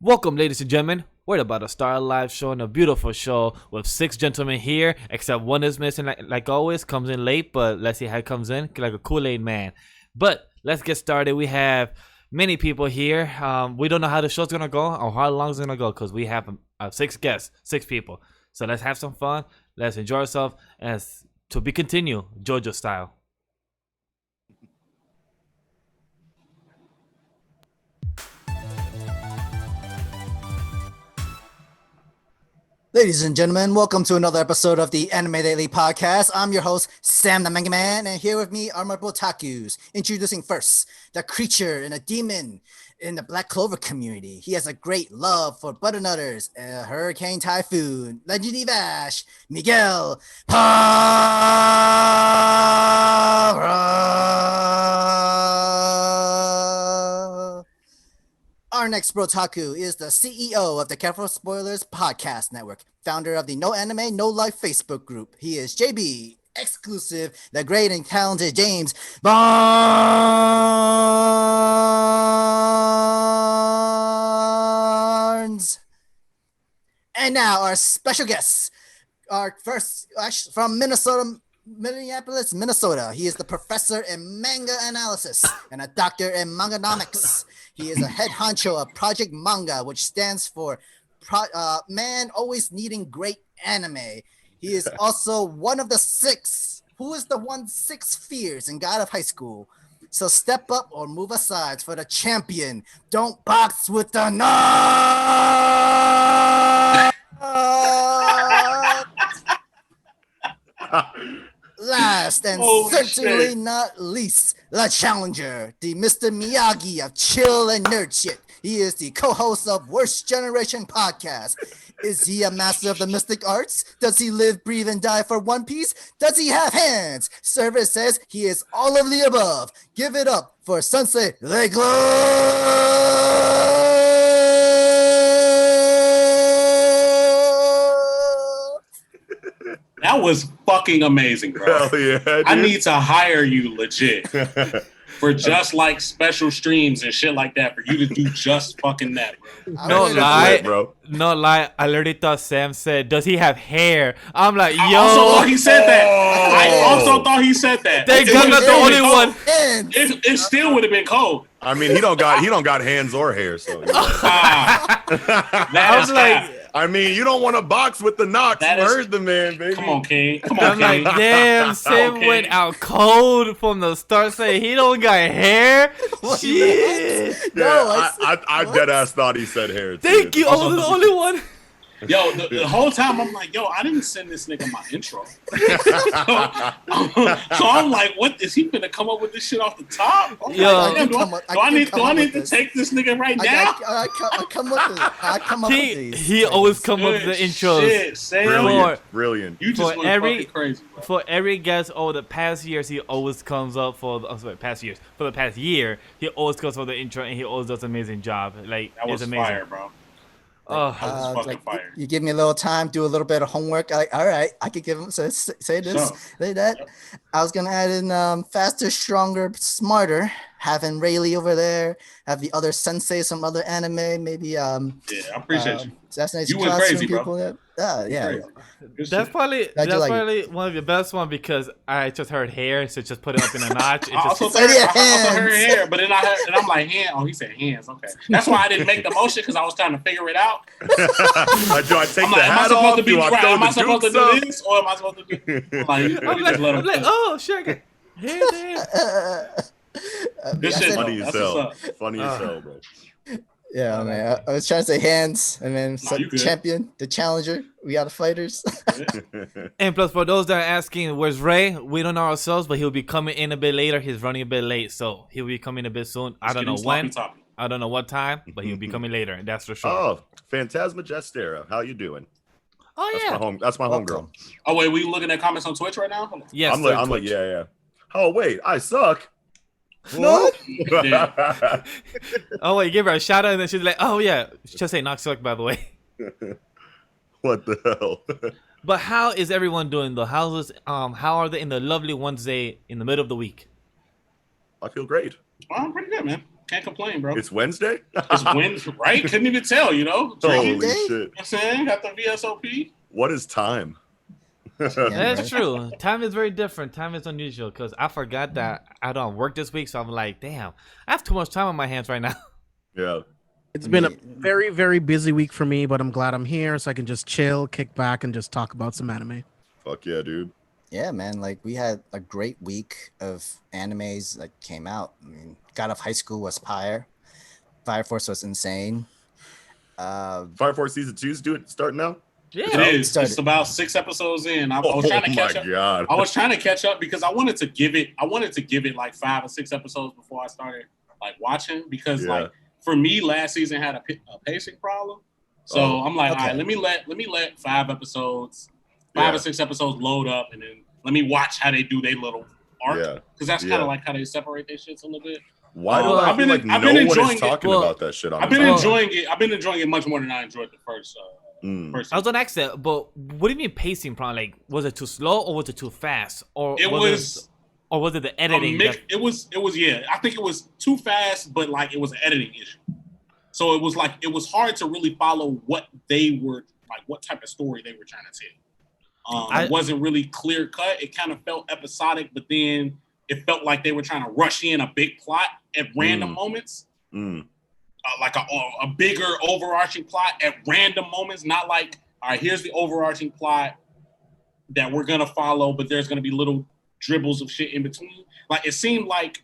Welcome, ladies and gentlemen. We're about to start a live show and a beautiful show with 6 gentlemen here, except one is missing, like always, comes in late, but let's see how it comes in, like a Kool-Aid man. But let's get started. We have many people here. We don't know how the show's going to go or how long it's going to go because we have 6 guests, 6 people. So let's have some fun. Let's enjoy ourselves as to be continued, JoJo style. Ladies and gentlemen, welcome to another episode of the Anime Daily Podcast. I'm your host, Sam the Manga Man, and here with me are my otakus. Introducing first, the creature and a demon in the Black Clover community. He has a great love for butternutters, a hurricane typhoon, legendary Vash, Miguel Parra. Our next Brotaku is the CEO of the Careful Spoilers Podcast Network, founder of the No Anime, No Life Facebook group. He is JB, exclusive, the great and talented James Barnes. And now our special guest, our first from Minneapolis, Minnesota. He is the professor in manga analysis and a doctor in manganomics. He is a head honcho of Project M.A.N.G.A, which stands for Man Always Needing Great Anime. He is also one of the 6. Who is the 6 fears in God of High School? So step up or move aside for the champion. Don't box with the nut. Last and certainly not least, the challenger, the Mr. Miyagi of chill and nerd shit. He is the co-host of Worst Generation Podcast. Is he a master of the mystic arts? Does he live, breathe, and die for One Piece? Does he have hands? Service says he is all of the above. Give it up for Sensei Le Glove. That was fucking amazing, bro. Hell yeah, dude. I need to hire you legit for just like special streams and shit like that for you to do just fucking that, bro. No lie, bro. No lie. I literally thought Sam said, "Does he have hair?" I'm like, "Yo." I also thought he said that. I also thought he said that. Thank God, not the only one. It still would have been cold. I mean, he don't got hands or hair, so. I was like. I mean, you don't want to box with the Nox. You heard the man, baby. Come on, King. Come on, I'm King. like, damn, Sam went out cold from the start saying he don't got hair. Shit. Yeah, I dead ass thought he said hair. Thank you. I was the only one. Yo, the whole time I'm like, yo, I didn't send this nigga my intro. So I'm like, what is he gonna come up with this shit off the top? Yo, do I need to take this nigga right now? I come with these. He always come up with the intros. Shit, Sam. Brilliant. You just went fucking crazy. Bro. For every guest over the past years, he always comes up for the past year, he always comes for the intro and he always does an amazing job. Like, that was it's amazing. fire, bro. Like, you give me a little time, do a little bit of homework. All right, I could give him say this, say that. Yep. I was gonna add in faster, stronger, smarter. Having Rayleigh over there, have the other sensei, some other anime, maybe. Yeah, I appreciate you. Assassination You went crazy, people. bro. Yeah. That's probably one of your best one because I just heard hair, so just put it up in a notch. I also heard hair, but then I'm like, hand. Oh, he said hands. Okay, that's why I didn't make the motion because I was trying to figure it out. Do I take the hat off? Do I throw am I the supposed to dukes do up? this, or am I supposed to do? I'm like, oh shit, hair. This shit funny as hell. Funny as hell, bro. Yeah, man. I was trying to say hands, and then champion, the challenger. We got the fighters. And plus, for those that are asking, where's Ray? We don't know ourselves, but he'll be coming in a bit later. He's running a bit late, so he'll be coming a bit soon. I don't know when. I don't know what time, but he'll be coming later. That's for sure. Oh, Phantasma Jestera. How you doing? Oh, yeah. That's my homegirl. Oh, wait, we looking at comments on Twitch right now? Yes. I'm like, yeah. Oh, wait, I suck. What? Oh wait, give her a shout out and then she's like, oh yeah, just say Nox suck, by the way. What the hell? But how is everyone doing though? How are they in the lovely Wednesday in the middle of the week? I feel great. Well, I'm pretty good, man. Can't complain, bro. It's Wednesday? It's Wednesday, right? Couldn't even tell, you know? Holy Day? shit. You know what I'm saying? Got the VSOP. What is time? That's right. true. Time is very different. Time is unusual because I forgot that I don't work this week, so I'm like, damn, I have too much time on my hands right now. Yeah. It's been a very, very busy week for me, but I'm glad I'm here so I can just chill, kick back, and just talk about some anime. Fuck yeah, dude. Yeah, man. Like we had a great week of animes that came out. I mean, God of High School was Fire. Fire Force was insane. Fire Force season 2's starting now? Yeah. It is. started. It's about 6 episodes in. I was Oh trying to catch my up. god. I was trying to catch up because I wanted to give it like 5 or 6 episodes before I started like watching because Yeah. like for me last season had a pacing problem. So I'm like, okay. all right, let me let 5 episodes, 5 or 6 episodes load up, and then let me watch how they do their little arc Yeah. because that's kind of like how they separate their shits a little bit. Why do Well, I I've feel been- like I've no been one enjoying is it. talking Well, about that shit? I've been honestly? enjoying it. I've been enjoying it much more than I enjoyed the first. First I was gonna ask that, but what do you mean pacing problem? Like, was it too slow or was it too fast? Or it was or was it the a editing? mix. It was yeah. I think it was too fast, but like it was an editing issue. So it was like it was hard to really follow what they were like, what type of story they were trying to tell. It wasn't really clear cut. It kind of felt episodic, but then it felt like they were trying to rush in a big plot at random moments. Like a bigger overarching plot at random moments, not like, all right, here's the overarching plot that we're gonna follow, but there's gonna be little dribbles of shit in between. Like it seemed like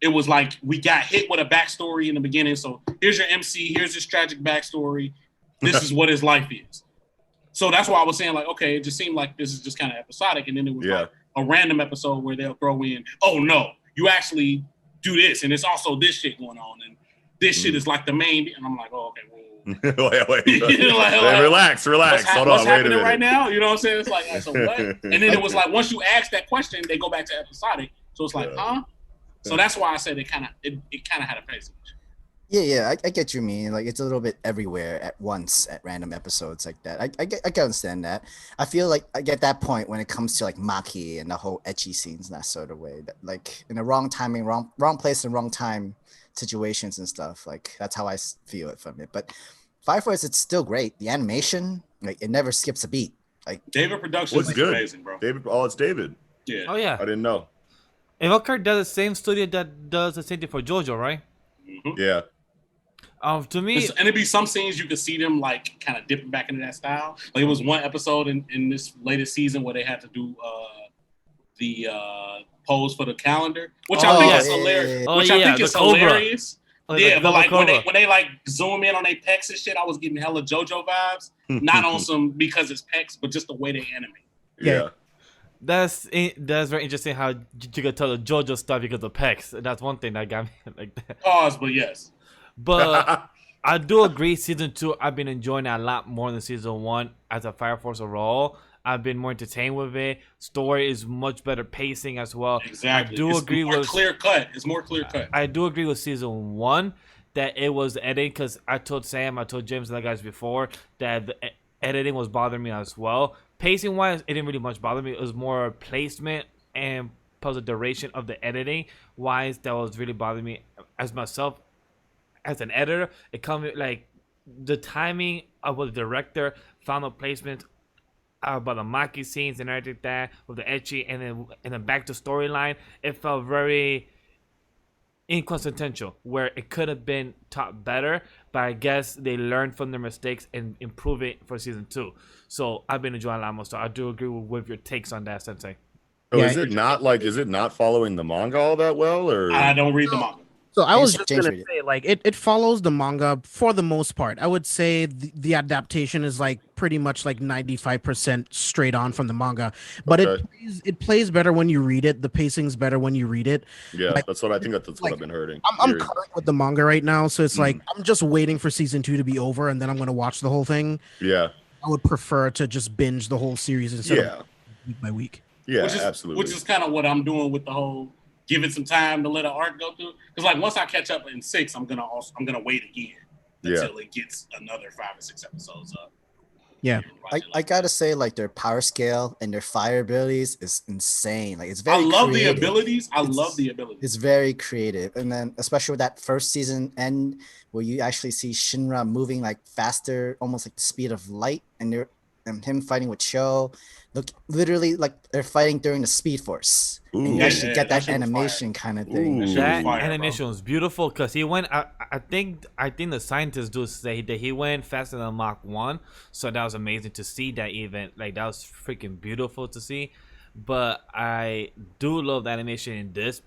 it was like we got hit with a backstory in the beginning. So here's your MC, here's his tragic backstory. This is what his life is. So that's why I was saying, like, okay, it just seemed like this is just kind of episodic, and then it was like a random episode where they'll throw in, oh no, you actually do this, and it's also this shit going on, and this shit is like the main, and I'm like, oh, okay, well, wait. like, relax. Hold on, what's wait a happening minute. right now? You know what I'm saying? It's like, so what? And then it was like, once you ask that question, they go back to episodic. So it's like, huh? So that's why I said it kind of had a pace. Yeah, I get you mean. Like it's a little bit everywhere at once at random episodes like that. I can understand that. I feel like I get that point when it comes to like Maki and the whole ecchi scenes in that sort of way. That like in the wrong timing, wrong place and wrong time situations and stuff. Like that's how I feel it from it. But Fire Force, it's still great. The animation, like it never skips a beat. Like David Productions is good? amazing, bro. It's David. Yeah. Oh yeah. I didn't know. Evoker does the same studio that does the same thing for JoJo, right? Mm-hmm. Yeah. To me, and it'd be some scenes you could see them like kind of dipping back into that style. Like it was one episode in this latest season where they had to do the pose for the calendar, which I think is hilarious. Oh, Which I think the is Cobra. hilarious. Oh, Yeah, the but like Cobra. when they like zoom in on their pecs and shit, I was getting hella JoJo vibes. Not on some because it's pecs, but just the way they animate. Yeah. That's very interesting how you could tell the JoJo stuff because of pecs. That's one thing that got me like that. Pause, but yes. But I do agree. Season 2, I've been enjoying it a lot more than season 1 as a Fire Force overall. I've been more entertained with it. Story is much better pacing as well. Exactly. I do agree with clear cut. It's more clear cut. I do agree with season 1 that it was the editing because I told James and the guys before that the editing was bothering me as well. Pacing wise, it didn't really much bother me. It was more placement and plus the duration of the editing wise that was really bothering me as myself. As an editor, it comes like the timing of the director, final placement about the Maki scenes and everything like that with the ecchi, and then back to storyline. It felt very inconsequential, where it could have been taught better, but I guess they learned from their mistakes and improve it for season 2. So I've been enjoying a lot more. So I do agree with your takes on that, Sensei. So is it not following the manga all that well, or I don't read the manga. So I was just James gonna say, like, it follows the manga for the most part. I would say the adaptation is like pretty much like 95% straight on from the manga, but it plays better when you read it. The pacing's better when you read it. Yeah, like, that's what I think. That's what like, I've been hearing. I'm current with the manga right now, so it's like I'm just waiting for season 2 to be over, and then I'm gonna watch the whole thing. Yeah, I would prefer to just binge the whole series instead of week by week. Yeah, which is, absolutely. Which is kind of what I'm doing with the whole give it some time to let an arc go through. Because like once I catch up in 6, I'm gonna wait again until it gets another 5 or 6 episodes up. Yeah. I gotta say, like their power scale and their fire abilities is insane. Like it's very. I love creative. the abilities. I love the abilities. It's very creative, and then especially with that first season end where you actually see Shinra moving like faster, almost like the speed of light, and him fighting with Cho. Look, literally like they're fighting during the Speed Force. Ooh. And you actually get that shit was animation kind of thing. Ooh. That fire, animation was beautiful because he went. I think the scientists do say that he went faster than Mach 1, so that was amazing to see that event. Like that was freaking beautiful to see. But I do love the animation in this,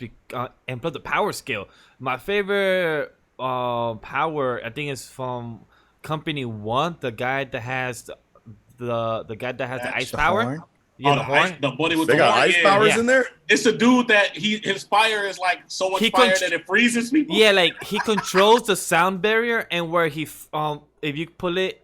and plus the power scale. My favorite power, I think, is from Company 1, the guy that has the guy that has the ice power. Horn? Yeah, the horn. The buddy with They the got horn. ice powers yeah. in there. It's a dude that his fire is like so much He fire that it freezes people. Yeah, like he controls the sound barrier, and where he if you pull it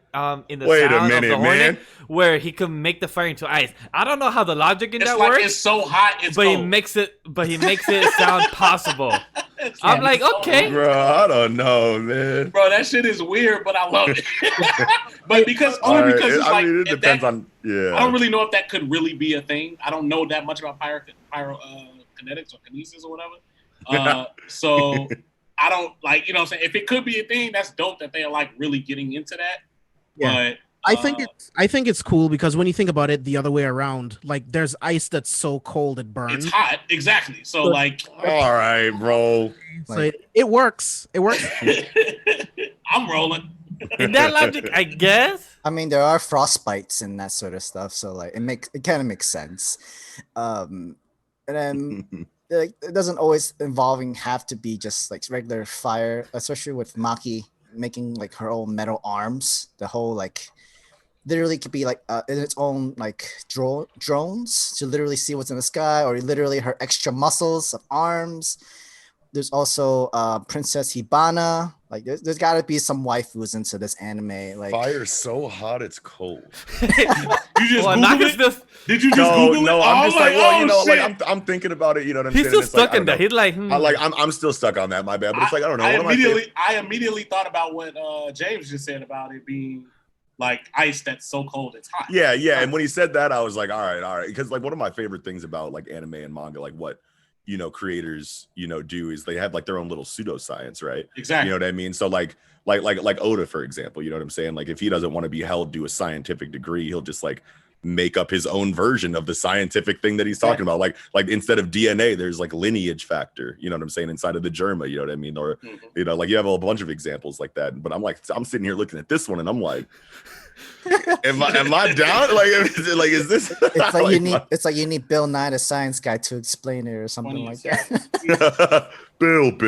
in the Wait a sound minute, of the hornet, man. where he can make the fire into ice. I don't know how the logic in It's that like works. it's so hot. It's but cold. he makes it sound possible. I'm like, okay. Bro, I don't know, man. Bro, that shit is weird, but I love it. But because All right, it's I like mean, it if depends that- on. Yeah. I don't really know if that could really be a thing. I don't know that much about kinetics or kinesis or whatever. So I don't like, you know what I'm saying? If it could be a thing, that's dope that they're like really getting into that. Yeah. But I think it's cool because when you think about it the other way around, like there's ice that's so cold it burns. it's hot, exactly. So like All right, bro. So it works. It works. I'm rolling. In that logic, I guess. I mean, there are frostbites and that sort of stuff, so like it kind of makes sense. And then like it doesn't always have to be just like regular fire, especially with Maki making like her own metal arms. The whole like literally could be like in its own like drones to literally see what's in the sky, or literally her extra muscles of arms. There's also Princess Hibana. Like there's got to be some waifus into this anime. Like Fire's so hot, it's cold. You just Well, Googled Naka's it? just Did you just Google it? No, I'm just Oh, like, well, oh, you know, shit. like I'm thinking about it. You know what I'm he's saying? still It's like, stuck I in don't that. He's like, I'm still stuck on that. My bad, but it's like I don't know. I immediately thought about what James just said about it being like ice that's so cold it's hot. Yeah. And when he said that, I was like, all right. Because like one of my favorite things about like anime and manga, like what creators do is they have like their own little pseudoscience, right? Exactly. You know what I mean? So like Oda, for example, you know what I'm saying? Like if he doesn't want to be held to a scientific degree, he'll just like make up his own version of the scientific thing that he's talking about. Like instead of DNA, there's like lineage factor, you know what I'm saying, inside of the germa, you know what I mean? Or like you have a bunch of examples like that. But I'm sitting here looking at this one and I'm like, am I down? Like is this it's like you need Bill Nye the Science Guy to explain it or something like that. Bill.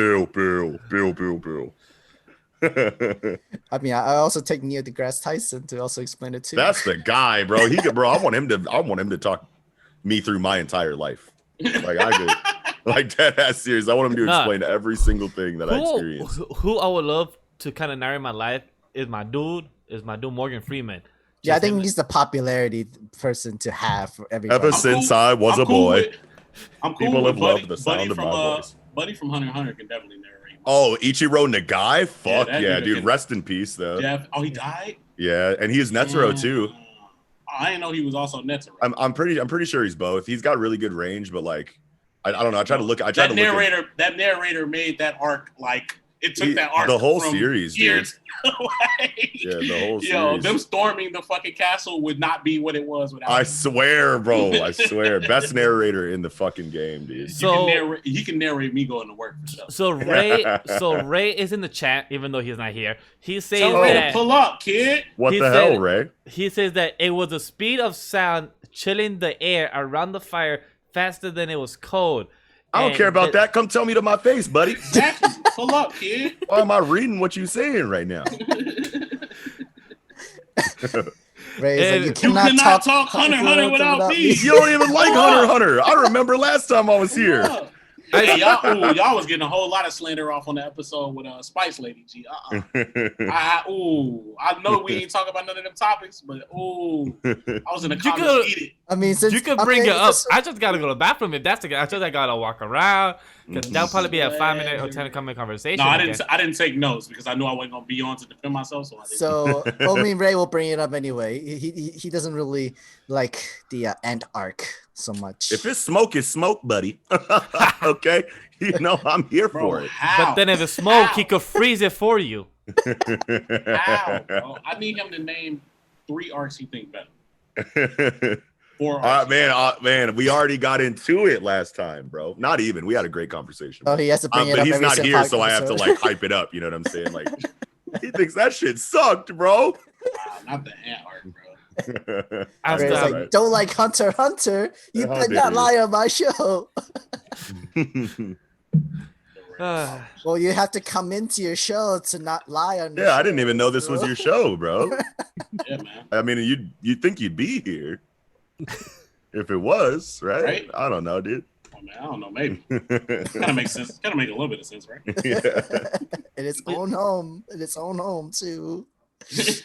I mean, I also take Neil deGrasse Tyson to also explain it too. That's the guy, bro. I want him to talk me through my entire life. Like I could, like that's serious. I want him to explain every single thing that I experienced. Who I would love to kind of narrate my life is my dude Morgan Freeman. Yeah, I think he's the popularity person to have for everybody. Ever since I was a boy, I'm cool people with have loved the sound of my voice. Buddy from Hunter x Hunter can definitely narrate. Oh, Ichiro Nagai? Fuck yeah, dude. can- Rest in peace, though. Jeff, he died? Yeah, and he is Netero too. I didn't know he was also Netero. I'm pretty sure he's both. He's got really good range, but like I don't know. That narrator made that arc like it took that arc the whole from series, years away. Yeah, the whole series. Yo, them storming the fucking castle would not be what it was without I him. swear, bro. I swear. Best narrator in the fucking game, dude. He can narrate me going to work. So Ray is in the chat, even though he's not here. He says Tell Ray to that pull up, kid. What he the said- hell, Ray? he says that it was the speed of sound chilling the air around the fire faster than it was cold. I don't care about that. Come tell me to my face, buddy. Exactly. Pull up, kid. Why am I reading what you're saying right now? Ray, You cannot talk Hunter x Hunter without me. You don't even like Hunter x Hunter. I remember last time I was here. Hey, y'all was getting a whole lot of slander off on the episode with Spice Lady G. I know we ain't talking about none of them topics, but I was in the comments eat it. I mean, since you could bring it up. I just gotta go to the bathroom if that's the case. I just gotta walk around. Because that'll probably be a 5-minute or 10-minute conversation. No, I didn't take notes because I knew I wasn't gonna be on to defend myself. So Ray will bring it up anyway. He doesn't really like the Ant arc so much. If it's smoke, buddy. Okay, I'm here for it. But then if it's smoke, he could freeze it for you. How, bro? I need him to name 3 arcs he think better. 4 arcs. Man, we already got into it last time, bro. Not even. We had a great conversation. Oh, he has to bring it up. But he's every not here, so I have to episode. hype it up. You know what I'm saying? Like, he thinks that shit sucked, bro. Not the Ant arc, bro. Ray's like, don't like Hunter x Hunter. You better not lie on my show. Well, you have to come into your show to not lie on. I didn't even know this was your show, bro. Yeah, man. I mean, you'd think you'd be here if it was, right? I don't know, dude. Oh, man, I don't know. Maybe. Kind of makes sense. Kind of make a little bit of sense, right? Yeah. In its own home. In its own home too.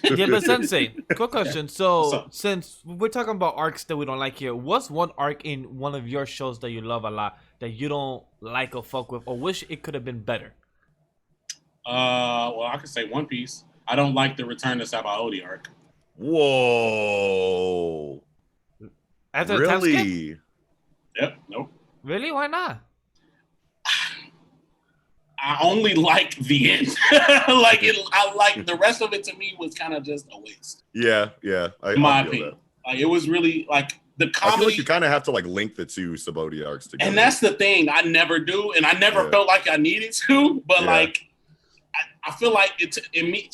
Yeah, but Sensei, quick question. So, since we're talking about arcs that we don't like here, what's one arc in one of your shows that you love a lot that you don't like or fuck with or wish it could have been better? Well, I could say One Piece. I don't like the Return to Sabaody arc. Whoa. After really? Yep. Nope. Really? Why not? I only like the end. I like the rest of it. To me, was kind of just a waste. Yeah. In my opinion, like it was really like the comedy. I feel like you kind of have to like link the 2 Sabaody arcs together. And that's the thing I never do, and I never felt like I needed to. But like, I feel like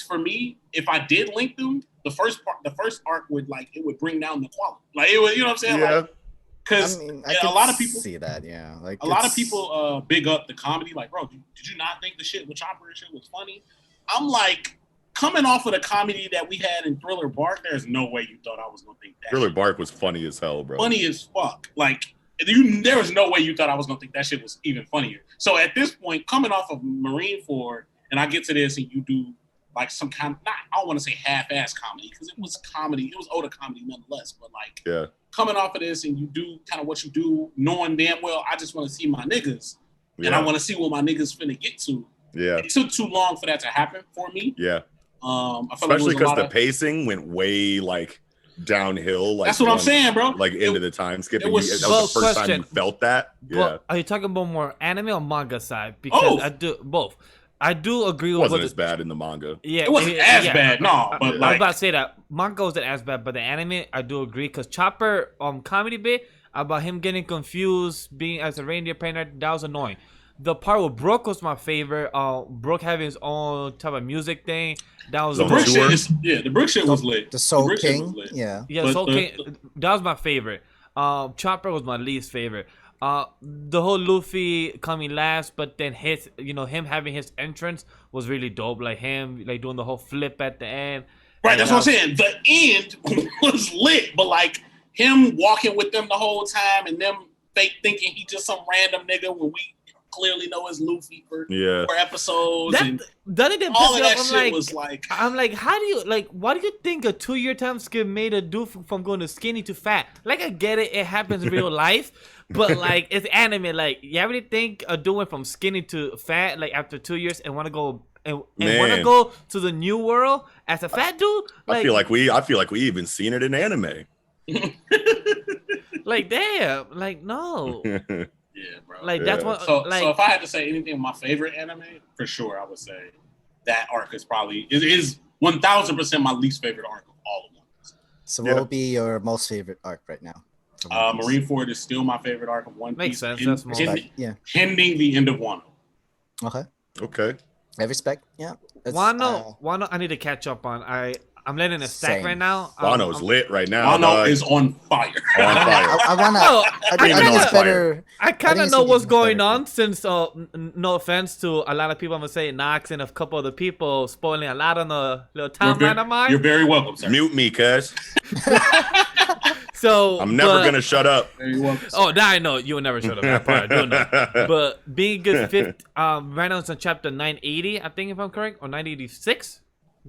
for me, if I did link them, the first arc would bring down the quality. Like it was, you know what I'm saying? Yeah. Like, because a lot of people see that, like a lot of people big up the comedy. Like, bro, did you not think the shit with Chopper and shit was funny? I'm like, coming off of the comedy that we had in Thriller Bark, there's no way you thought I was gonna think that. Thriller Bark was funny as hell, bro. Funny as fuck. Like, there was no way you thought I was gonna think that shit was even funnier. So at this point, coming off of Marineford, and I get to this, and you do like some kind of, I don't want to say half-ass comedy because it was comedy. It was older comedy nonetheless. But like, coming off of this, and you do kind of what you do, knowing damn well I just want to see my niggas, and I want to see what my niggas finna get to. Yeah, it took too long for that to happen for me. Yeah, I feel especially because the pacing went way like downhill. Like that's what I'm saying, bro. Like into the time skipping. That was the first time you felt that. Well, are you talking about more anime or manga side? Because I do both. I do agree with wasn't as bad in the manga. Yeah, it wasn't as bad, no. But I was about to say that manga wasn't as bad, but the anime, I do agree. Because Chopper comedy bit about him getting confused, being as a reindeer painter, that was annoying. The part with Brooke was my favorite. Brooke having his own type of music thing. That was the Brooke shit. The Brooke shit was lit. The Soul King, yeah, Soul King. That was my favorite. Chopper was my least favorite. The whole Luffy coming last, but then him having his entrance was really dope. Like him, like doing the whole flip at the end. Right, that's what I'm saying. The end was lit, but like him walking with them the whole time and them fake thinking he just some random nigga when we clearly know it's Luffy for 4 episodes. All of that shit was like, I'm like, how do you why do you think a 2-year time skip made a dude from going to skinny to fat? Like, I get it happens in real life, but like it's anime. Like, you ever think a dude went from skinny to fat like after 2 years and want to go and want to go to the new world as a fat dude? Like, I feel like we even seen it in anime. Like, damn, like no. Yeah, bro. Like that's what. So if I had to say anything, my favorite anime for sure, I would say that arc is 1000% my least favorite arc of all of them. So what would be your most favorite arc right now? Marineford is still my favorite arc of One Piece. Makes sense. Pending the end of Wano. Okay. I respect. Yeah. Wano. I need to catch up on. I'm letting it stack right now. Wano's lit right now. Wano is on fire. I kind of know what's going on since, no offense to a lot of people, I'm going to say Nox and a couple other people spoiling a lot on the little timeline of mine. You're very welcome, sir. Mute me, cuz. So I'm never going to shut up. Oh, now I know. You will never shut up. That part I do know. But being good fifth, right now it's on chapter 980, I think, if I'm correct, or 986.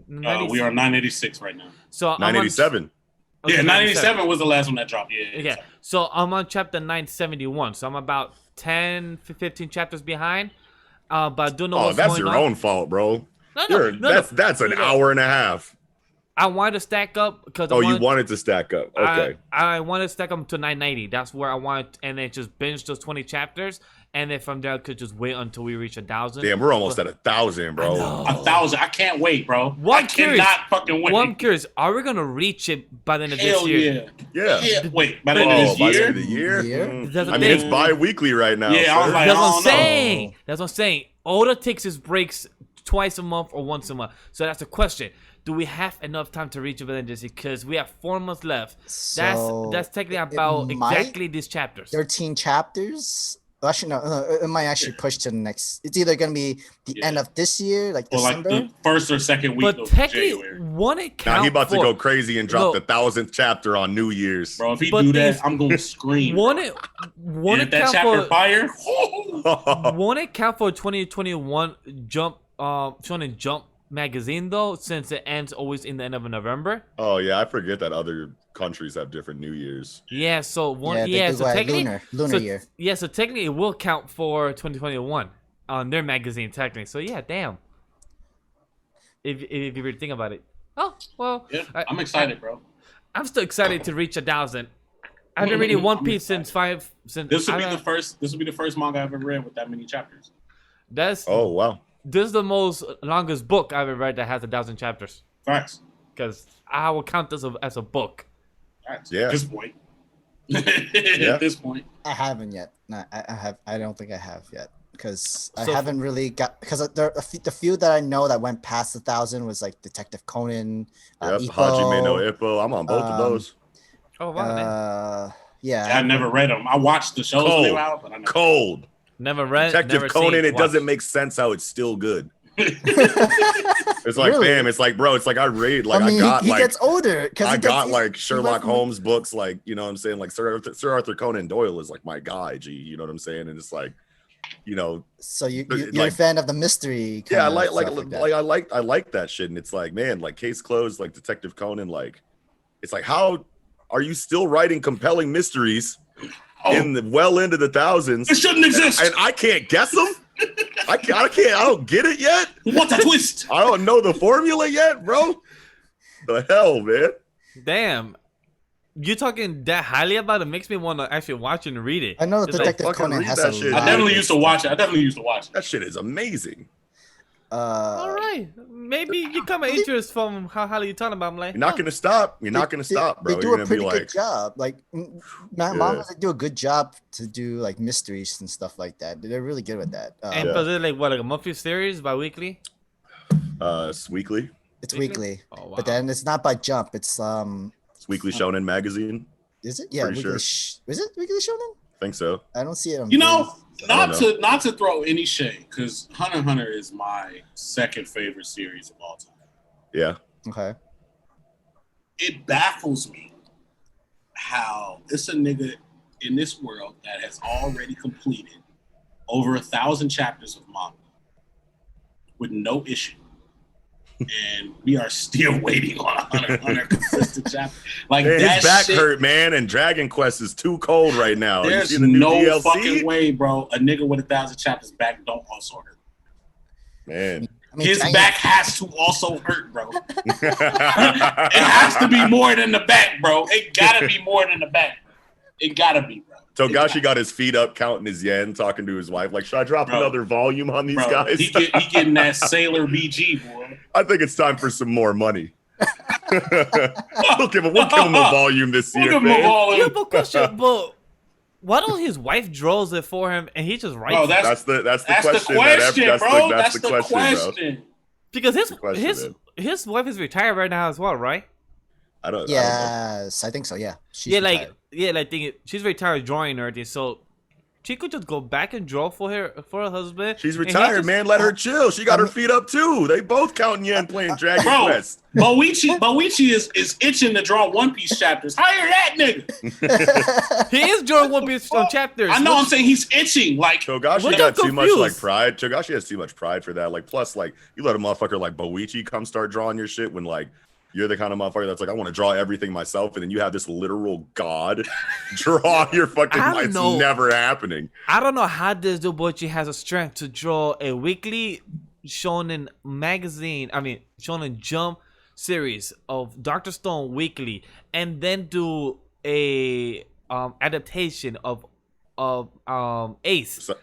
We are 986 right now. So 987. Yeah, 987 was the last one that dropped. Yeah. Yeah. So I'm on chapter 971. So I'm about 10, 15 chapters behind. But I don't know what's that's going your on. own fault, bro. No, That's an hour and a half. I wanted to stack up because you wanted to stack up. Okay. I wanted to stack up to 990. That's where I wanted, and then just binge those 20 chapters, and then from there I could just wait until we reach 1,000. Damn, we're almost at 1,000, bro. 1,000. I can't wait, bro. I'm curious. Cannot fucking wait. I'm curious. Are we gonna reach it by the end of this year? Yeah. Wait, by the end of by this the year? end of the year? That's I mean, it's bi-weekly right now. Yeah, I was like, That's I what don't I'm know. saying. That's what I'm saying. Oda takes his breaks twice a month or once a month. So that's the question. Do we have enough time to reach it within this? Because we have 4 months left. So that's technically about exactly these chapters. 13 chapters. Actually, no, it might actually push to the next. It's either going to be the end of this year, like Or December. like the first or second week But of technically, January. won't it count? Now he about to for- go crazy and drop No. the 1,000th chapter on New Year's. Bro, if he But do things- that, I'm going to scream. Won't it If that count chapter for? fire, Won't it count for 2021 Jump? Shonen Jump magazine though, since it ends always in the end of November. Oh yeah, I forget that other countries have different New Years. Yeah, so they do so like technically, lunar year. Yeah, so technically it will count for 2021 on their magazine technically. So yeah, damn. If you really think about it. Oh well. yeah, I'm excited, bro. I'm still excited to reach 1,000. I've been reading One Piece since This will be the first. This will be the first manga I've ever read with that many chapters. Oh wow. This is the most longest book I've ever read that has 1,000 chapters. Facts. Because I will count this as a book. Facts. Yeah. At this point. At this point. I haven't yet. No, I have. I don't think I have yet because I So- haven't really got because the few that I know that went past 1,000 was like Detective Conan. Yep. Ippo, Hajime no Ippo. I'm on both of those. Oh wow, man. Yeah. I never read them. I watched the shows when they were out, but I never. Cold. Never read. Detective never Conan. seen, It watched. doesn't make sense how it's still good. It's like, Really? fam, it's like, bro, it's like I read, like I mean, I got he like gets older because I got like Sherlock Holmes books, like, you know what I'm saying? Like Sir Arthur Conan Doyle is like my guy, G, you know what I'm saying? And it's like, you know, So you're like- a fan of the mystery. yeah, I kinda like stuff that. I like that shit. And it's like, man, like Case Closed, like Detective Conan, like it's like, how are you still writing compelling mysteries in the well into the thousands? It shouldn't exist. And I can't guess them. I don't get it yet. What's a twist? I don't know the formula yet, bro. The hell, man. Damn. You talking that highly about it makes me want to actually watch and read it. I know It's like, Detective fucking Conan read has that a shit. lot I definitely of used to watch it. That shit is amazing. all right, maybe you come an interest from how highly you talking about. I'm like, You're not gonna stop. You're not gonna stop, bro. They do You're a gonna pretty be good like, job. Like mangas, they do a good job to do like mysteries and stuff like that. They're really good with that. and Yeah. was it like what, like a monthly series, bi-weekly? it's weekly. It's Weekly? weekly, Oh wow. but then it's not by Jump. It's It's weekly Shonen magazine. is it? Yeah, Pretty weekly. sure. Is it weekly Shonen? Think so. I don't see it on. You know, I not don't to not to throw any shade, because Hunter x Hunter is my second favorite series of all time. Yeah. Okay. It baffles me how it's a nigga in this world that has already completed over 1,000 chapters of manga with no issue. And we are still waiting on a Hunter x Hunter consistent chapter. Like Man, that his back shit, hurt, man, and Dragon Quest is too cold right now. You there's see the new no DLC? fucking way, bro. A nigga with 1,000 chapters back don't also hurt. Man. I mean, His Dragon- back has to also hurt, bro. It has to be more than the back, bro. It gotta be more than the back. It gotta be, bro. Togashi got his feet up, counting his yen, talking to his wife. Like, should I drop Bro. another volume on these Bro, guys? he getting that Sailor BG, boy. I think it's time for some more money. we'll give him a volume this We'll year, give him a man. ball in. Yeah, but question, but why don't his wife draws it for him and he just writes Bro, it? that's That's the the question. question, bro. That's That's the the question, bro. question. Because the question, his wife is retired right now as well, right? I don't know. Yes, I think so. Yeah. She's Yeah, retired. she's retired drawing and everything, so she could just go back and draw for her husband. She's and he retired, just- man. Let her chill. She got her feet up too. They both counting yen playing Dragon Bro, Quest. Boichi is itching to draw One Piece chapters. Hire that nigga. He is drawing One Piece chapters. I know. I'm saying he's itching. Like, Togashi Look, got I'm too much like confused. pride. Togashi has too much pride for that. Like, plus, like, you let a motherfucker like Boichi come start drawing your shit when like You're the kind of motherfucker that's like, I want to draw everything myself, and then you have this literal god draw your fucking. It's never happening. I don't know how this Dubochi has a strength to draw a weekly Shonen magazine. I mean, Shonen Jump series of Doctor Stone weekly, and then do a adaptation of Ace. So,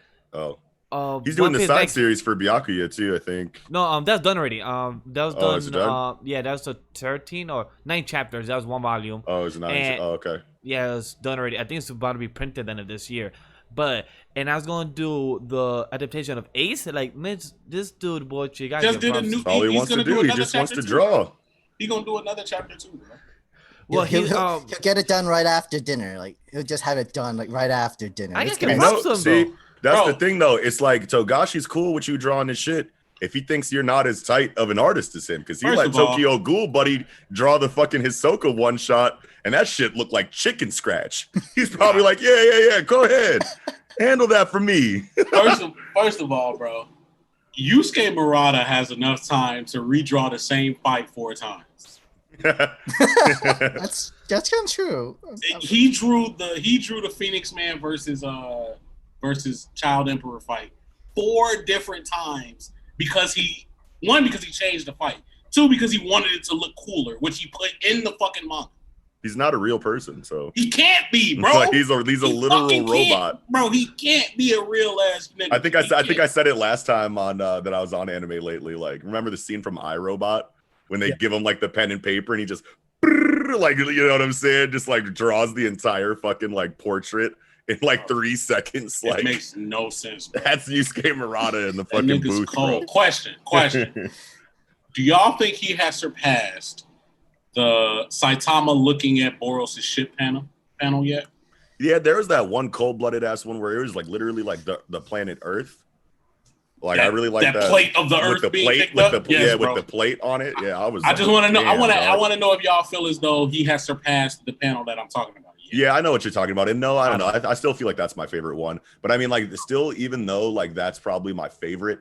he's doing the side series for Byakuya too, I think. No, that's done already. That was done. Is it done? Yeah, that was the 13 or 9 chapters. That was 1 volume. Oh, it's 9. Okay. Yeah, it's done already. I think it's about to be printed end of this year. And I was gonna do the adaptation of Ace. Like, man, this dude, boy, you guys just did a new. All he wants to do. He just wants to draw. He's gonna do another chapter too, bro. Well, he'll get it done right after dinner. Like, he'll just have it done like right after dinner. I guess that's the thing though. It's like Togashi's cool with you drawing this shit if he thinks you're not as tight of an artist as him, because he let Tokyo Ghoul buddy draw the fucking Hisoka one shot, and that shit looked like chicken scratch. He's probably like, yeah, go ahead, handle that for me. First of all, bro, Yusuke Murata has enough time to redraw the same fight 4 times. That's kind of true. He drew the Phoenix Man versus Child Emperor fight 4 different times because he changed the fight. 2, because he wanted it to look cooler, which he put in the fucking manga. He's not a real person, so he can't be, bro. Like he's a literal robot, bro. He can't be a real ass nigga. I think I said it last time on that I was on anime lately. Like, remember the scene from iRobot when they give him like the pen and paper and he just like, you know what I'm saying, just like draws the entire fucking like portrait in like 3 seconds. Like, it makes no sense, bro. That's Yusuke Murata in the fucking booth. Cold. Question. Do y'all think he has surpassed the Saitama looking at Boros' ship panel yet? Yeah, there was that one cold-blooded ass one where it was like literally like the planet Earth. Like, I really like that plate of the Earth with the plate on it. Yeah, I just want to know. I want to know if y'all feel as though he has surpassed the panel that I'm talking about. Yeah, I know what you're talking about. And no, I don't know. I still feel like that's my favorite one. But I mean, like, still, even though like that's probably my favorite,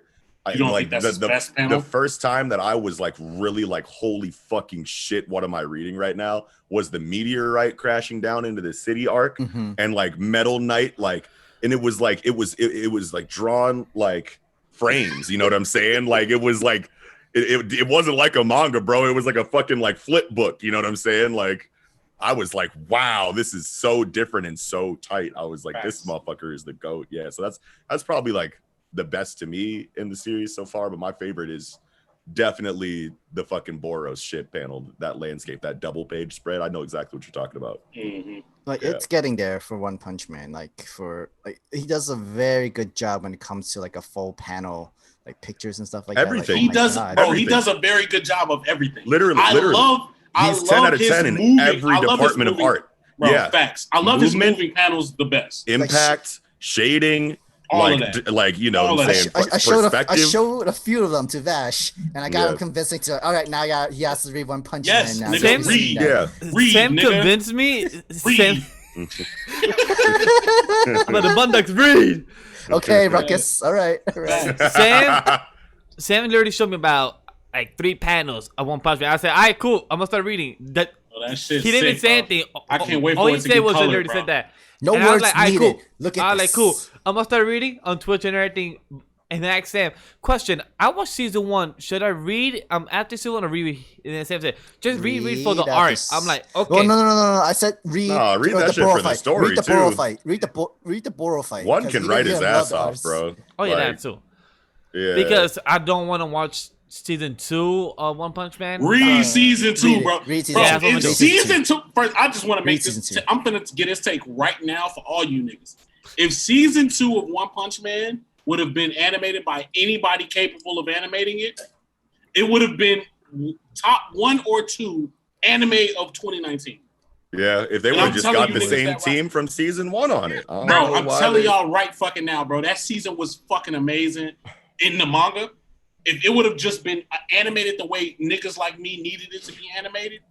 you don't think that's his best panel? The first time that I was like really like, holy fucking shit, what am I reading right now, was the meteorite crashing down into the city arc, and like Metal Knight, like, and it was like it was like drawn like frames, you know what I'm saying? Like, it was like it wasn't like a manga, bro. It was like a fucking like flip book, you know what I'm saying? Like, I was like, wow, this is so different and so tight. I was like, this motherfucker is the GOAT. Yeah, so that's probably like the best to me in the series so far, but my favorite is definitely the fucking Boros shit panel, that landscape, that double page spread. I know exactly what you're talking about. Like, it's getting there for One Punch Man. Like, he does a very good job when it comes to like a full panel, like pictures and stuff like everything. that. Like, he does a very good job of everything. Literally. He's 10 out of 10 in every department of art. Bro, facts. I love his moving panels the best. Impact, shading, all of that. Like, you know what I'm saying? I showed a few of them to Vash, and I got him convincing to, all right, now he has to read One Punch Man now. Sam, read. Sam convinced me. Sam. But the Bunducks read. Okay, Ruckus. All right. Sam literally showed me about like 3 panels of One Punch Man. I said, all right, cool. I'm gonna start reading. That shit's he didn't sick, say anything. I can't wait for all it he to said get was colored, literally bro. said that. No and words I was like, needed. cool. Look at I was this. like, cool. I'm gonna start reading on Twitch and everything. And then I asked Sam, question, I watched season 1. Should I read after season 1 or read? And then Sam said, just read for the art. I'm like, okay. Oh, no. I said read. No, read that shit for the story, read the too. Boro fight. Read the Boro fight. One can write his ass off, bro. Oh, yeah, that too. Yeah. Because I don't want to watch season 2 of One Punch Man. Read season 2, bro. Read season 2. In season 2, first, I just want to make this. I'm going to get his take right now for all you niggas. If season 2 of One Punch Man would have been animated by anybody capable of animating it, it would have been top 1 or 2 anime of 2019. Yeah, if they would have just got the same team from season 1 on it. Bro, I'm telling y'all right fucking now, bro. That season was fucking amazing in the manga. If it would have just been animated the way niggas like me needed it to be animated,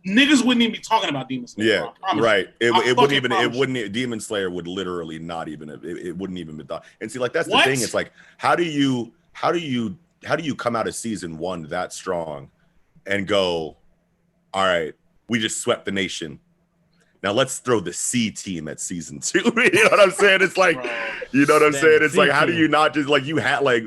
niggas wouldn't even be talking about Demon Slayer. Yeah, right. It wouldn't. Demon Slayer would literally not even. It wouldn't even be thought. And see, like, that's the thing. It's like, how do you come out of season 1 that strong, and go, all right, we just swept the nation. Now let's throw the C team at season 2. You know what I'm saying? It's like, you know what I'm saying? It's like, how do you not just like, you had like,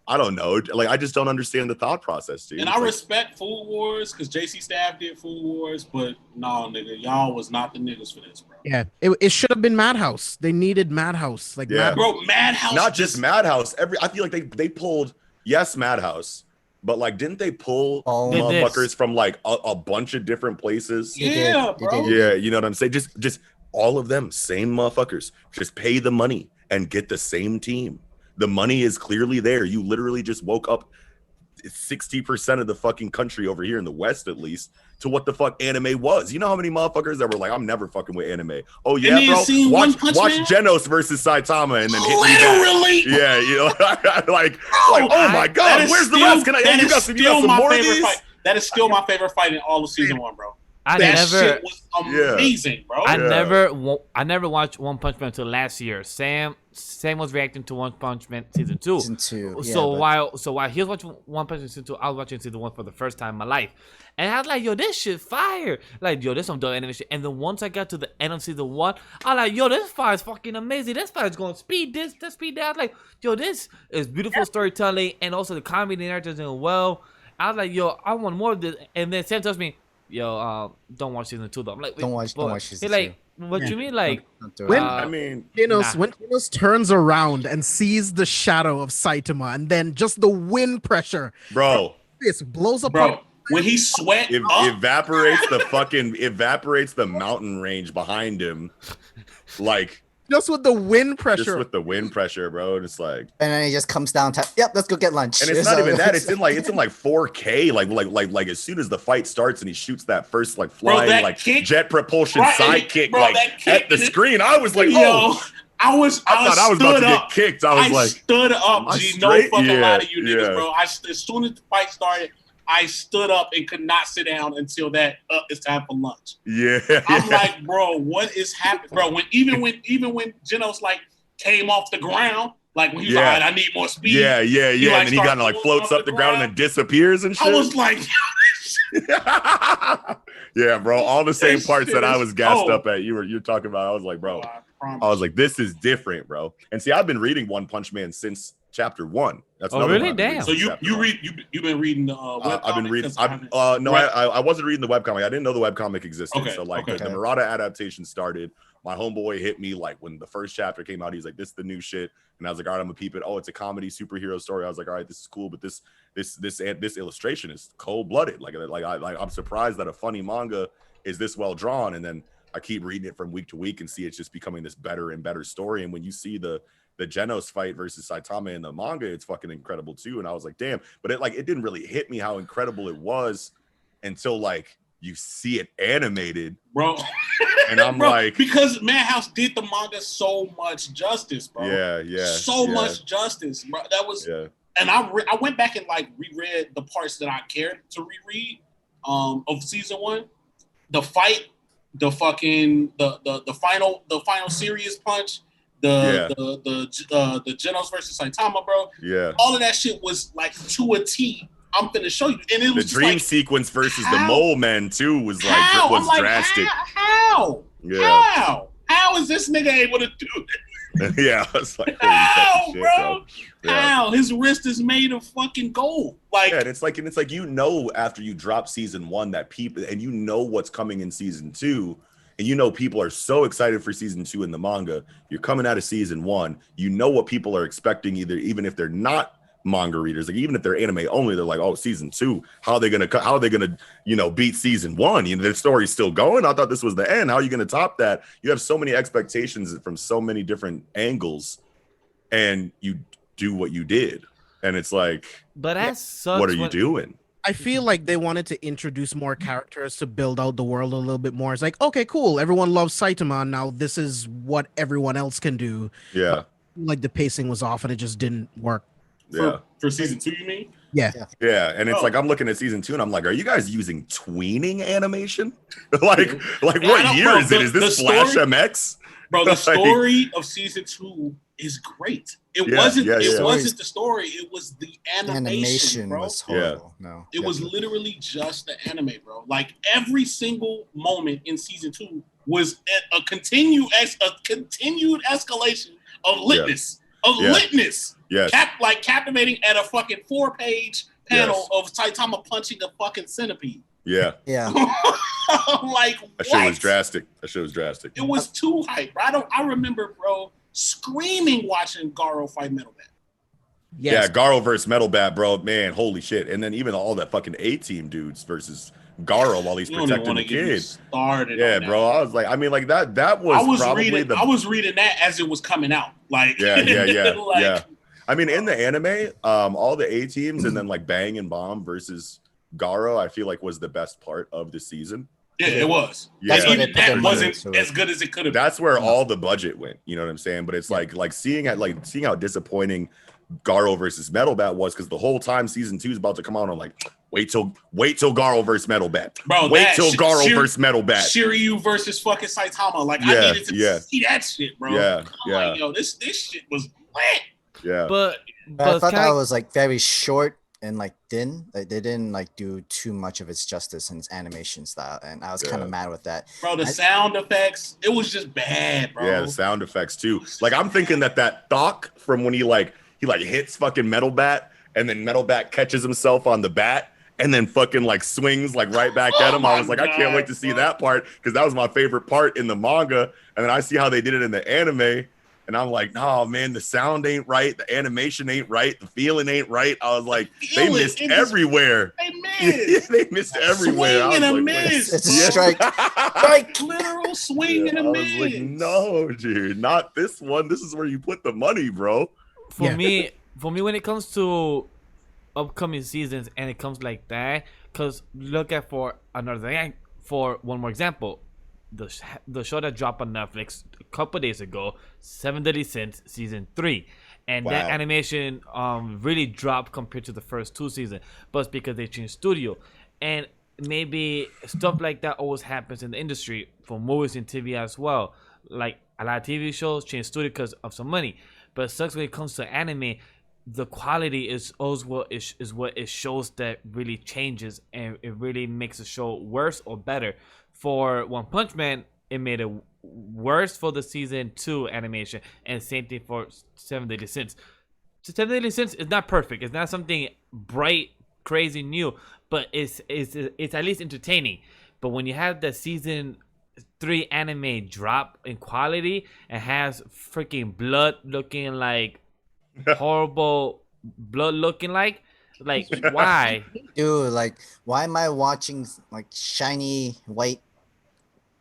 I don't know. Like, I just don't understand the thought process, dude. And I respect Food Wars because JC Staff did Food Wars, but no, nigga, y'all was not the niggas for this, bro. Yeah, it should have been Madhouse. They needed Madhouse. Like, yeah. Bro, Madhouse. Not just Madhouse. I feel like they pulled, yes, Madhouse, but like, didn't they pull motherfuckers from like a bunch of different places? Yeah, bro. Yeah, you know what I'm saying? Just all of them, same motherfuckers. Just pay the money and get the same team. The money is clearly there. You literally just woke up 60% of the fucking country over here in the West, at least, to what the fuck anime was. You know how many motherfuckers that were like, I'm never fucking with anime. Oh yeah, bro. Watch Genos versus Saitama and then hit me back. Yeah, you know, like oh my god, where's the rest? You got some more of these? That is still my favorite fight in all of season 1, bro. Shit was amazing, bro. I never watched One Punch Man until last year. Sam was reacting to One Punch Man season 2. While he was watching One Punch Man season 2, I was watching season 1 for the first time in my life. And I was like, yo, this shit fire. Like, yo, this some dope animation. And then once I got to the end of season 1, I was like, yo, this fight is fucking amazing. This fight is going speed this speed that. I was like, yo, this is beautiful storytelling, and also the comedy narrative is doing well. I was like, yo, I want more of this. And then Sam tells me, yo, don't watch season 2 though. I'm like, don't watch season 2. Like, what you mean? Like, when Thanos when Thanos turns around and sees the shadow of Saitama, and then just the wind pressure, bro, this blows up. Bro, when he sweat, evaporates the mountain range behind him, like. Just with the wind pressure. Just with the wind pressure, bro. And it's like, and then he just comes down. Yep, let's go get lunch. And it's not even that. It's in like 4K. Like as soon as the fight starts and he shoots that first like flying like jet propulsion sidekick at the screen, I was like, oh. I thought I was about to get kicked. I was stood up. G, no fucking lie to you niggas, bro. As soon as the fight started, I stood up and could not sit down until it's time for lunch. Yeah, I'm like, bro, what is happening, bro? When Genos like came off the ground, like when he was like, I need more speed. Yeah, and then he kind of like floats up the ground and then disappears and shit. I was like, yeah, bro, all the same parts that I was gassed up at. You're talking about. I was like, bro, I was like, this is different, bro. And see, I've been reading One Punch Man since chapter 1. That's really? Damn. So you've been reading the webcomic? I've been reading. I wasn't reading the webcomic. I didn't know the webcomic existed. Okay, so the Murata adaptation started. My homeboy hit me like when the first chapter came out. He's like, "This is the new shit," and I was like, "All right, I'm gonna peep it." Oh, it's a comedy superhero story. I was like, "All right, this is cool," but this illustration is cold blooded. I'm surprised that a funny manga is this well drawn. And then I keep reading it from week to week and see it's just becoming this better and better story. And when you see the Genos fight versus Saitama in the manga, it's fucking incredible too. And I was like, damn, but it didn't really hit me how incredible it was until like you see it animated, bro. And I'm like, because Madhouse did the manga so much justice, bro. Yeah, so much justice, bro. That was, and I went back and like reread the parts that I cared to reread of season 1. The fight, the fucking the final serious punch. The Genos versus Saitama, bro. Yeah. All of that shit was like to a T. I'm finna show you. And it was the dream like, sequence versus the Mole Men too was like drastic. How? Yeah. How is this nigga able to do this? Yeah, it's like how, shit, bro? Yeah. How? His wrist is made of fucking gold. Like, yeah, and it's like after you drop season 1 that people and what's coming in season 2. And people are so excited for season 2 in the manga. You're coming out of season 1. You know what people are expecting, even if they're not manga readers, like even if they're anime only, they're like, oh, season 2, how are they gonna beat season 1? The story's still going. I thought this was the end. How are you gonna top that? You have so many expectations from so many different angles, and you do what you did, and it's like, but that sucks. What are you doing? I feel like they wanted to introduce more characters to build out the world a little bit more. It's like, okay, cool. Everyone loves Saitama. Now this is what everyone else can do. Yeah. Like the pacing was off and it just didn't work. For season 2, you mean? Yeah. And it's like, I'm looking at season 2 and I'm like, are you guys using tweening animation? like what year is it? Is this Flash MX? Bro, the story of season 2 is great. It wasn't the story, it was the animation bro. Was horrible. No. It was literally just the anime, bro. Like every single moment in season 2 was a continued escalation of litness. Yes. Captivating at a fucking 4-page panel of Saitama punching a fucking centipede. Yeah. Like that shit was drastic. It was too hype. I remember, bro, screaming watching Garo fight Metal Bat. Yes. Yeah, Garo versus Metal Bat, bro. Man, holy shit. And then even all that fucking A-team dudes versus Garo while he's protecting the kids. Yeah, bro. I was like, I mean, like that was I was reading that as it was coming out. Like yeah. I mean, in the anime, all the A-teams and then like Bang and Bomb versus Garo, I feel like was the best part of the season. Yeah, it was. Yeah. Even that wasn't as good as it could have been. That's where all the budget went. You know what I'm saying? But it's like seeing how disappointing Garo versus Metal Bat was, because the whole time season 2 is about to come out, I'm like, wait till Garo versus Metal Bat. Bro, wait till Garo versus Metal Bat. Shiryu versus fucking Saitama. Like I needed to see that shit, bro. Like, yo, this shit was lit. Yeah. But I thought that was like very short and like thin. Like they didn't like do too much of its justice in its animation style, and I was kind of mad with that. Bro, the sound effects, it was just bad, bro. Yeah, the sound effects too. Like I'm thinking that Doc from when he hits fucking Metal Bat, and then Metal Bat catches himself on the bat and then fucking like swings like right back at him. I was like, I can't wait to see that part, because that was my favorite part in the manga. And then I see how they did it in the anime, and I'm like, no, man, the sound ain't right, the animation ain't right, the feeling ain't right. I was like, they missed everywhere. They missed everywhere. Swing and a miss. It's a strike. Like literal swing and a miss. I was like, no, dude, not this one. This is where you put the money, bro. For me, when it comes to upcoming seasons and it comes like that, because look at for one more example, the show that dropped on Netflix a couple days ago, 7 Deadly Sins season 3, and that animation really dropped compared to the first 2 seasons, but it's because they changed studio. And maybe stuff like that always happens in the industry for movies and TV as well. Like a lot of TV shows change studio because of some money, but it sucks when it comes to anime. The quality is always what it shows that really changes, and it really makes the show worse or better. For One Punch Man, it made it worse for the season 2 animation, and same thing for 7 Deadly Sins. 7 Deadly Sins is not perfect. It's not something bright, crazy new, but it's at least entertaining. But when you have the season 3 anime drop in quality and has freaking blood looking like horrible blood looking like why? Dude, like, why am I watching like shiny white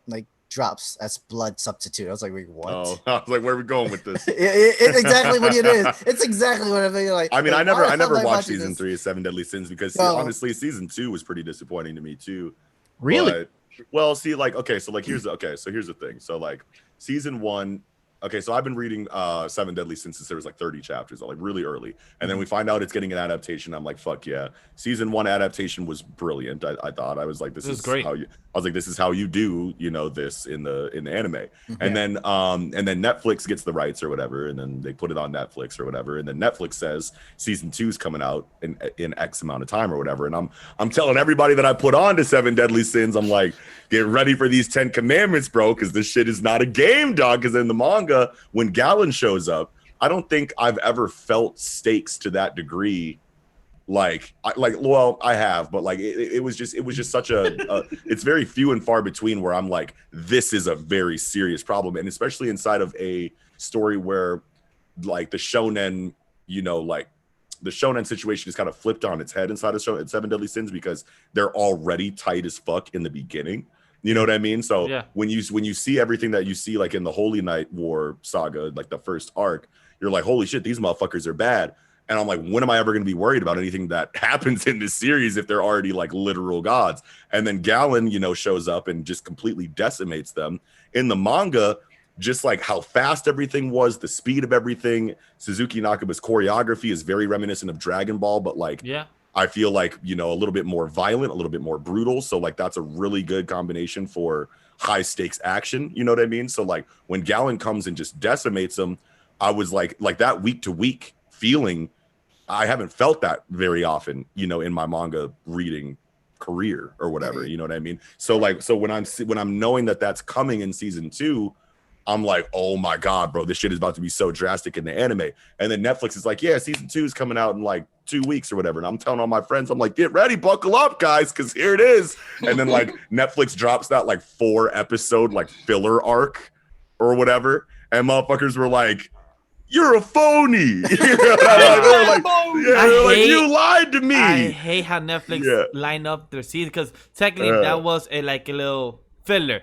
like drops as blood substitute? I was like, wait, what? Oh, I was like, where are we going with this? It's exactly what it is. It's exactly what I'm thinking. Like, I mean, I never watched season 3 of 7 Deadly Sins, because honestly, season 2 was pretty disappointing to me too. Really? But, well, see, like, here's the thing. So like season 1. Okay, so I've been reading 7 Deadly Sins since there was like 30 chapters, like really early. And then we find out it's getting an adaptation. I'm like, fuck yeah. Season 1 adaptation was brilliant. I thought. I was like, this is great. this is how you do, this in the anime. And then Netflix gets the rights or whatever, and then they put it on Netflix or whatever. And then Netflix says season 2 is coming out in X amount of time or whatever. And I'm telling everybody that I put on to 7 Deadly Sins, I'm like, get ready for these 10 commandments, bro, because this shit is not a game, dog. Because in the manga, when Galen shows up, I don't think I've ever felt stakes to that degree. I have, but like it was just such a it's very few and far between where I'm like, this is a very serious problem. And especially inside of a story where like the shonen, the shonen situation is kind of flipped on its head inside of 7 Deadly Sins, because they're already tight as fuck in the beginning. You know what I mean? So when you see everything that you see, like in the Holy Night War saga, like the first arc, you're like, holy shit, these motherfuckers are bad. And I'm like, when am I ever going to be worried about anything that happens in this series if they're already like literal gods? And then Galen, shows up and just completely decimates them. In the manga, just like how fast everything was, the speed of everything, Suzuki Nakaba's choreography is very reminiscent of Dragon Ball, but like, I feel like, you know, a little bit more violent, a little bit more brutal. So like that's a really good combination for high stakes action. You know what I mean? So like when Gallon comes and just decimates them, I was like that week to week feeling. I haven't felt that very often, you know, in my manga reading career or whatever. You know what I mean? So like, so when I'm knowing that that's coming in season 2, I'm like, oh my God, bro, this shit is about to be so drastic in the anime. And then Netflix is like, yeah, season 2 is coming out in like 2 weeks or whatever. And I'm telling all my friends, I'm like, get ready, buckle up, guys, because here it is. And then like Netflix drops that like 4 episode like filler arc or whatever. And motherfuckers were like, you're a phony. You lied to me. I hate how Netflix line up their season because technically that was a little filler.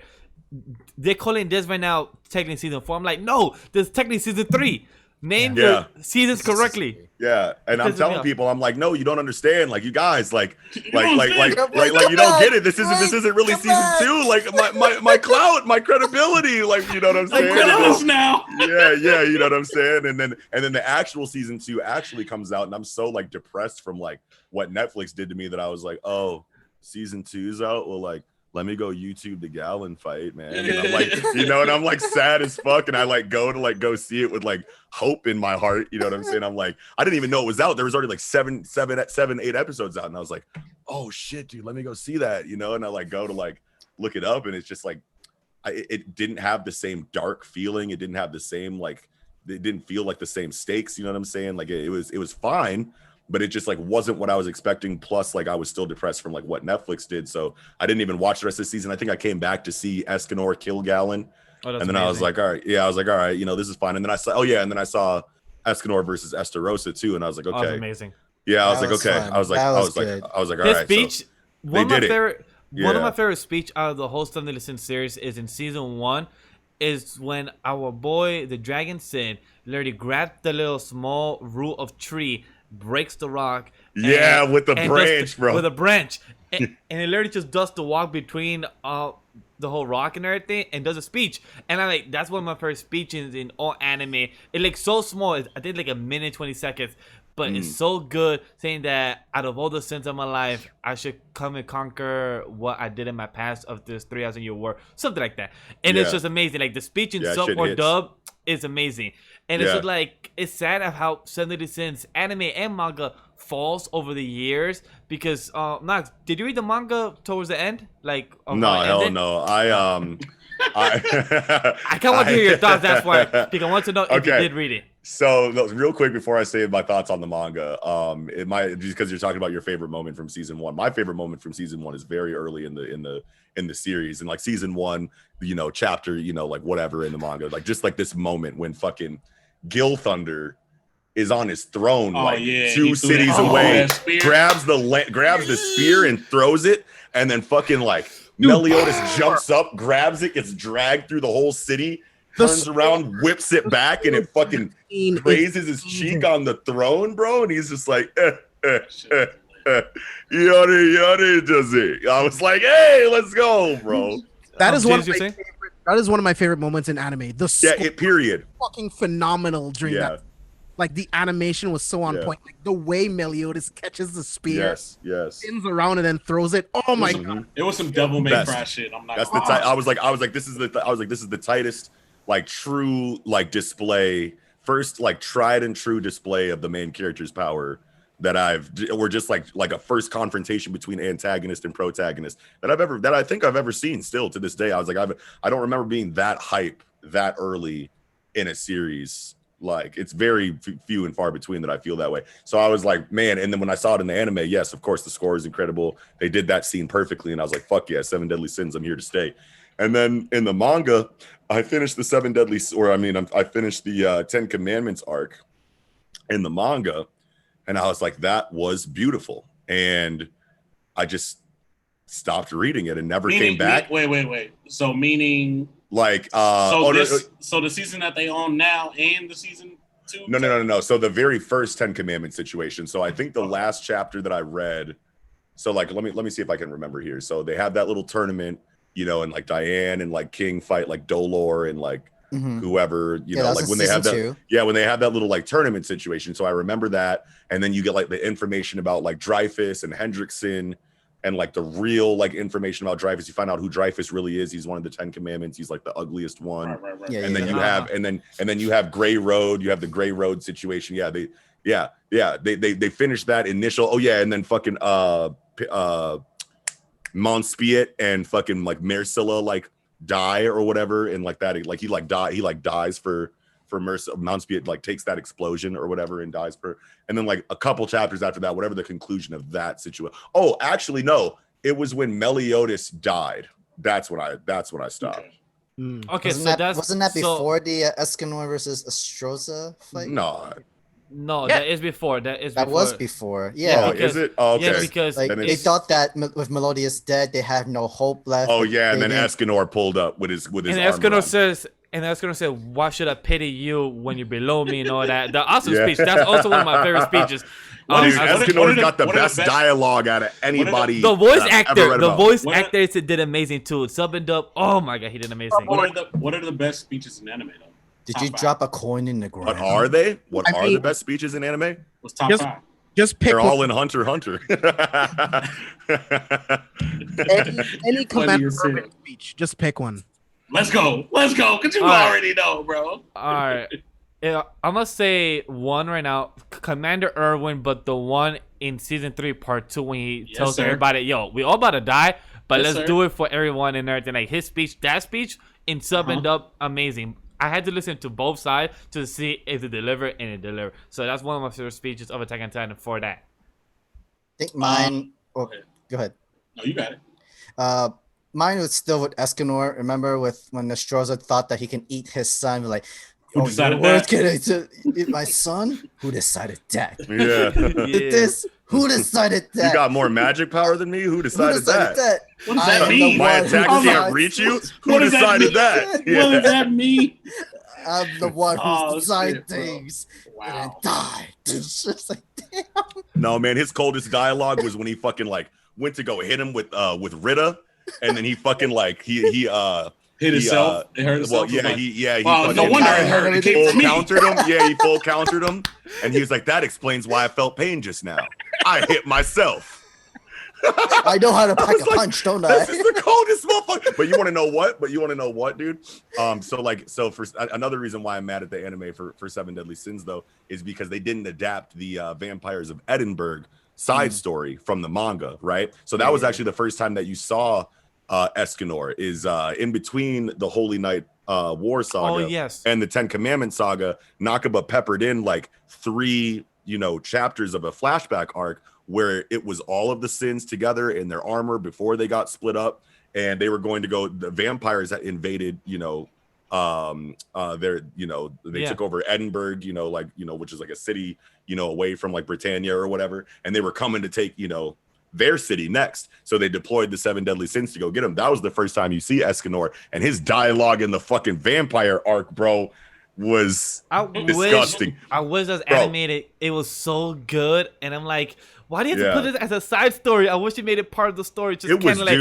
They're calling this right now technically season 4. I'm like, no, this is technically season 3. Name your seasons correctly. Yeah, and I'm telling people, I'm like, no, you don't understand. Like, you guys, like you don't get it. This isn't really season 2. Like, my clout, my credibility. Like, you know what I'm saying? Now. Yeah, you know what I'm saying. And then the actual season 2 actually comes out, and I'm so like depressed from like what Netflix did to me that I was like, oh, season 2's out. Well, like, let me go YouTube the Gallon fight, man. And I'm like, you know, and I'm like sad as fuck. And I like go see it with like hope in my heart. You know what I'm saying? I'm like, I didn't even know it was out. There was already like 7, 8 episodes out. And I was like, oh shit, dude, let me go see that, you know? And I like go to like look it up, and it's just like, it didn't have the same dark feeling. It didn't have the same, like, it didn't feel like the same stakes. You know what I'm saying? Like it was fine, but it just like wasn't what I was expecting. Plus, like I was still depressed from like what Netflix did, so I didn't even watch the rest of the season. I think I came back to see Escanor kill Gallon, and then amazing. I was like, all right, you know, this is fine. And then I saw Escanor versus Esterosa too, and I was like, okay, amazing. Yeah, I was like, okay, I was like, all this right. Speech, so one of my favorite speech out of the whole Sensei Le Glove series is in season 1. Is when our boy the Dragon Sin literally grabbed the little small root of tree, breaks the rock. With the branch, bro. With a branch. And it literally just does the walk between the whole rock and everything and does a speech. And I like, that's one of my first speeches in all anime. It like so small. I think like a minute, 20 seconds. But it's so good saying that out of all the sins of my life, I should come and conquer what I did in my past of this 3,000-year war. Something like that. And it's just amazing. Like the speech in sub or dub is amazing. And it's just like, it's sad of how suddenly since anime and manga falls over the years. Because, Nox, did you read the manga towards the end? Like, no, hell no. I can't want to hear your thoughts. That's why. Because I want to know if you did read it. So real quick before I say my thoughts on the manga, because you're talking about your favorite moment from season 1. My favorite moment from season 1 is very early in the series, and like season 1, you know, chapter, you know, like whatever in the manga, like just like this moment when fucking Gil Thunder is on his throne, 2 cities away, grabs the spear and throws it, and then fucking like Meliodas jumps up, grabs it, gets dragged through the whole city. Turns around, whips it back, and it fucking raises his cheek on the throne, bro. And he's just like, yada, does it. I was like, hey, let's go, bro. That is one of my favorite moments in anime. Period. Fucking phenomenal during that. Like the animation was so on point. Like the way Meliodas catches the spear, spins around and then throws it. Oh my god! It was some Devil May Cry shit. I'm not. That's the I was like, this is the tightest, like true, like display, first like tried and true display of the main character's power that or just like a first confrontation between antagonist and protagonist that I think I've ever seen still to this day. I was like, I don't remember being that hype that early in a series. Like it's very few and far between that I feel that way. So I was like, man. And then when I saw it in the anime, yes, of course, the score is incredible. They did that scene perfectly. And I was like, fuck yeah, 7 Deadly Sins. I'm here to stay. And then in the manga, I finished the I finished the 10 Commandments arc in the manga. And I was like, that was beautiful. And I just stopped reading it and never came back. Wait. So meaning like so the season that they own now and the season 2? No. So the very first 10 Commandments situation. So I think the last chapter that I read. So like let me see if I can remember here. So they have that little tournament, you know, and like Diane and like King fight like Dolor and like whoever, you Yeah, know, that was like in when they have that, season 2. when they have that little like tournament situation. So I remember that, and then you get like the information about like Dreyfus and Hendrickson, and like the real like information about Dreyfus. You find out who Dreyfus really is. He's one of the 10 Commandments. He's like the ugliest one. Right. Yeah, And then yeah. you have, and then you have Gray Road. You have the Gray Road situation. They finished that initial. Oh yeah, and then fucking Monspiet and fucking like Mercilla like die or whatever, and like that, like he dies for Monspiet, like takes that explosion or whatever and dies for, and then like a couple chapters after that, whatever the conclusion of that situation. Oh, actually no, it was when Meliodas died. That's when I stopped. Okay, Wasn't that before the Escanor versus Astroza fight? No, Yeah. that is before. That was before. Yeah, Oh, is it? Oh, okay. Yeah, because Like they thought that with Melodius dead, they had no hope left. Oh yeah, and They then didn't- Escanor pulled up with his and armor Escanor on. says, "Why should I pity you when you're below me?" and all that. The awesome speech. That's also one of my favorite speeches. Dude, I was- Escanor's got the what are the best best- dialogue out of anybody. the voice that I've ever actor, read the about. voice What- actor did amazing too. Sub and dub. Oh my god, he did amazing. What are the best speeches in anime though? Did Top you five. drop a coin in the ground? What are they? What I are mean- the best speeches in anime? What's top Just- 5? Just pick They're all one. in Hunter x Hunter. Any Commander as shit. Urban speech. Just pick one. Let's go, cause you All right. already know, bro. All right. Yeah, I'm gonna say one right now, Commander Irwin, but the one in season 3, part 2, when he Yes, tells sir. everybody, "Yo, we all about to die, but Yes, let's sir. do it for everyone and everything." Like his speech, that speech in sub and dub, amazing. I had to listen to both sides to see if it delivered, and it delivered. So that's one of my favorite speeches of Attack on Titan for that. I think mine. Go Oh, ahead. go ahead. No, you got it. Mine was still with Escanor. Remember with when Nostroza thought that he can eat his son? We're like, Who your decided words that? can eat my son? Who decided that? Yeah. Did this? Who decided that? You got more magic power than me? Who Who decided decided that? What does I that am the mean? My one who attack decides- can't reach you? Who What does that decided mean? that? What does that mean? I'm the one who Oh, decided shit, bro. things and Wow. died. It's just like, damn. No, man, his coldest dialogue was when he fucking like went to go hit him with Rita, and then he fucking like he Hit himself. It hurt well, himself. he Wow, fucking, no wonder it hurt. It came full to me. countered him. Yeah, he full countered him, and he was like, "That explains why I felt pain just now. I hit myself." I know how to pack was a like, punch, don't This I? is the coldest motherfucker. But you want to know what? Dude? So for another reason why I'm mad at the anime for Seven Deadly Sins though is because they didn't adapt the Vampires of Edinburgh side story from the manga, right? So that was actually the first time that you saw Escanor is in between the Holy Night War saga yes. and the Ten Commandments saga. Nakaba peppered in like 3 chapters of a flashback arc where it was all of the sins together in their armor before they got split up, and they were going to go. The vampires that invaded, they took over Edinburgh, which is like a city, away from like Britannia or whatever, and they were coming to take, their city next. So they deployed the 7 deadly sins to go get him. That was the first time you see Escanor, and his dialogue in the fucking vampire arc, bro, was disgusting. I wish as Bro. animated. It was so good, and I'm like, why do you have to Yeah. put it as a side story? I wish you made it part of the story. Just It was, kind of like,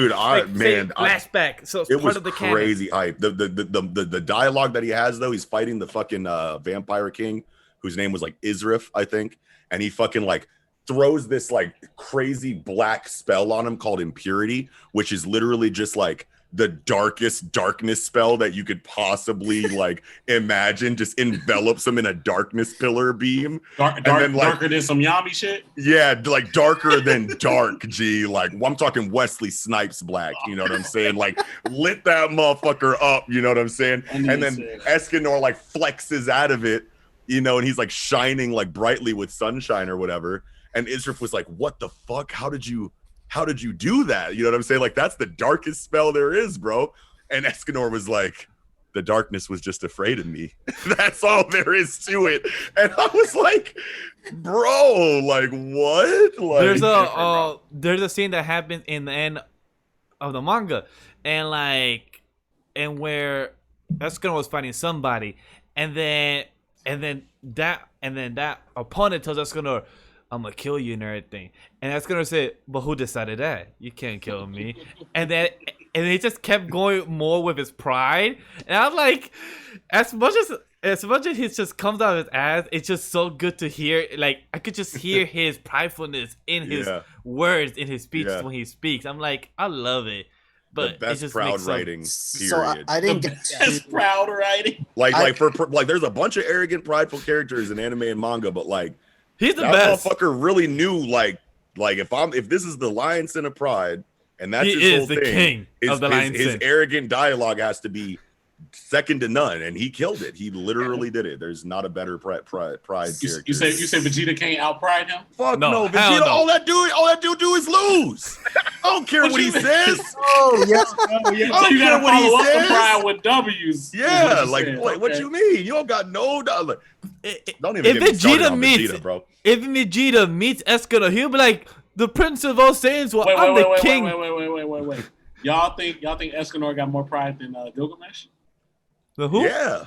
dude, say flashback. So it's it part was of the canon. crazy hype. The dialogue that he has though, he's fighting the fucking vampire king, whose name was like Isrif, I think, and he fucking like throws this like crazy black spell on him called Impurity, which is literally just like the darkest darkness spell that you could possibly like imagine. Just envelops him in a darkness pillar beam. Darker than some Yami shit. Yeah, like darker than dark, G. Like I'm talking Wesley Snipes black, you know what I'm saying? Like lit that motherfucker up, you know what I'm saying? And then Escanor like flexes out of it, and he's like shining like brightly with sunshine or whatever. And Isrif was like, "What the fuck? How did you do that?" You know what I'm saying? Like that's the darkest spell there is, bro. And Escanor was like, "The darkness was just afraid of me." That's all there is to it. And I was like, bro, like what? Like There's a scene that happens in the end of the manga, and where Escanor was fighting somebody, and then that opponent tells Escanor, "I'm gonna kill you and everything," and Escanor said, "But who decided that? You can't kill me." And then and he just kept going more with his pride. And I'm like, as much as he just comes out of his ass, it's just so good to hear. Like I could just hear his pridefulness in his words, in his speeches when he speaks. I'm like, I love it. But the best it just proud makes writing. Period. So I didn't get best proud writing. Like there's a bunch of arrogant, prideful characters in anime and manga, but like he's the that best. motherfucker really knew like if this is the Lion Sin of Pride, and that's he his is whole the thing, king of the Lion his Sin. arrogant dialogue has to be second to none, and he killed it. He literally did it. There's not a better pride character. You say Vegeta can't outpride him? Fuck No, no, Vegeta. no. All that dude do is lose. I don't care what he says. Oh yeah. So you care gotta what he follow up the says. pride with W's. Yeah, is what you're saying. what Okay. you mean? You don't got no dollar. Don't even If get me started Vegeta on meets, Vegeta, bro. if Vegeta meets Escanor, he'll be like the Prince of all Saiyans. Well, I'm the king. Wait. Y'all think Escanor got more pride than Gilgamesh? The who? Yeah.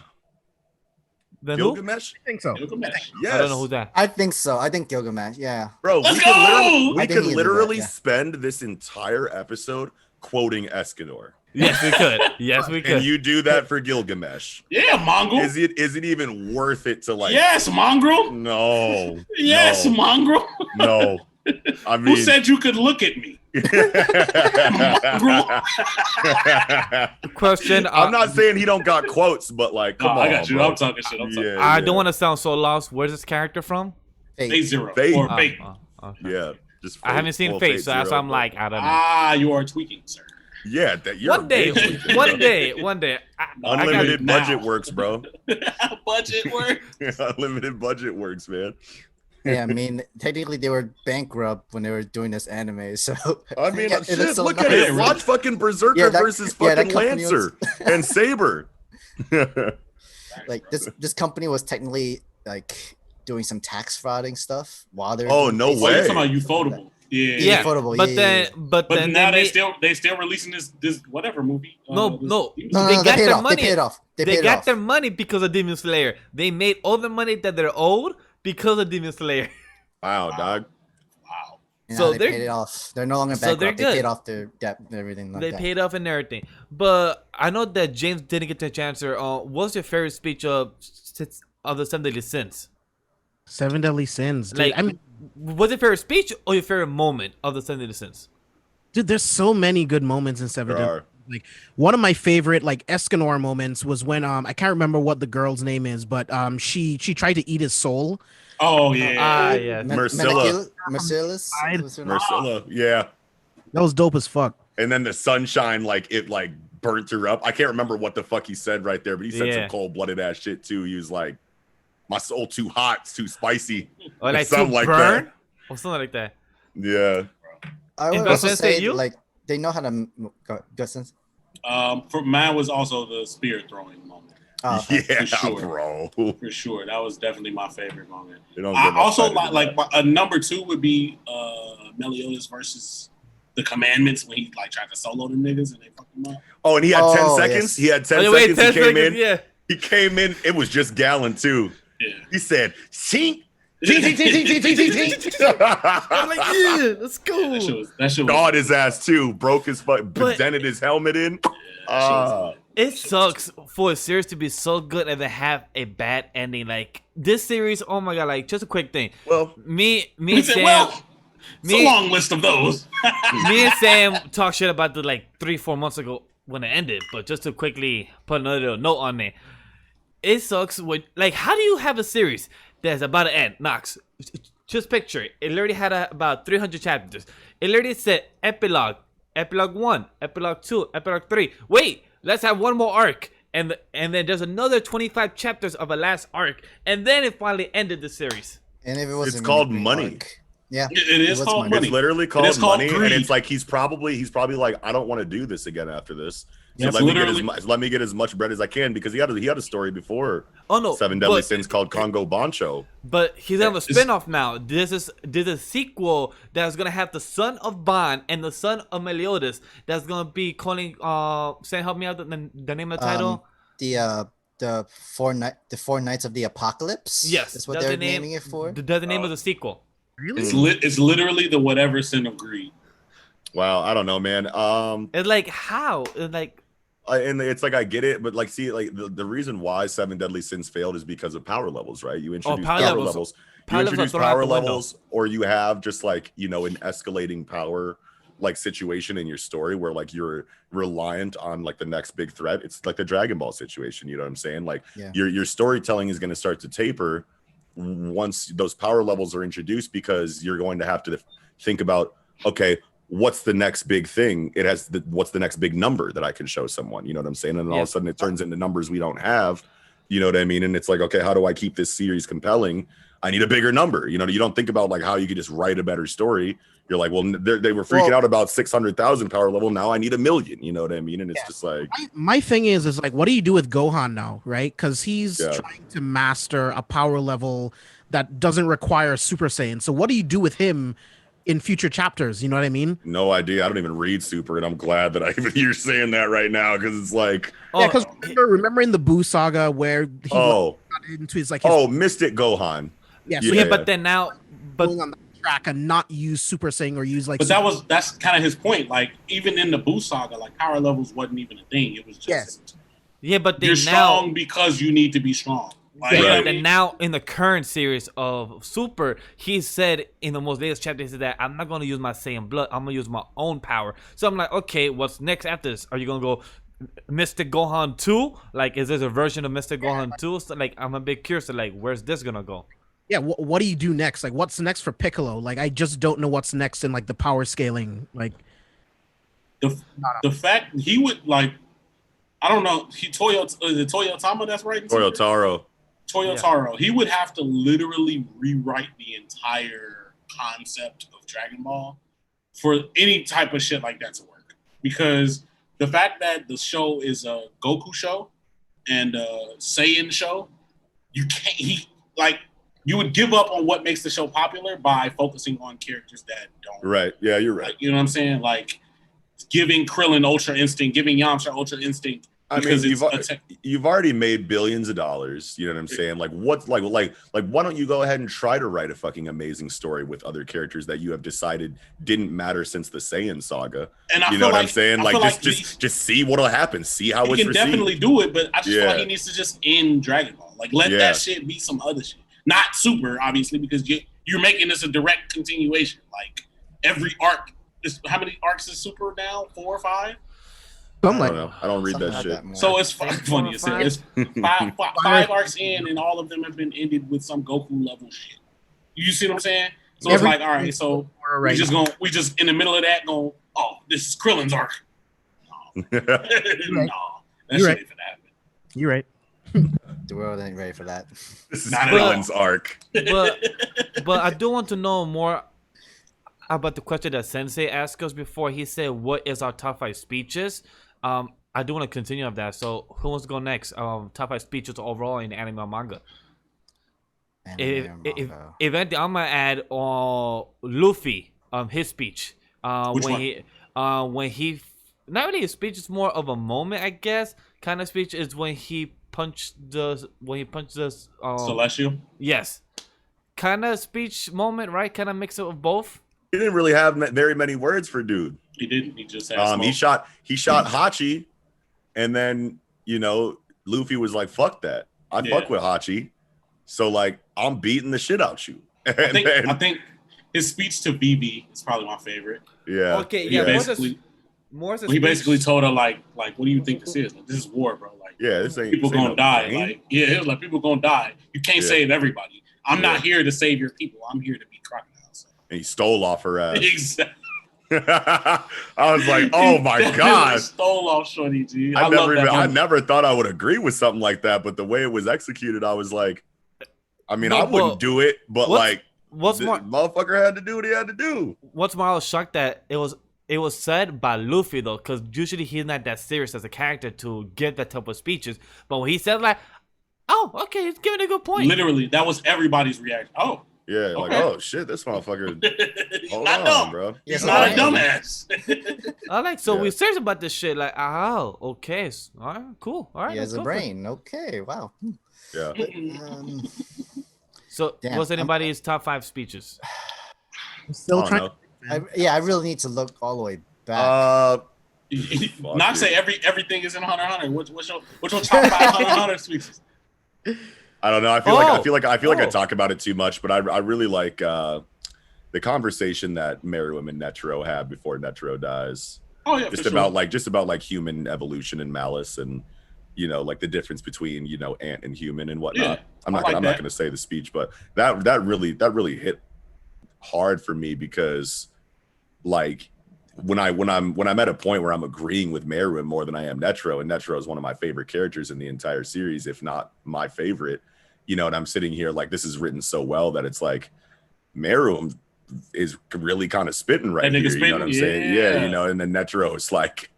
The who? Gilgamesh? I think so. Gilgamesh. Yes. I don't know who that. I think so. I think Gilgamesh. Yeah. Bro, Let's we go! could I literally, think he can do that, yeah. spend this entire episode quoting Escanor. Yes, we could. Yes, we Can could. you do that for Gilgamesh? Yeah, Mongrel. Is it even worth it to like? Yes, Mongrel. No. Yes, no, Mongrel. no. I mean, Who said you could look at me? Mongrel. Question. I'm not saying he don't got quotes, but like, come on, I got you. bro. I'm talking shit. I'm talking. Yeah, I don't want to sound so lost. Where's this character from? Fate Zero Fate. or Fate. Okay. Yeah, just I haven't seen well, Fate, so that's why I'm Zero, like, I don't know. Ah, you are tweaking, sir. yeah, that you're One day, basically- one day. Unlimited now. budget works, bro. Budget work. Unlimited budget works, man. Yeah, I mean, technically they were bankrupt when they were doing this anime. So I mean, yeah, it shit, looks so look nice. at it. Really? Watch fucking Berserker Yeah, that- versus yeah, that fucking company Lancer and Saber. Like this company was technically like doing some tax frauding stuff while they're. Oh, doing no these- Oh, you're way. talking about ufotable. Yeah. Yeah, Ufotable, but yeah, then, but But then now they they still releasing this whatever movie. No. No, They no, got they paid their off. money. They paid off. They paid got off. their money because of Demon Slayer. They made all the money that they're owed because of Demon Slayer. Wow, dog. Wow. Yeah, So they they're- paid it off. They're no longer so they're bankrupt. They good. paid off their debt and everything like They that. paid off and everything. But I know that James didn't get the chance to. What's your favorite speech of the Seven Deadly Sins? Seven Deadly Sins. Dude, Like, I mean, was your favorite speech or your favorite moment of the Seven Deadly Sins? dude, there's so many good moments in Seven There Deadly. are. Like one of my favorite like Escanor moments was when I can't remember what the girl's name is, but she tried to eat his soul. Oh yeah. Yeah. Mercilla. Merciless. Marcella, yeah. That was dope as fuck. And then the sunshine, like it, like burnt her up. I can't remember what the fuck he said right there, but he said Yeah. some cold-blooded ass shit too. He was like, "My soul too hot, it's too spicy," Or like something to like burn? that. Or something like that. Yeah. I would And also Sensei, say you? like they know how to go sense. For mine was also the spear throwing moment. Oh, okay. Yeah, sure. bro. For sure. That was definitely my favorite moment. They don't I get no also credit like for a number two would be Meliodas versus the Commandments when he like tried to solo them niggas and they fucked him up. Oh, and he had 10 Oh, seconds. yes. He had 10 Oh, wait, seconds. 10 he came seconds, in. yeah. He came in. It was just Gallon too. Yeah. He said, "Sink." I'm like, yeah, let's go. That shit was Gnawed his ass too. Broke his But- dented his helmet in. that shit was It sucks for a series to be so good and then have a bad ending. Like this series, oh my god! Like just a quick thing. Well, Me He and said, Sam, well, it's a me, long list of those. me and Sam talked shit about it like 3-4 months ago when it ended. But just to quickly put another little note on it, it sucks. With like, how do you have a series that's about to end? Nox, just picture it. It literally had about 300 chapters. It literally said epilogue, epilogue 1, epilogue 2, epilogue 3. Wait, let's have one more arc. And then there's another 25 chapters of a last arc. And then it finally ended the series. And if it was It's called Money. Yeah, It is was called money. money. it's literally It called is called money, greed. and it's like he's probably like, I don't want to do this again after this. So Yes, let me get as much bread as I can, because he had a story before Oh no, Seven Deadly but- Sins called Congo Bancho. But he's gonna have a It's- spinoff now. There's a sequel that's gonna have the son of Ban and the son of Meliodas. That's gonna be calling. Say, help me out. The name of the title. The four Knights of the Apocalypse. Yes, that's what that's they're the name. naming it for. That's the name of the sequel. Really? It's literally the whatever sin of greed. Wow, I don't know, man. It's like how? It's like And it's like I get it, but like, see, like the reason why Seven Deadly Sins failed is because of power levels, right? You introduce power power levels. levels. Power You levels are introduce thrown out power the window. levels, or you have just like, you know, an escalating power like situation in your story where like you're reliant on like the next big threat. It's like the Dragon Ball situation. You know what I'm saying? Like Yeah. your storytelling is going to start to taper once those power levels are introduced, because you're going to have to think about, okay, what's the next big thing? It has what's the next big number that I can show someone? You know what I'm saying? And then all of a sudden it turns into numbers we don't have. You know what I mean? And it's like, okay, how do I keep this series compelling? I need a bigger number. You know, you don't think about like how you could just write a better story. You're like, well, they were freaking out about 600,000 power level. Now I need 1 million. You know what I mean? And it's just like, my thing is like, what do you do with Gohan now, right? Because he's trying to master a power level that doesn't require Super Saiyan. So what do you do with him in future chapters? You know what I mean? no idea. I don't even read Super, and I'm glad that I even hear saying that right now, because it's like, yeah, because remember in the Boo saga where he got into his like his, Mystic Gohan. Yeah, but then now, going on that track and not use Super Saiyan or use like. But that's kind of his point. Like even in the Boo saga, like power levels wasn't even a thing. It was just but you're strong because you need to be strong. Like, you know what I mean? And now in the current series of Super, he said in the most latest chapter, he said that I'm not going to use my Saiyan blood. I'm going to use my own power. So I'm like, okay, what's next after this? Are you going to go Mystic Gohan 2? Like, is this a version of Mystic Gohan 2? So, like, I'm a bit curious. Like, where's this going to go? Yeah, what do you do next? Like, what's next for Piccolo? Like, I just don't know what's next in like the power scaling. Like, the fact he would like, I don't know. Toyotama that's right. Toyotaro. Yeah. He would have to literally rewrite the entire concept of Dragon Ball for any type of shit like that to work. Because the fact that the show is a Goku show and a Saiyan show, you would give up on what makes the show popular by focusing on characters that don't. Right. Yeah, you're right. Like, you know what I'm saying? Like giving Krillin Ultra Instinct, giving Yamcha Ultra Instinct. I mean, you've already made billions of dollars. You know what I'm saying? Like, what's like, why don't you go ahead and try to write a fucking amazing story with other characters that you have decided didn't matter since the Saiyan saga? And you know what I'm saying? Like, just see what'll happen. See how it's received. He can definitely do it, but I just feel like he needs to just end Dragon Ball. Like, let that shit be some other shit. Not Super, obviously, because you're making this a direct continuation. Like, every arc is, how many arcs is Super now? 4 or 5? I don't know. I don't read that shit. So it's funny. It's five arcs in, and all of them have been ended with some Goku level shit. You see what I'm saying? So it's like, all right, so we just in the middle of that going, oh, this is Krillin's arc. No, that shit ain't finna happen. You're right. The world ain't ready for that. This is Krillin's arc. But I do want to know more about the question that Sensei asked us before. He said, "What is our top 5 speeches?" I do want to continue on that. So who wants to go next? Top 5 speeches overall in anime or manga. If I'm gonna add Luffy, his speech. When he not really a speech, it's more of a moment, I guess. Kind of speech is when he punched us. Celestial. Yes. Kind of speech moment, right? Kind of mix it of both. He didn't really have very many words for dude. He didn't. He just had he shot Hachi, and then Luffy was like, "Fuck that! I fuck with Hachi, so like I'm beating the shit out you." I think his speech to Vivi is probably my favorite. Yeah. Okay. Yeah. He basically told her like, what do you think this is? Like, this is war, bro. Like, this ain't people gonna die. Like, it was like people gonna die. You can't save everybody. I'm not here to save your people. I'm here to be crocodiles. And he stole off her ass. Exactly. I was like, oh my god, stole off Shorty G. I never thought I would agree with something like that, but the way it was executed, I was like, I mean, I wouldn't do it, but motherfucker had to do what he had to do. What's more, I was shocked that it was said by Luffy though, because usually he's not that serious as a character to give that type of speeches. But when he said like, "Oh, okay, he's giving a good point," literally, that was everybody's reaction. Oh. Yeah, okay. Like, oh shit, this motherfucker. Hold on, dumb, bro. He's not a dumbass. I like, so we're serious about this shit. Like, oh, okay, all right, cool, all right. He has a brain. Okay, wow. Yeah. So, what's anybody's top 5 speeches? I'm still trying to I really need to look all the way back. Not say everything is in Hunter x Hunter. What's your top 5 Hunter x Hunter species? I don't know. I feel like I talk about it too much, but I really like the conversation that Meruem and Netero have before Netero dies. Oh yeah, just about human evolution and malice, and like the difference between ant and human and whatnot. Yeah, I'm not going to say the speech, but that really hit hard for me, because like when I'm at a point where I'm agreeing with Meruem more than I am Netero, and Netero is one of my favorite characters in the entire series, if not my favorite, and I'm sitting here like, this is written so well that it's like Meruem is really kind of spitting right here. You know what I'm saying? Yeah, and then Netero is like,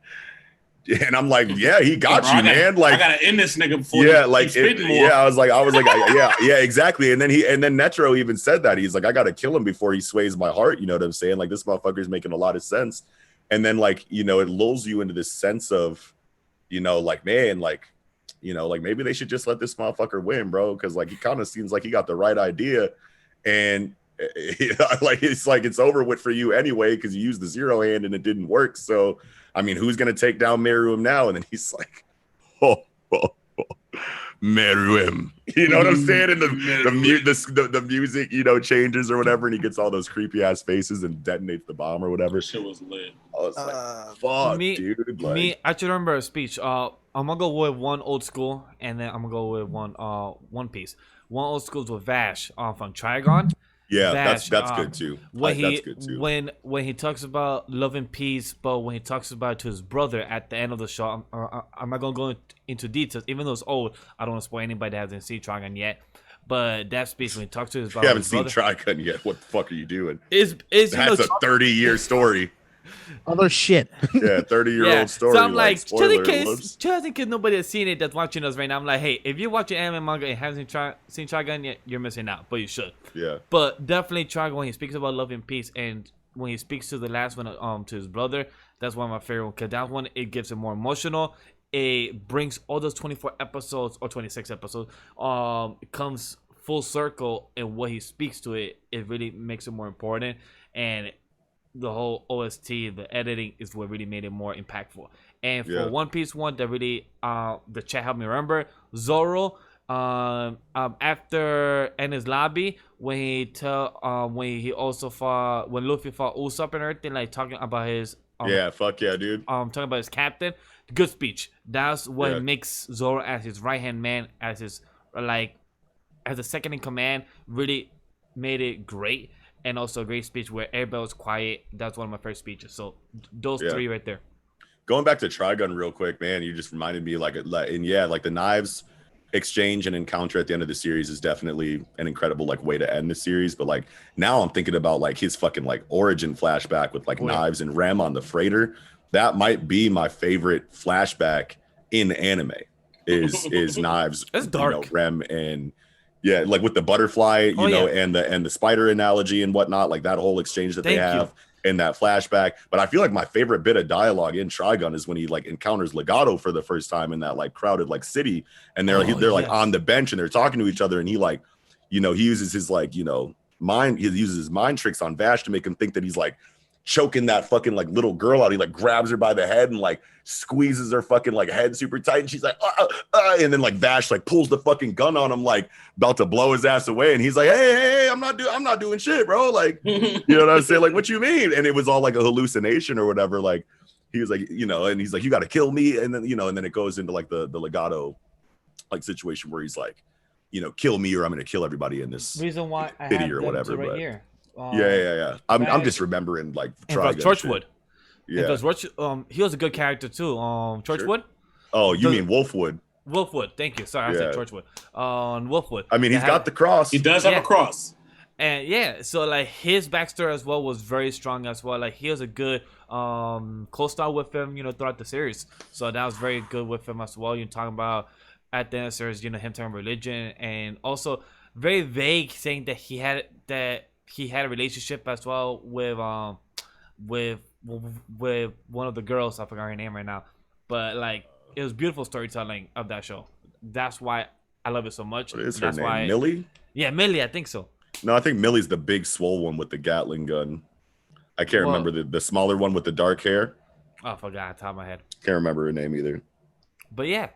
and I'm like, yeah, he got you, man. Like, I gotta end this nigga before he's spitting more. Yeah, I was like, yeah, exactly. And then Netero even said that. He's like, I gotta kill him before he sways my heart. You know what I'm saying? Like, this motherfucker's making a lot of sense. And then like, it lulls you into this sense of, like, man, like, like maybe they should just let this motherfucker win, bro. Cause like, he kind of seems like he got the right idea. And like, it's over with for you anyway, because you used the zero hand and it didn't work. So I mean, who's gonna take down Meruem now? And then he's like, Meruem. You know what I'm saying? And the music, changes or whatever, and he gets all those creepy ass faces and detonates the bomb or whatever. Shit was lit. I was like, fuck, dude. Like, I should remember a speech. I'm gonna go with one old school, and then I'm gonna go with One Piece. One old school is with Vash from Trigon. Yeah, Vash, that's good too. That's good too. When he talks about love and peace, but when he talks about it to his brother at the end of the show, I'm not gonna go into details, even though it's old. I don't want to spoil anybody that hasn't seen Trigon yet. But that speech when he talks to his brother, you haven't seen Trigon yet. What the fuck are you doing? That's a 30-year story. Other shit. Yeah, 30-year-old story. So I'm like, just in case nobody has seen it that's watching us right now, I'm like, hey, if you're watching anime manga and haven't seen Trigon yet, you're missing out, but you should. Yeah. But definitely Trigon, when he speaks about love and peace, and when he speaks to the last one, to his brother, that's one of my favorite ones, because that one, it gives it more emotional. It brings all those 24 episodes or 26 episodes, it comes full circle, and what he speaks to it really makes it more important. And the whole OST, the editing is what really made it more impactful. And for One Piece one, that really the chat helped me remember Zoro. After Enies Lobby, when Luffy fought Usopp and everything, like talking about his fuck yeah, dude. Talking about his captain. Good speech. That's what makes Zoro as his right hand man, as his as a second in command, really made it great. And also a great speech where everybody was quiet. That's one of my first speeches. So those three right there. Going back to Trigun real quick, man, you just reminded me like the knives exchange and encounter at the end of the series is definitely an incredible like way to end the series. But like now I'm thinking about like his fucking like origin flashback with like Knives and Rem on the freighter. That might be my favorite flashback in anime. Is Knives, That's dark. Rem and like with the butterfly, and the spider analogy and whatnot, like that whole exchange that they have in that flashback. But I feel like my favorite bit of dialogue in Trigun is when he like encounters Legato for the first time in that like crowded like city, and they're like on the bench and they're talking to each other, and he like, he uses his like, he uses his mind tricks on Vash to make him think that he's like choking that fucking like little girl out. He like grabs her by the head and like squeezes her fucking like head super tight, and she's like and then like Vash like pulls the fucking gun on him, like about to blow his ass away, and he's like, hey, I'm not doing shit, bro, like you know what I'm saying, like what you mean? And it was all like a hallucination or whatever. Like he was like, and he's like, you got to kill me, and then and then it goes into like the Legato like situation where he's like, kill me or I'm gonna kill everybody in this reason why I city have or whatever. right but here. I'm just remembering like Torchwood. Because he was a good character too. Torchwood. Oh, you mean Wolfwood? Wolfwood. Thank you. Sorry, I said Torchwood. Wolfwood. I mean, he's got the cross. He does have a cross. And so like his backstory as well was very strong as well. Like he was a good co-star with him, throughout the series. So that was very good with him as well. You're talking about at the end of the series, him talking religion, and also very vague, saying that he had a relationship as well with one of the girls. I forgot her name right now, but like it was beautiful storytelling of that show. That's why I love it so much. What is her name? Millie? Yeah, Millie. I think so. No, I think Millie's the big swole one with the Gatling gun. I can't remember the smaller one with the dark hair. Oh, I forgot top of my head. Can't remember her name either. But yeah.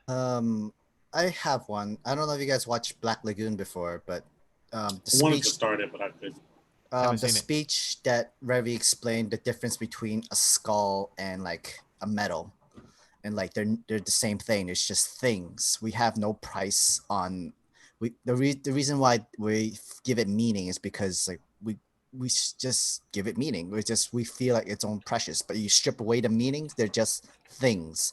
I have one. I don't know if you guys watched Black Lagoon before, but the I wanted to speech, start it, but I couldn't. the speech that Revy explained the difference between a skull and like a metal, and like they're the same thing. It's just things. We have no price on. The reason why we give it meaning is because like we just give it meaning. We feel like it's own precious, but you strip away the meanings, they're just things,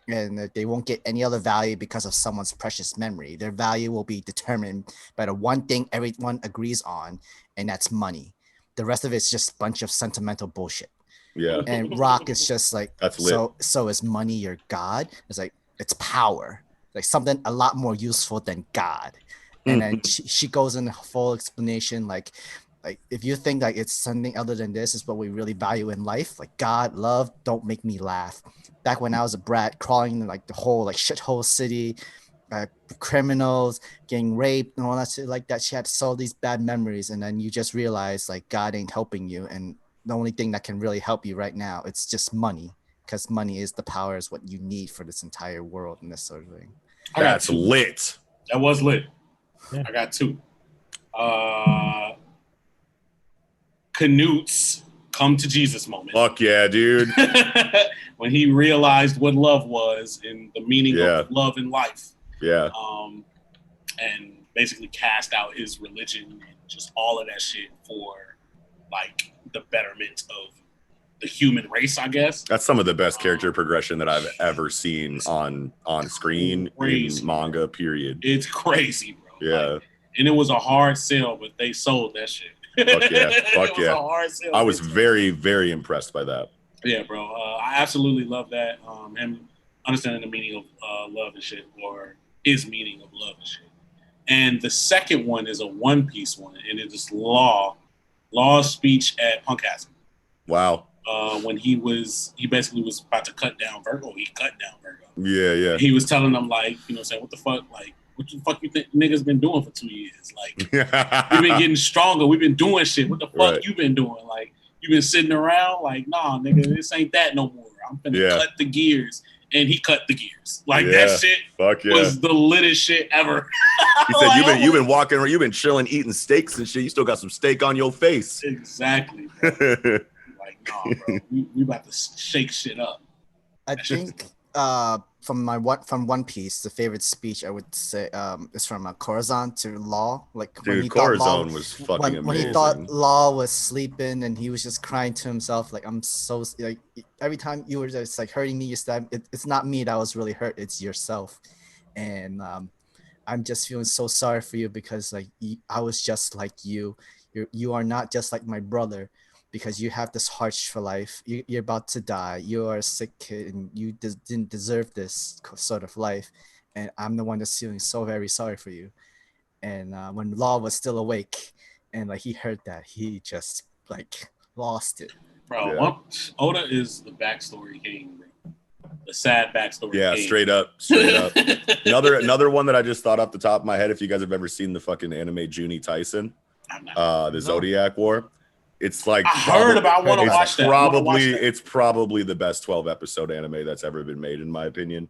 and they won't get any other value because of someone's precious memory. Their value will be determined by the one thing everyone agrees on, and that's money. The rest of it's just a bunch of sentimental bullshit. Yeah. And Rock is just like, that's lit. So is money your god? It's like, it's power, like something a lot more useful than God. And then she goes in full explanation, like if you think like it's something other than this is what we really value in life, like God, love, don't make me laugh. Back when I was a brat, crawling in like the whole like shithole city, criminals getting raped and all that shit like that, she had so these bad memories, and then you just realize like God ain't helping you, and the only thing that can really help you right now, it's just money, because money is the power, is what you need for this entire world and this sort of thing. That's lit. That was lit. Yeah. I got two. Canute's come to Jesus moment. Fuck yeah, dude. When he realized what love was and the meaning of love in life. Yeah. And basically cast out his religion and just all of that shit for like the betterment of the human race, I guess. That's some of the best character progression that I've ever seen on screen in manga, period. It's crazy, bro. Yeah. Like, and it was a hard sell, but they sold that shit. Fuck yeah. Fuck yeah. A hard sell. I was very, very impressed by that. Yeah, bro. I absolutely love that. Him understanding the meaning of love and shit, or his meaning of love and shit. And the second one is a One Piece one, and it is Law's speech at Punkasm. Wow. When he basically was about to cut down Virgo. He cut down Virgo. Yeah. He was telling them like, saying, what the fuck, like, what the fuck you think niggas been doing for 2 years? Like, we've been getting stronger. We've been doing shit. What the fuck you been doing? Like, you been sitting around? Like, nah, nigga, this ain't that no more. I'm finna cut the gears. And he cut the gears. Like, that shit was the littest shit ever. He said, you've been walking around, you've been chilling, eating steaks and shit. You still got some steak on your face. Exactly, bro. Like, nah, bro. We about to shake shit up. I think from One Piece, the favorite speech I would say is from Corazon to Law. Like, dude, when he Corazon was fucking amazing. When he thought Law was sleeping and he was just crying to himself, like, I'm so like, every time you were just like hurting me, you said it's not me that was really hurt, it's yourself. And I'm just feeling so sorry for you, because like I was just like you. You are not just like my brother, because you have this harsh for life. You're about to die. You are a sick kid, and you didn't deserve this sort of life. And I'm the one that's feeling so very sorry for you. And when Law was still awake, and like he heard that, he just like lost it. Bro, Oda is the backstory king, bro. The sad backstory. Yeah, king. straight up. Another one that I just thought off the top of my head. If you guys have ever seen the fucking anime Juni Tyson, the Zodiac War. It's like, I heard about. I want to watch that. It's probably the best 12-episode anime that's ever been made, in my opinion.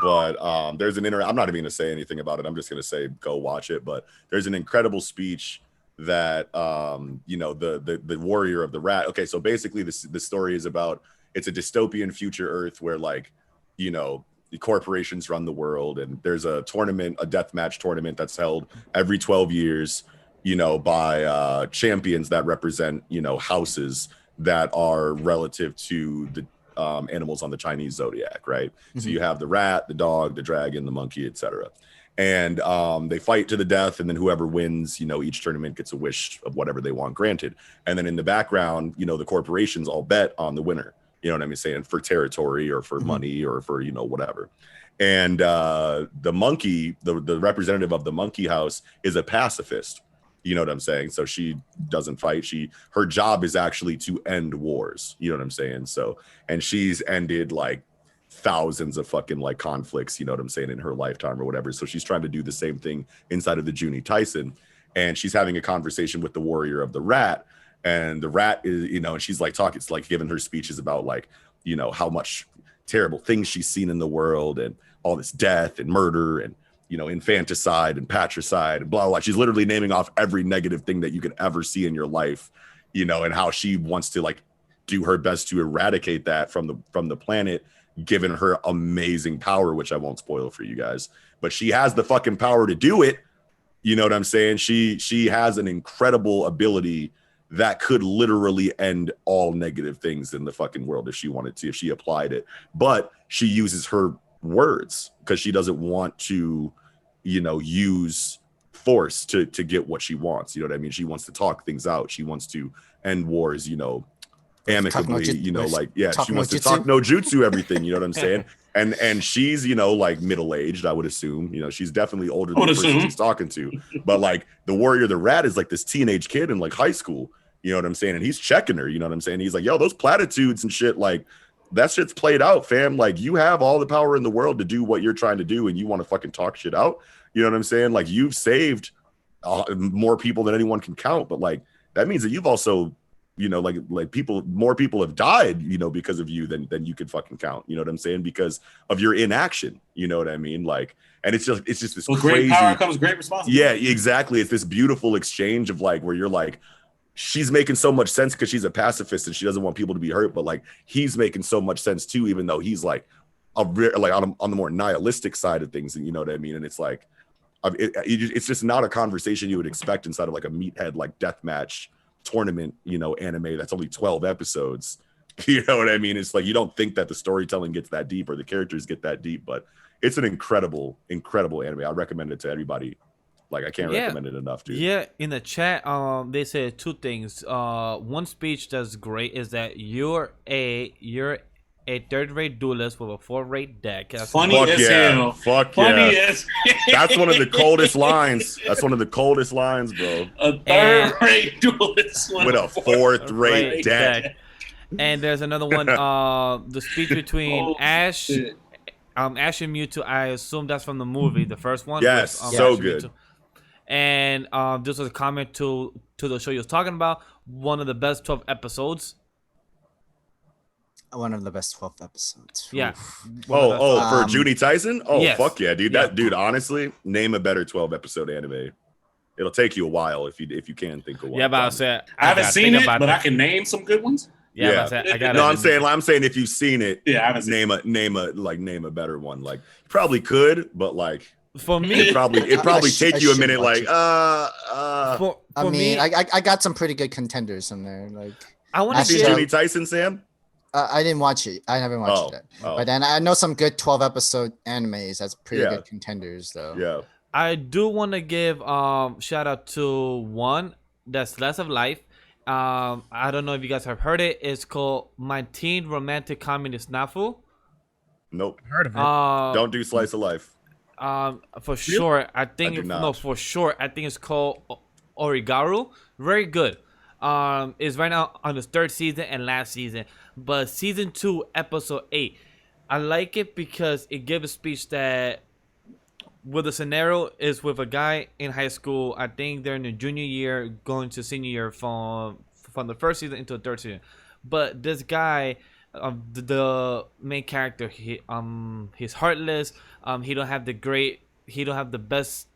But there's I'm not even going to say anything about it. I'm just going to say go watch it. But there's an incredible speech that the warrior of the rat. Okay, so basically the story is about, it's a dystopian future Earth where the corporations run the world, and there's a tournament, a deathmatch tournament that's held every 12 years. By champions that represent, houses that are relative to the animals on the Chinese zodiac, right? Mm-hmm. So you have the rat, the dog, the dragon, the monkey, etc. And they fight to the death, and then whoever wins, each tournament gets a wish of whatever they want granted. And then in the background, the corporations all bet on the winner, you know what I'm saying, for territory or for money or for, whatever. And the monkey, the representative of the monkey house, is a pacifist. You know what I'm saying? So she doesn't fight. Her job is actually to end wars. You know what I'm saying? So, and she's ended like thousands of fucking like conflicts, you know what I'm saying, in her lifetime or whatever. So she's trying to do the same thing inside of the Juni Tyson. And she's having a conversation with the warrior of the rat. And the rat is, and she's like talking, it's like giving her speeches about like, how much terrible things she's seen in the world and all this death and murder and, infanticide and patricide and blah, blah. She's literally naming off every negative thing that you could ever see in your life, and how she wants to like do her best to eradicate that from the planet, given her amazing power, which I won't spoil for you guys, but she has the fucking power to do it. You know what I'm saying? She has an incredible ability that could literally end all negative things in the fucking world if she wanted to, if she applied it. But she uses her words because she doesn't want to, use force to get what she wants. You know what I mean? She wants to talk things out. She wants to end wars, amicably, she wants to talk no jutsu everything, you know what I'm saying? And she's, like middle-aged, I would assume, she's definitely older than the person she's talking to. But like the warrior, the rat is like this teenage kid in like high school, you know what I'm saying? And he's checking her, you know what I'm saying? He's like, yo, those platitudes and shit, like that shit's played out, fam. Like you have all the power in the world to do what you're trying to do and you want to fucking talk shit out. You know what I'm saying? Like you've saved more people than anyone can count, but like that means that you've also, more people have died, because of you than you could fucking count. You know what I'm saying? Because of your inaction. You know what I mean? Like, and it's just this crazy. Great power comes great responsibility. Yeah, exactly. It's this beautiful exchange of like where you're like, she's making so much sense because she's a pacifist and she doesn't want people to be hurt, but like he's making so much sense too, even though he's like on the more nihilistic side of things. And you know what I mean? And it's like, it's just not a conversation you would expect inside of like a meathead like deathmatch tournament, anime that's only 12 episodes. You know what I mean? It's like you don't think that the storytelling gets that deep or the characters get that deep, but it's an incredible anime. I recommend it to everybody. Like I can't recommend it enough, dude. Yeah, in the chat, they said two things. One speech that's great is that you're a third-rate duelist with a fourth-rate deck. That's funny as hell. Fuck funny as that's one of the coldest lines. That's one of the coldest lines, bro. A third-rate duelist with a fourth-rate deck. And there's another one. The speech between Ash and Mewtwo. I assume that's from the movie, the first one. Yes, so good. And this was a comment to the show you was talking about. One of the best 12 episodes. One of the best 12 episodes. Yeah. For Junie Tyson? Oh, yes. Fuck yeah, dude. Yeah. That dude, honestly, name a better 12 episode anime. It'll take you a while if you can think of one. Yeah, but I said I haven't seen it, but I can name some good ones. Yeah. I got no, I'm saying if you've seen it, I haven't name a better one. Like you probably could, but like for me, it probably take you a minute. Like I got some pretty good contenders in there. Like I want to see Junie Tyson, Sam. I didn't watch it. I haven't watched it. But then I know some good 12 episode animes that's pretty good contenders though. Yeah. I do want to give shout out to one that's Slice of Life. I don't know if you guys have heard it. It's called My Teen Romantic Comedy Snafu. Nope. Heard of it. Don't do Slice of Life. For sure. I think it's called Origaru. Very good. Is right now on the third season and last season, but season 2 episode 8, I like it because it gives a speech that with the scenario is with a guy in high school. I think they're in the junior year going to senior year from the first season into the third season, but this guy, the main character, he's heartless. He don't have the best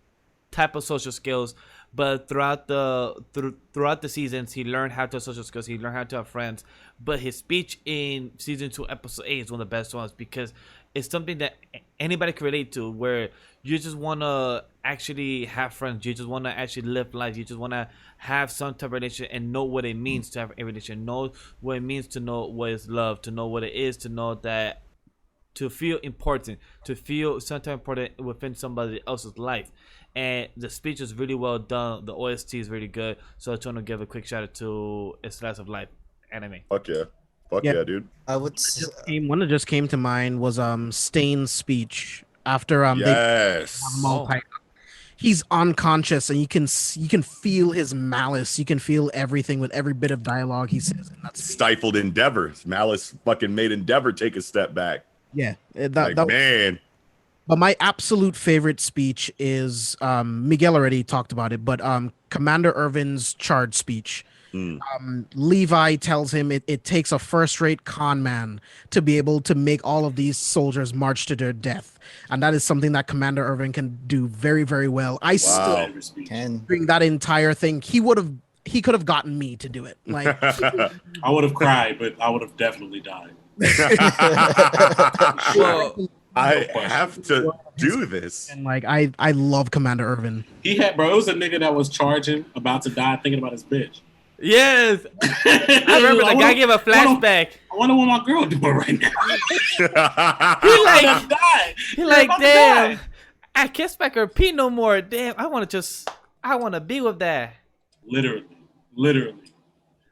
type of social skills. But throughout the seasons, he learned how to have social skills. He learned how to have friends. But his speech in season 2, episode 8 is one of the best ones because it's something that anybody can relate to. Where you just want to actually have friends. You just want to actually live life. You just want to have some type of relationship and know what it means to have a relationship. Know what it means to know what is love. To know what it is to know that. To feel important. To feel sometimes important within somebody else's life. And the speech is really well done. The OST is really good. So I just want to give a quick shout out to A Slice of Life anime. Fuck yeah, dude. I would. One that just came to mind was Stain's speech after yes. He's unconscious and you can feel his malice. You can feel everything with every bit of dialogue he says. And that's stifled endeavor. Malice fucking made Endeavor take a step back. Yeah, man. But my absolute favorite speech is Miguel already talked about it, but Commander Irvin's charge speech. Levi tells him it takes a first-rate con man to be able to make all of these soldiers march to their death, and that is something that Commander Irvin can do very, very well. I still during that entire thing, he could have gotten me to do it. Like I would have cried, but I would have definitely died. Well, I have to do this. And like I love Commander Irvin. He had, bro, it was a nigga that was charging, about to die, thinking about his bitch. yes, I remember the guy gave a flashback. I wonder what my girl doing right now. He like, damn, I can't back her pee no more. Damn, I want to be with that. Literally.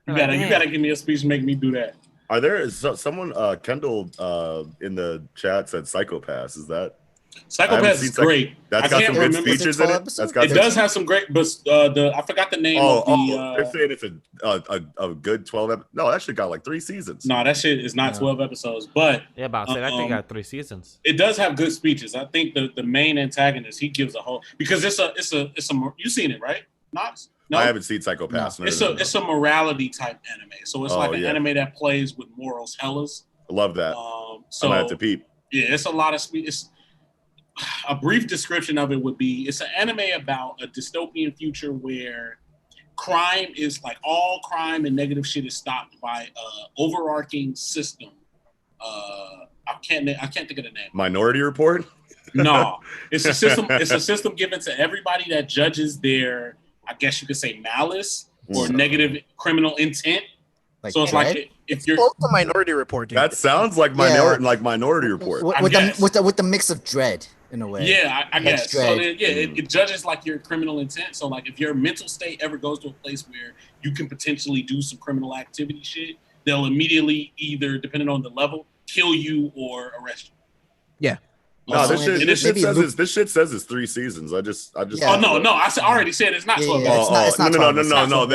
You gotta give me a speech and make me do that. Are there someone Kendall in the chat said Psychopaths? Is that Psychopaths is great. That's got some good speeches in it. It does have some great, but I forgot the name of the. They're saying it's a good 12. No, that shit got like 3 seasons. No, that shit is not 12 episodes, but yeah, about I think it got 3 seasons. It does have good speeches. I think the main antagonist, he gives a whole, because it's a you've seen it, right, Nox? No, I haven't seen Psychopaths. No. It's a morality type anime, so it's like an anime that plays with morals. Hellas. I love that. So I have to peep. Yeah, it's a lot of speech. A brief description of it would be, it's an anime about a dystopian future where crime is like, all crime and negative shit is stopped by an overarching system. I can't think of the name. Minority Report? No, it's a system. It's a system given to everybody that judges their, I guess you could say, malice or negative criminal intent. So it's like, if you're the Minority Report, dude. That sounds like Minority Report with the mix of Dread in a way. Yeah, I guess. So it judges like your criminal intent. So like, if your mental state ever goes to a place where you can potentially do some criminal activity shit, they'll immediately, either depending on the level, kill you or arrest you. Yeah. No, this shit says it's 3 seasons. I just. Yeah. Oh no! I already said it's not 12. It's not No.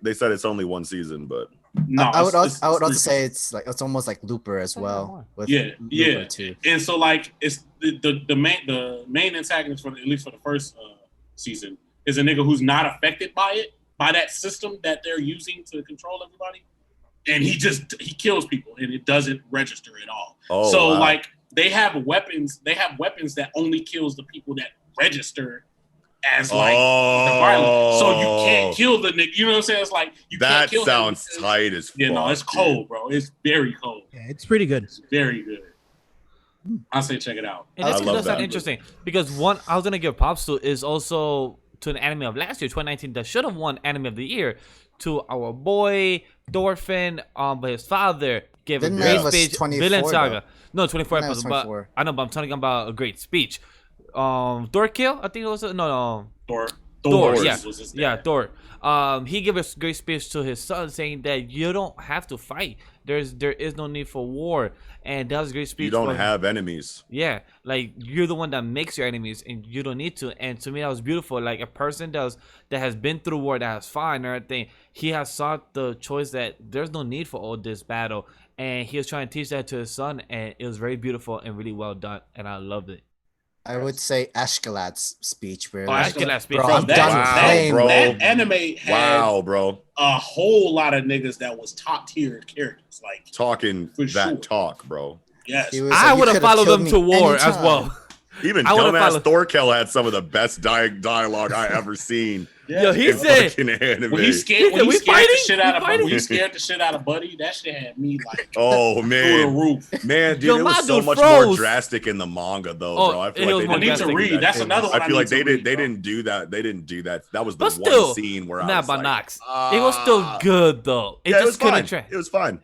They said it's only 1 season, but no. I would also say it's almost like Looper as well. Yeah. Too. And so like, it's the main antagonist at least for the first season is a nigga who's not affected by that system that they're using to control everybody, and he kills people and it doesn't register at all. Like, they have weapons that only kills the people that register as like the violent. So you can't kill the nigga. You know what I'm saying? It's like, you can't kill him. That sounds tight as fuck. Yeah, no, it's cold, bro. It's very cold. Yeah, it's pretty good. It's very good. I say check it out. And this does sound interesting, because one I was gonna give props to is also to an anime of last year, 2019, that should have won Anime of the Year, to our boy Thorfinn, but his father gave a great speech. Villain Saga. No, 24 episodes. 24. But I know, but I'm talking about a great speech. Thorkill, I think it was. No. Thor. Yeah, Thor. He gave a great speech to his son, saying that you don't have to fight. There is no need for war, and that was a great speech. You don't have enemies. Yeah, like, you're the one that makes your enemies, and you don't need to. And to me, that was beautiful. Like, a person that has been through war, that has fought and everything, he has sought the choice that there's no need for all this battle, and he was trying to teach that to his son, and it was very beautiful and really well done, and I loved it. I would say Ashgalad's speech. Ashgalad's speech. Bro, that anime had bro. a whole lot of niggas that was top tier characters, like talking that talk, bro. Yes, I would have followed them to war as well. Even dumbass Thorkel had some of the best dialogue I ever seen. Yeah. Yo, he said when he scared the shit out of Buddy, that shit had me like, oh man, through the roof. Man, dude, it was so much more drastic in the manga though, bro. I feel like I need to read. That's another one. I feel like they didn't do that. They didn't do that. That was the one scene where I was like, Nox. It was still good though. It was fine. It was fine.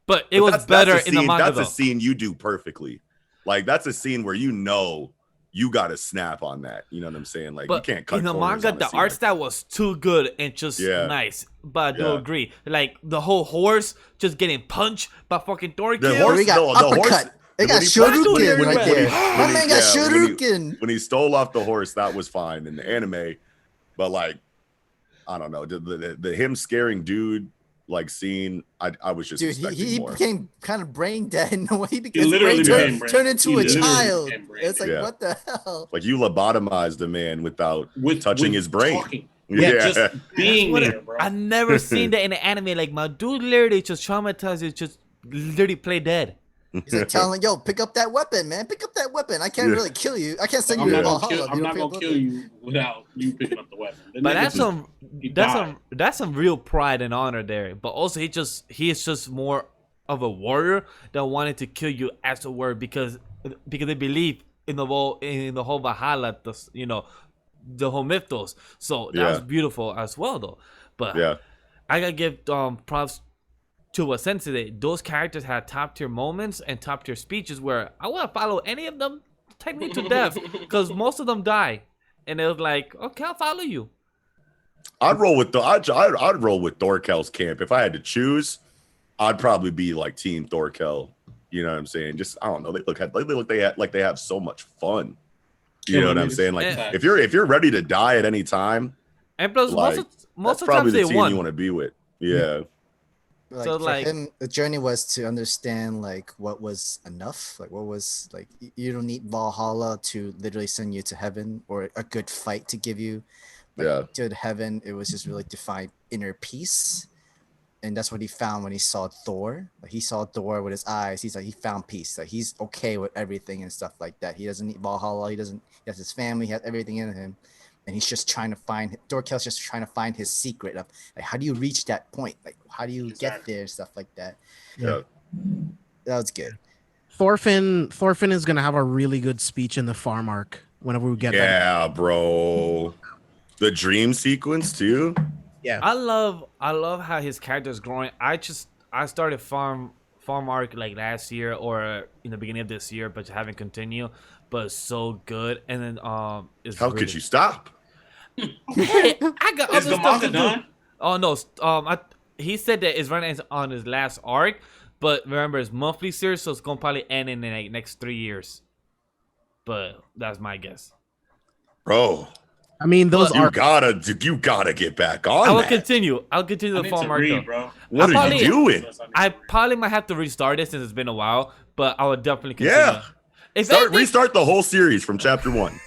But it was better in the manga. That's a scene you do perfectly. Like, that's a scene where you got to snap on that. You know what I'm saying? Like, you can't cut. In the manga, the art style was too good and just nice. But I do agree. Like, the whole horse just getting punched by fucking Thorkill. The horse they got Shoryuken right there. My man got Shoryuken. When he stole off the horse, that was fine in the anime. But like, I don't know, the him scaring dude like scene, I was just he became kind of brain dead in a way, because he literally turned into a child. It's like, what the hell? Like, you lobotomized a man without touching his brain. Just being there, bro. I've never seen that in an anime. Like my dude literally just traumatized. It just literally play dead. He's like telling, yo, pick up that weapon, man. Pick up that weapon. I can't really kill you. I can't send you to Valhalla. I'm not gonna kill you without you picking up the weapon. But that's some real pride and honor there. But also he is just more of a warrior that wanted to kill you as a warrior because they believe in the whole Valhalla, the whole mythos. So that was beautiful as well, though. But I gotta give props to what Sensei did. Those characters had top tier moments and top tier speeches where I want to follow any of them, take me to death, because most of them die, and it was like, okay, I'll follow you. I'd roll with I'd roll with Thorkel's camp if I had to choose. I'd probably be like Team Thorkel. You know what I'm saying? Just I don't know. They look like they have so much fun. You know what I'm saying? Like if you're ready to die at any time, and plus like, most of the probably times the they team won. you want to be with. Yeah. Like, So, for like- him, the journey was to understand like what was enough, like what was like you don't need Valhalla to literally send you to heaven or a good fight to give you to heaven. It was just really to find inner peace, and that's what he found when he saw Thor. Like he saw Thor with his eyes. He's like he found peace. Like he's okay with everything and stuff like that. He doesn't need Valhalla. He has his family. He has everything in him. And he's just trying to find Thorkel's just trying to find his secret of like how do you reach that point? Like how do you get there? Stuff like that. Yeah. That was good. Thorfinn is gonna have a really good speech in the farm arc whenever we get that. Yeah, bro. The dream sequence too. Yeah. I love how his character is growing. I started farm arc like last year or in the beginning of this year, but haven't continued. But it's so good. And then how could you stop? Hey, I got Is other the stuff manga to do. done? Oh no, he said that it's running on his last arc, but remember it's monthly series, so it's gonna probably end in the next 3 years. But that's my guess. Bro. I mean, those You are gotta get back on. I'll that. continue the I farm need arc. to Though. read, bro. What are you doing? I probably might have to restart it since it's been a while, but I would definitely continue. Yeah. If Restart the whole series from chapter 1.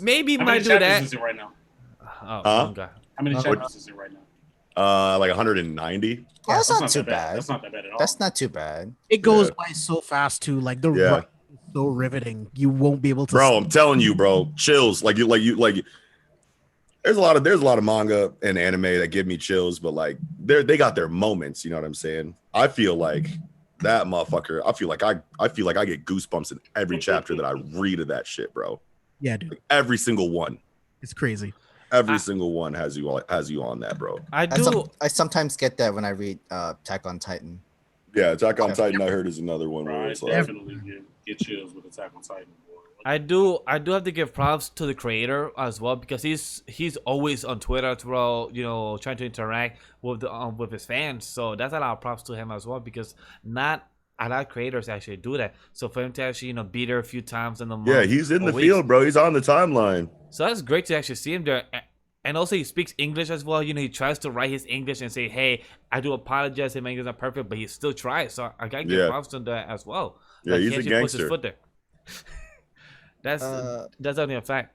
maybe How might many do chapters that. is it right now? Oh, Huh? How many chapters is it right now? Like 190. Oh, that's not too that bad. That's not that bad at all. That's not too bad. it goes Yeah. by so fast too. Like the Yeah. run is so riveting. You won't be able to. Bro, I'm telling you, bro, chills. Like there's a lot of manga and anime that give me chills, but like they got their moments, you know what I'm saying? I feel like that motherfucker, I feel like I get goosebumps in every chapter that I read of that shit, bro. Yeah, dude, Like, every single one. it's crazy. Every single one has you on that, bro. I sometimes get that when I read Attack on Titan. Yeah, Attack on Titan I heard is another one Bro, where I it's like definitely get chills with Attack on Titan. Boy. I do have to give props to the creator as well because he's always on Twitter as well, trying to interact with his fans. So that's a lot of props to him as well because not a lot of creators actually do that. So for him to actually be there a few times in the month, yeah, he's in the weeks, field, bro. He's on the timeline. So that's great to actually see him there. And also he speaks English as well. He tries to write his English and say, hey, I do apologize if my English is not perfect, but he still tries. So I gotta give props to that as well. Yeah, like, he's he a actually puts his gangster. foot there. That's only a fact.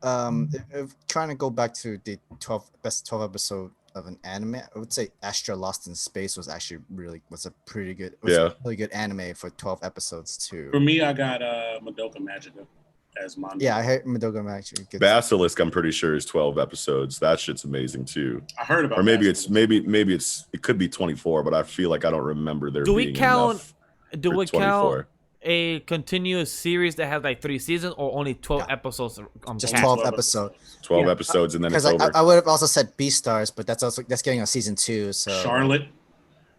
If trying to go back to the best 12 episode of an anime, I would say Astra Lost in Space was actually a pretty good, a really good anime for 12 episodes too. For me, I got Madoka Magica as manga. Yeah, I heard Madoka Magica. Basilisk, I'm pretty sure is 12 episodes. That shit's amazing too. I heard about. Or maybe Basilisk. it could be 24, but I feel like I don't remember there Do being we count? enough Do for we 24. count a continuous series that has like 3 seasons or only 12 episodes? Just capped? 12 episodes. 12 episodes and then it's Because over. I would have also said Beastars, but that's getting on season 2. So Charlotte.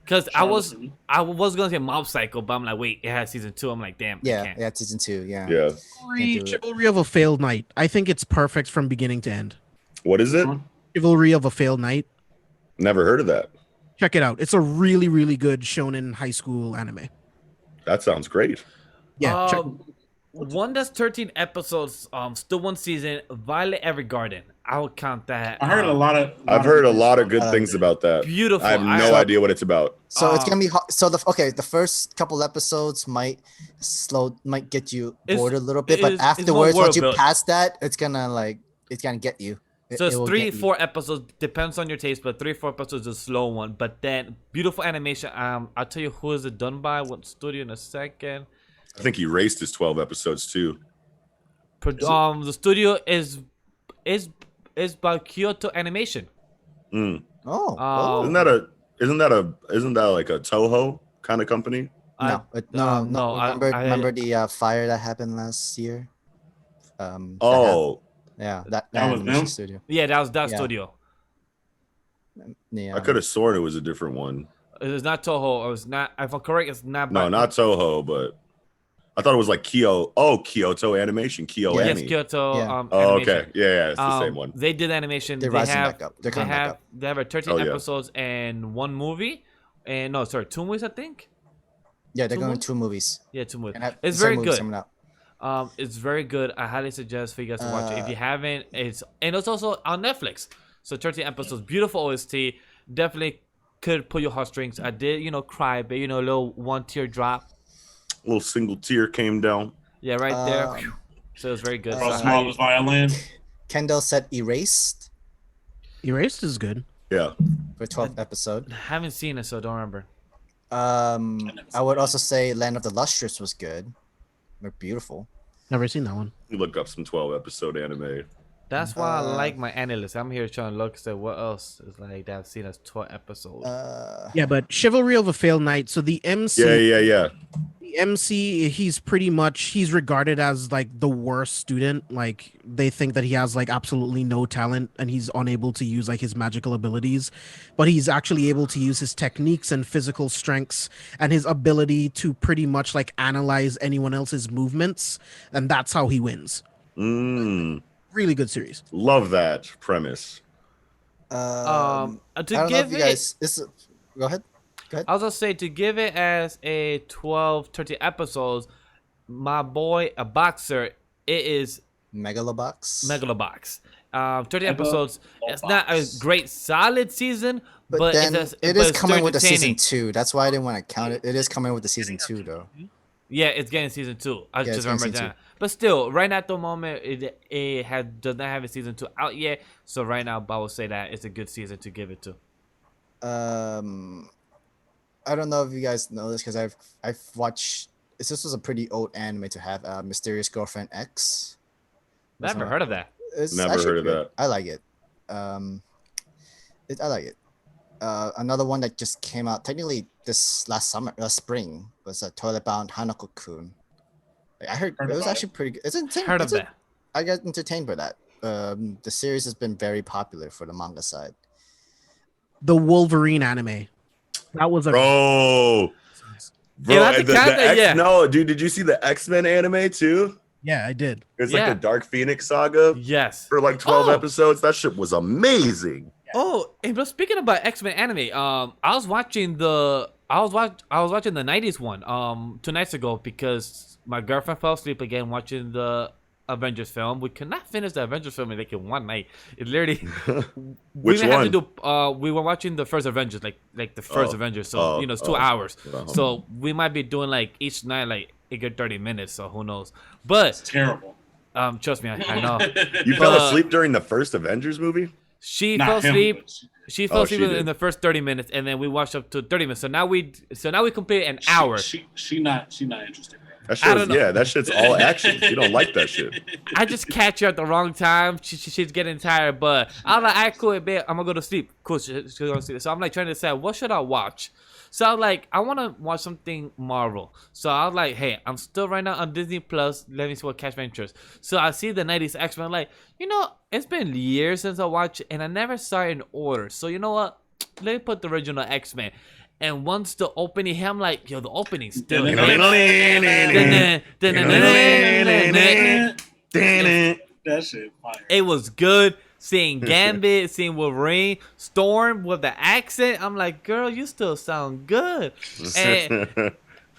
Because I was Charlotte. gonna say Mob Psycho, but I'm like, wait, it has season 2. I'm like, damn. I yeah, can't. yeah, season 2. Yeah. Yeah. Chivalry of a Failed Knight. I think it's perfect from beginning to end. What is it? Chivalry of a Failed Knight. Never heard of that. Check it out. It's a really, really good shonen high school anime. That sounds great. Yeah. One that's 13 episodes, still one season. Violet Evergarden. I would count that. I heard a lot of. I've heard a lot of good things about that. Beautiful. I have no idea what it's about. So it's gonna be so the first couple episodes might get you bored a little bit, but it's more afterwards, once you world built. pass that, it's gonna get you. So it's will three, get you. 4 episodes. Depends on your taste, but 3, 4 episodes is a slow one. But then beautiful animation. I'll tell you who is it done by, what studio in a second. I think Erased his 12 episodes too. The studio is by Kyoto Animation. Mm. Oh, Isn't that like a Toho kind of company? no. Remember the fire that happened last year? Oh, that That was animation them? studio. Yeah, that was that Yeah. studio. Yeah. I could have sworn it was a different one. It's not Toho. It was not. If I'm correct, it's not. No, not Toho, but I thought it was like Kyoto Animation, Kyo Yeah. Yes, Anime. Kyoto. Yeah. Oh, Animation. okay. Yeah, it's the same one. They did animation. They're They rising have. back up. They're They coming back have. up. They have 13 Oh, yeah. episodes and 1 movie, and no, sorry, 2 movies I think. Yeah, they're Two going movies? 2 movies. Yeah, 2 movies. And It's some very movies good. coming out. It's very good. I highly suggest for you guys to watch it. If you haven't, it's also on Netflix. So 13 episodes, beautiful OST. Definitely could pull your heartstrings. I did, cry, but a little 1 tear drop. A little single tear came down. Yeah, right there. Whew. So it was very good. So Cross I small highly- as violin. Kendall said Erased Erased is good. Yeah. for 12th episode. haven't seen it, so don't remember. I would also say Land of the Lustrous was good. They're beautiful. Never seen that one. You look up some 12 episode anime. That's why I like my analyst. I'm here trying to look at what else is like that I've seen as 12 episodes. Yeah, but Chivalry of a Failed Knight. So the MC, Yeah. the MC, he's regarded as like the worst student. Like they think that he has like absolutely no talent and he's unable to use like his magical abilities, but he's actually able to use his techniques and physical strengths and his ability to pretty much like analyze anyone else's movements, and that's how he wins. Really good series. Love that premise. To I don't know give if you it, guys. Go ahead. I was gonna say to give it as a 12, 13 episodes. My boy, a boxer, it is Megalobox. Megalobox. 30 episodes. It's not a great solid season, but then it's it is still coming with the season entertaining. 2. That's why I didn't want to count it. It is coming with the season 2 though. Yeah, it's getting season 2. I Yeah, just it's getting remember season that. But still, right now at the moment, it does not have a season 2 out yet. So right now, I will say that it's a good season to give it to. I don't know if you guys know this because I've watched. This was a pretty old anime to have. Mysterious Girlfriend X. Never heard of that. It's Never actually heard of good. that. I like it. I like it. Another one that just came out technically this last spring was a Toilet Bound Hanako-kun. I heard it was actually pretty good. Heard of that. I got entertained by that. The series has been very popular for the manga side. The Wolverine anime. That was a Bro, Yeah, that's and the kinda, X, yeah. No, dude, did you see the X-Men anime too? yeah, I did. It's Yeah. like the Dark Phoenix saga Yes. for like 12 Oh. episodes. That shit was amazing. Oh, and but speaking about X-Men anime, I was watching the 90s one 2 nights ago because my girlfriend fell asleep again watching the Avengers film. We could not finish the Avengers film in like in one night. It literally Which we had one? to do we were watching the first Avengers, like the first Oh. Avengers, so Oh. it's 2 Oh. hours. Oh. So we might be doing like each night like a good 30 minutes, so who knows. But Terrible. trust me, I know. You fell But- asleep during the first Avengers movie? She Not fell him, asleep. but She fell Oh, asleep she in did. the first 30 minutes, and then we watched up to 30 minutes. So now we completed an hour. She not interested. That I don't shit's, know. yeah, that shit's all action. You don't like that shit. I just catch her at the wrong time. She's getting tired, but I'm like, alright, cool, babe, I'm gonna go to sleep. Cool, she's going to sleep. So I'm like trying to decide what should I watch. So I'm like, I want to watch something Marvel. So I was like, hey, I'm still right now on Disney Plus. Let me see what catch my interest. So I see the 90s X-Men. I'm like, it's been years since I watched it, and I never saw it in order. So you know what? Let me put the original X-Men. And once the opening hit, I'm like, yo, the opening's still hit. That shit fire. It was good. Seeing Gambit, seeing Wolverine, Storm with the accent. I'm like, girl, you still sound good.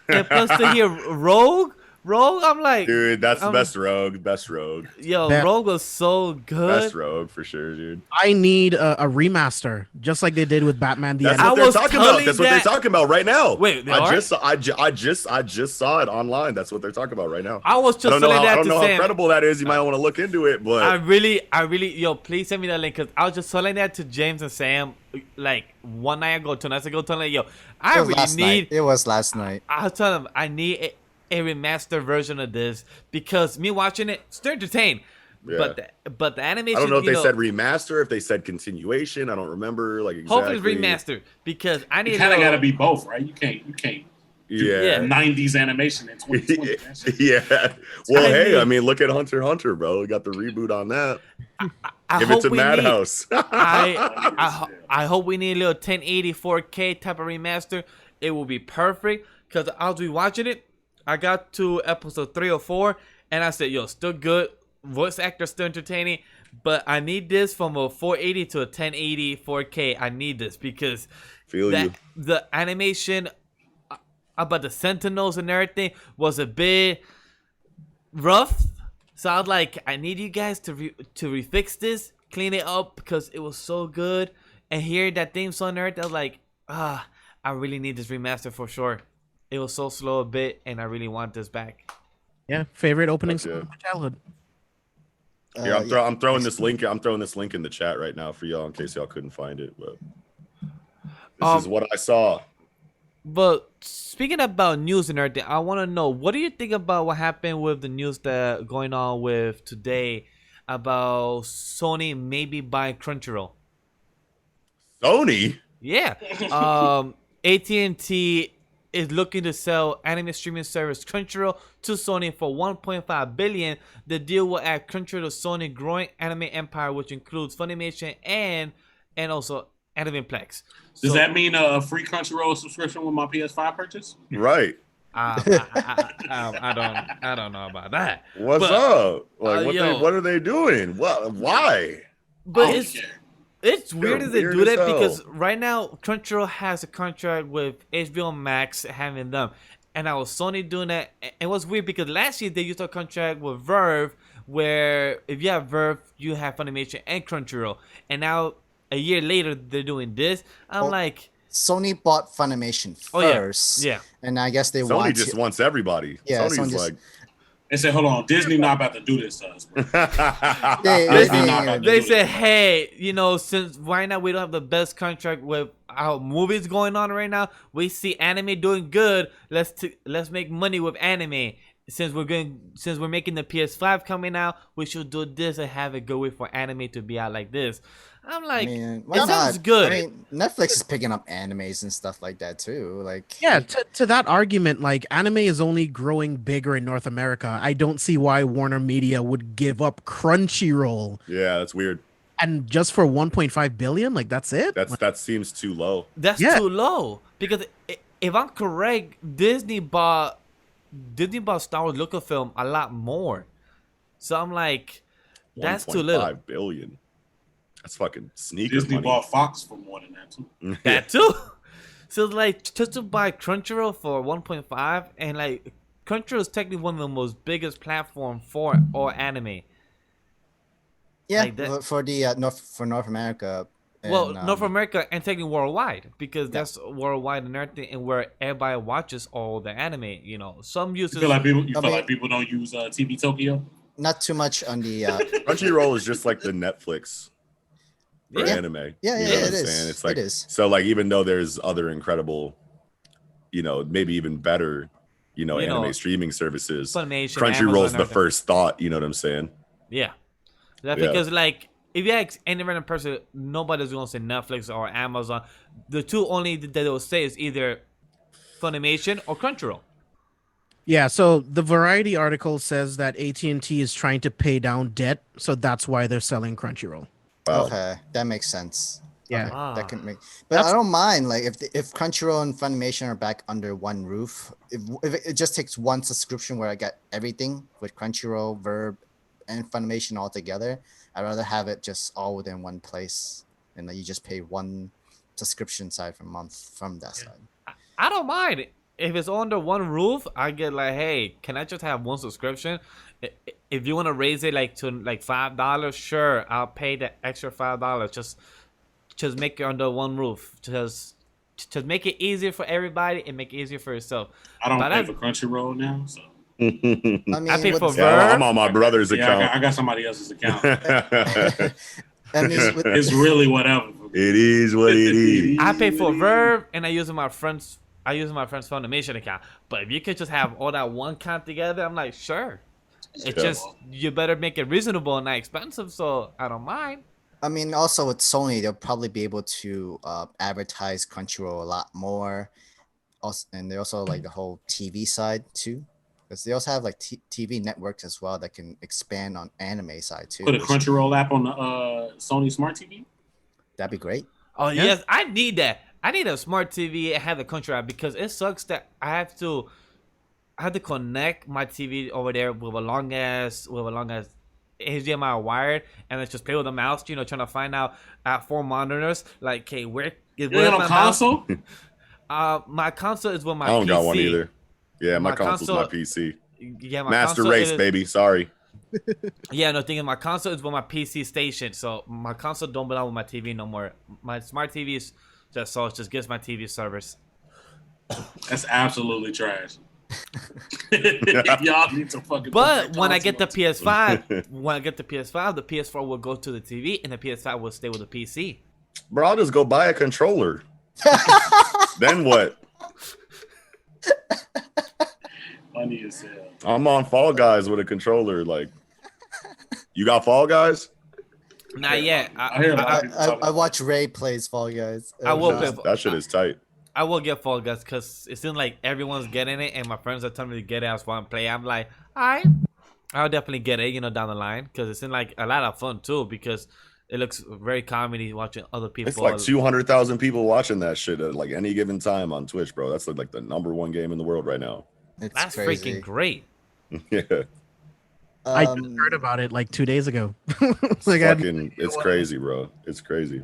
And plus to hear Rogue Rogue, I'm like, Dude, that's the best Rogue. Best Rogue. Yo, That- Rogue was so good. Best Rogue for sure, dude. I need a remaster, just like they did with Batman the That's Animated. what they're was talking telling about. That's what that- they're talking about right now. Wait, they I are? just saw it online. That's what they're talking about right now. I was just I don't know telling how, I that don't to know how Sam. credible that is. You might want to look into it, but I really, yo, please send me that link because I was just telling that to James and Sam like one night ago, 2 nights ago, telling yo, I really need. It was last night. I was telling them I need a remastered version of this because me watching it, still entertained. Yeah. But the animation. I don't know if they said remaster, if they said continuation. I don't remember like exactly. Hopefully it's remastered because I need. It kind of got to be both, right? You can't. Yeah. 90s animation in 2020. Yeah. Well, I mean, look at Hunter x Hunter, bro. We got the reboot on that. I Give it hope to we Madhouse. I hope we need a little 1080 4K type of remaster. It will be perfect because I was watching it. I got to episode 3 or 4 and I said, yo, still good. Voice actor still entertaining. But I need this from a 480 to a 1080 4K. I need this because the animation about the Sentinels and everything was a bit rough. So I was like, I need you guys to refix this, clean it up because it was so good. And hearing that theme song and everything, I was like, I really need this remaster for sure. It was so slow a bit, and I really want this back. Yeah, favorite opening song of my childhood. Yeah, I'm throwing this link. I'm throwing this link in the chat right now for y'all in case y'all couldn't find it. But this is what I saw. But speaking about news and everything, I want to know, what do you think about what happened with the news that going on with today about Sony maybe buying Crunchyroll? Sony? Yeah. AT&T is looking to sell anime streaming service Crunchyroll to Sony for $1.5 billion. The deal will add Crunchyroll to Sony's growing anime empire, which includes Funimation and also Animeplex. Does that mean a free Crunchyroll subscription with my PS5 purchase? Right. I don't know about that. What's up? Like, what are they doing? Why? But it's weird They're as they weird do as that hell. because right now Crunchyroll has a contract with HBO Max having them, and now Sony doing that. It was weird because last year they used a contract with Verve, where if you have Verve, you have Funimation and Crunchyroll, and now a year later they're doing this. I'm like, Sony bought Funimation first. Yeah. And I guess they Sony just wants everybody. Yeah, Sony's like, they said, hold on, Disney not about to do this to us, bro. they said, hey, since right now we don't have the best contract with our movies going on right now, we see anime doing good. Let's make money with anime. Since we're making the PS5 coming out, we should do this and have a good way for anime to be out like this. I'm like, it sounds good. I mean, Netflix is picking up animes and stuff like that too. Like, yeah, to that argument, like anime is only growing bigger in North America. I don't see why Warner Media would give up Crunchyroll. Yeah, that's weird. And just for 1.5 billion, like that's it. That seems too low. That's too low because if I'm correct, Disney bought Star Wars Lucasfilm a lot more. So I'm like, that's too little. 1.5 billion. That's fucking sneaker Disney money. bought Fox for more than that too. That too. So like just to buy Crunchyroll for 1.5, and like Crunchyroll is technically one of the most biggest platform for all anime. Yeah, like for the North America. Well, North America and technically worldwide, because that's worldwide and everything, and where everybody watches all the anime. Some users. You feel like people don't use TV Tokyo? Not too much on the. Crunchyroll is just like the Netflix for anime. Yeah, it is. Saying? It's like, it is. So like, even though there's other incredible, maybe even better, anime streaming services, Funimation, Crunchyroll's Amazon, the first thought. You know what I'm saying? Yeah. Because like, if you ask any random person, nobody's gonna say Netflix or Amazon. The two only that they will say is either Funimation or Crunchyroll. Yeah, so the Variety article says that AT&T is trying to pay down debt, so that's why they're selling Crunchyroll. Wow. Okay, that makes sense. Yeah. Okay, that can make. But I don't mind like if Crunchyroll and Funimation are back under one roof. If it just takes one subscription where I get everything with Crunchyroll, Verb, and Funimation all together, I'd rather have it just all within one place, and then you just pay one subscription side from month from that side. I don't mind it. if it's under one roof, I get like, hey, can I just have one subscription? If you want to raise it like to like $5, sure, I'll pay the extra $5. Just make it under one roof. Just make it easier for everybody and make it easier for yourself. I don't pay for Crunchyroll now, so. I mean, I pay for with- Verve. I'm on my brother's account. I got somebody else's account. I mean, with- It's really whatever. It is what it is. I pay for Verve and I use my friend's Funimation account. But if you could just have all that one account together, I'm like, sure. It's just you better make it reasonable and not expensive, so I don't mind. I mean, also with Sony, they'll probably be able to advertise Crunchyroll a lot more. Also, and they also like the whole TV side too, because they also have like TV networks as well that can expand on anime side too. Put a which- Crunchyroll app on the Sony Smart TV. That'd be great. Oh yes, I need that. I need a smart TV and have the Crunchyroll app because it sucks that I have to connect my TV over there with a long ass HDMI wired, and let's just play with the mouse. You know, trying to find out at 4 monitors. Like, okay, where is You got my no console? My console is with my I don't PC. got one either. Yeah, my My console's console- my PC. Yeah, my Master console race, is- baby. Sorry. Yeah, no, thing is, my console is with my PC station, so my console don't belong with my TV no more. My smart TV is just so it just gives my TV service. That's absolutely trash. Y'all need to fucking. But when I get the PS5, the PS4 will go to the TV, and the PS5 will stay with the PC. Bro, I'll just go buy a controller. Then what? Funny as hell. I'm on Fall Guys with a controller. Like, you got Fall Guys? Not yet. I hear a lot of people talking I about watch Ray plays Fall Guys. I will Every- play. That shit is tight. I will get Fall Guys because it seems like everyone's getting it, and my friends are telling me to get it as fun play. I'm like, alright, I'll definitely get it, down the line because it seems like a lot of fun too because it looks very comedy watching other people. It's like 200,000 people watching that shit at like any given time on Twitch, bro. That's like the #1 game in the world right now. It's That's crazy. freaking great. Yeah, I just heard about it like 2 days ago. Like, it's crazy, bro. It's crazy.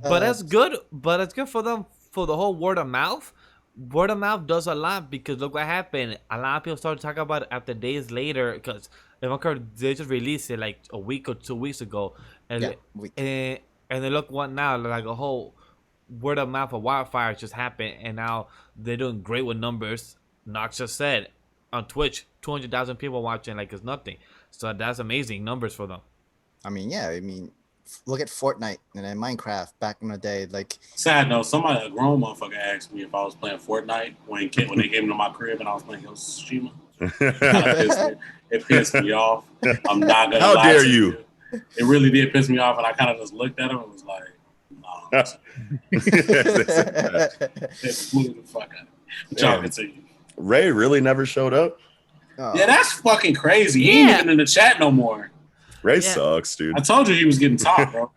But that's good. But it's good for them for the whole word of mouth. Word of mouth does a lot because look what happened. A lot of people started talking about it after days later because they just released it like a week or 2 weeks ago, and Yeah, and they look what now like a whole word of mouth of wildfire just happened, and now they're doing great with numbers. Nox just said on Twitch, 200,000 people watching like it's nothing. So that's amazing numbers for them. I mean, yeah. I mean, look at Fortnite and then Minecraft back in the day. Like, Sad note, a grown motherfucker asked me if I was playing Fortnite when they came to my crib and I was playing Ghost of Tsushima. It pissed me off. I'm not gonna How lie dare to you? It really did piss me off, and I kind of just looked at him and was like, "No." It blew the fuck out. I'm talking to you. Ray really never showed up. oh, Yeah, that's fucking crazy. He ain't Yeah. even in the chat no more. Ray Yeah. sucks, dude. I told you he was getting top, bro.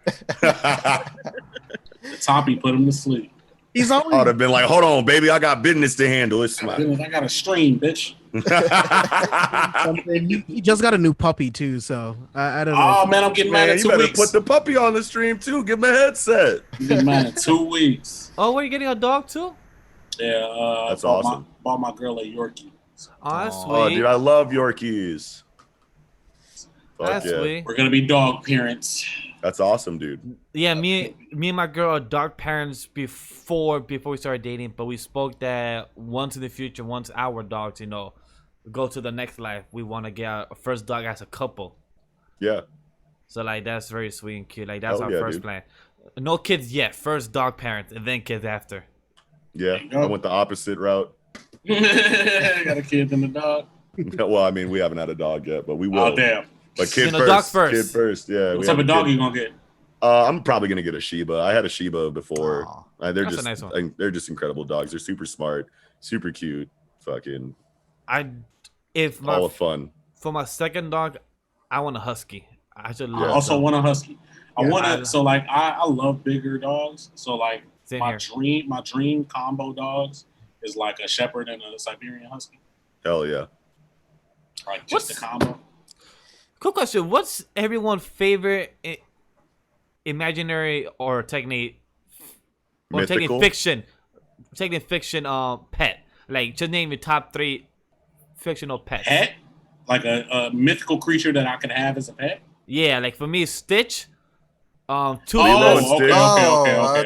The toppy put him to sleep. he's I would always have been like, hold on, baby, I got business to handle. It's I fine. got a stream, bitch. something. He just got a new puppy too, so I don't know. Oh man, I'm getting mad Man, in you 2 better weeks. put the puppy on the stream too. Give him a headset. I'm getting mad in 2 weeks. Oh, were you getting a dog too? Yeah, That's bought awesome. Bought my girl a Yorkie. Oh, that's Oh, sweet. dude, I love Yorkies. Fuck That's yeah. sweet. We're gonna be dog parents. That's awesome, dude. Yeah, me and my girl are dog parents before we started dating, but we spoke that once in the future, once our dogs, go to the next life, we want to get our first dog as a couple. Yeah. So like that's very sweet and cute. Like that's Hell our yeah, first dude. plan. No kids yet. First dog parents and then kids after. Yeah. you go. I went the opposite route. Got a kid and a dog. Well, I mean, we haven't had a dog yet, but we will. Oh damn! But kid Dog first. first. Kid first. Yeah. What we type have of a dog kid. you gonna get? I'm probably gonna get a Shiba. I had a Shiba before. Aw. They're That's a just nice one. they're just incredible dogs. They're super smart, super cute, fucking If all my of fun. for my second dog, I want a husky. I should Yeah. I love also them. want a husky. I Yeah, want I- to. So like, I love bigger dogs. So like, Same my here. dream combo dogs is like a shepherd and a Siberian husky. Hell yeah. Like just What's- a combo. Quick question: what's everyone's favorite imaginary or technique Mythical. fiction pet? Like, just name your top 3 fictional pets. Pet? Like a mythical creature that I can have as a pet? Yeah, like for me, Stitch. Toothless. Oh, Stitch.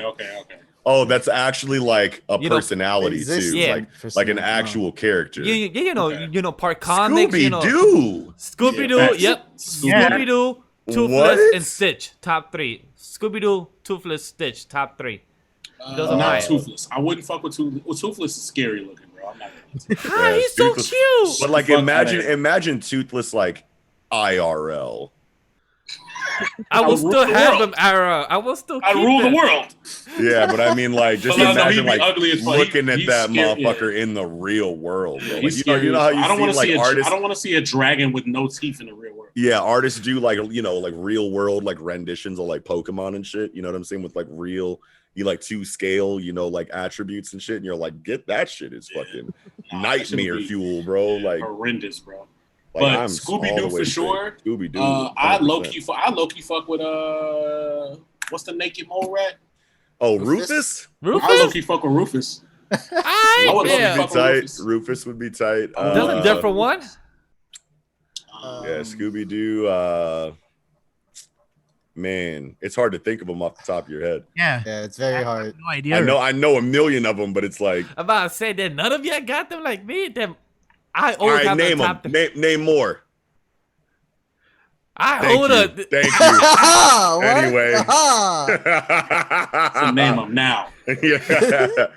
okay. Oh, that's actually like a personality too, Yeah. like an actual character. You know, part comics. Scooby Doo. You know, Scooby Doo. Yeah, Yep. Scooby Doo, Toothless, What? and Stitch. Top 3. Scooby Doo, Toothless, Stitch. Top 3. Those are Not mine. Toothless. I wouldn't fuck with Toothless. Well, Toothless is scary looking, bro. I'm not gonna Hi, he's so Toothless. cute. But like, Fuck imagine Toothless like IRL. I will I'll still rule the have world. him, Ara. I will still I keep rule the it. world. Yeah, but I mean, like, just No, he'd imagine be like ugly as fuck. looking at He's that scary, motherfucker in the real world, bro. Like, He's you know how you I don't see want to like see artists. I don't want to see a dragon with no teeth in the real world. Yeah, artists do like like real world like renditions of like Pokemon and shit. You know what I'm saying? With like real, you like to scale, like attributes and shit. And you're like, get that shit is fucking Nah, that shit would nightmare be fuel, bro. Like, horrendous, bro. like But I'm Scooby all the Doo way for sure. Scooby Doo. I low key fuck with what's the naked mole rat? Oh, Rufus? Rufus? I low key fuck with Rufus. I would love to yeah. fuck Be tight. Rufus. Rufus would be tight. That's a different one. Yeah, Scooby Doo. Man, it's hard to think of them off the top of your head. Yeah. Yeah, it's very hard. No idea. I know a million of them, but it's like, I'm about to say that none of y'all got them like me. Them, I all always right, have name the them. top. Name more. I Thank hold you. up. Thank you. What? Anyway. So name them now. Yeah.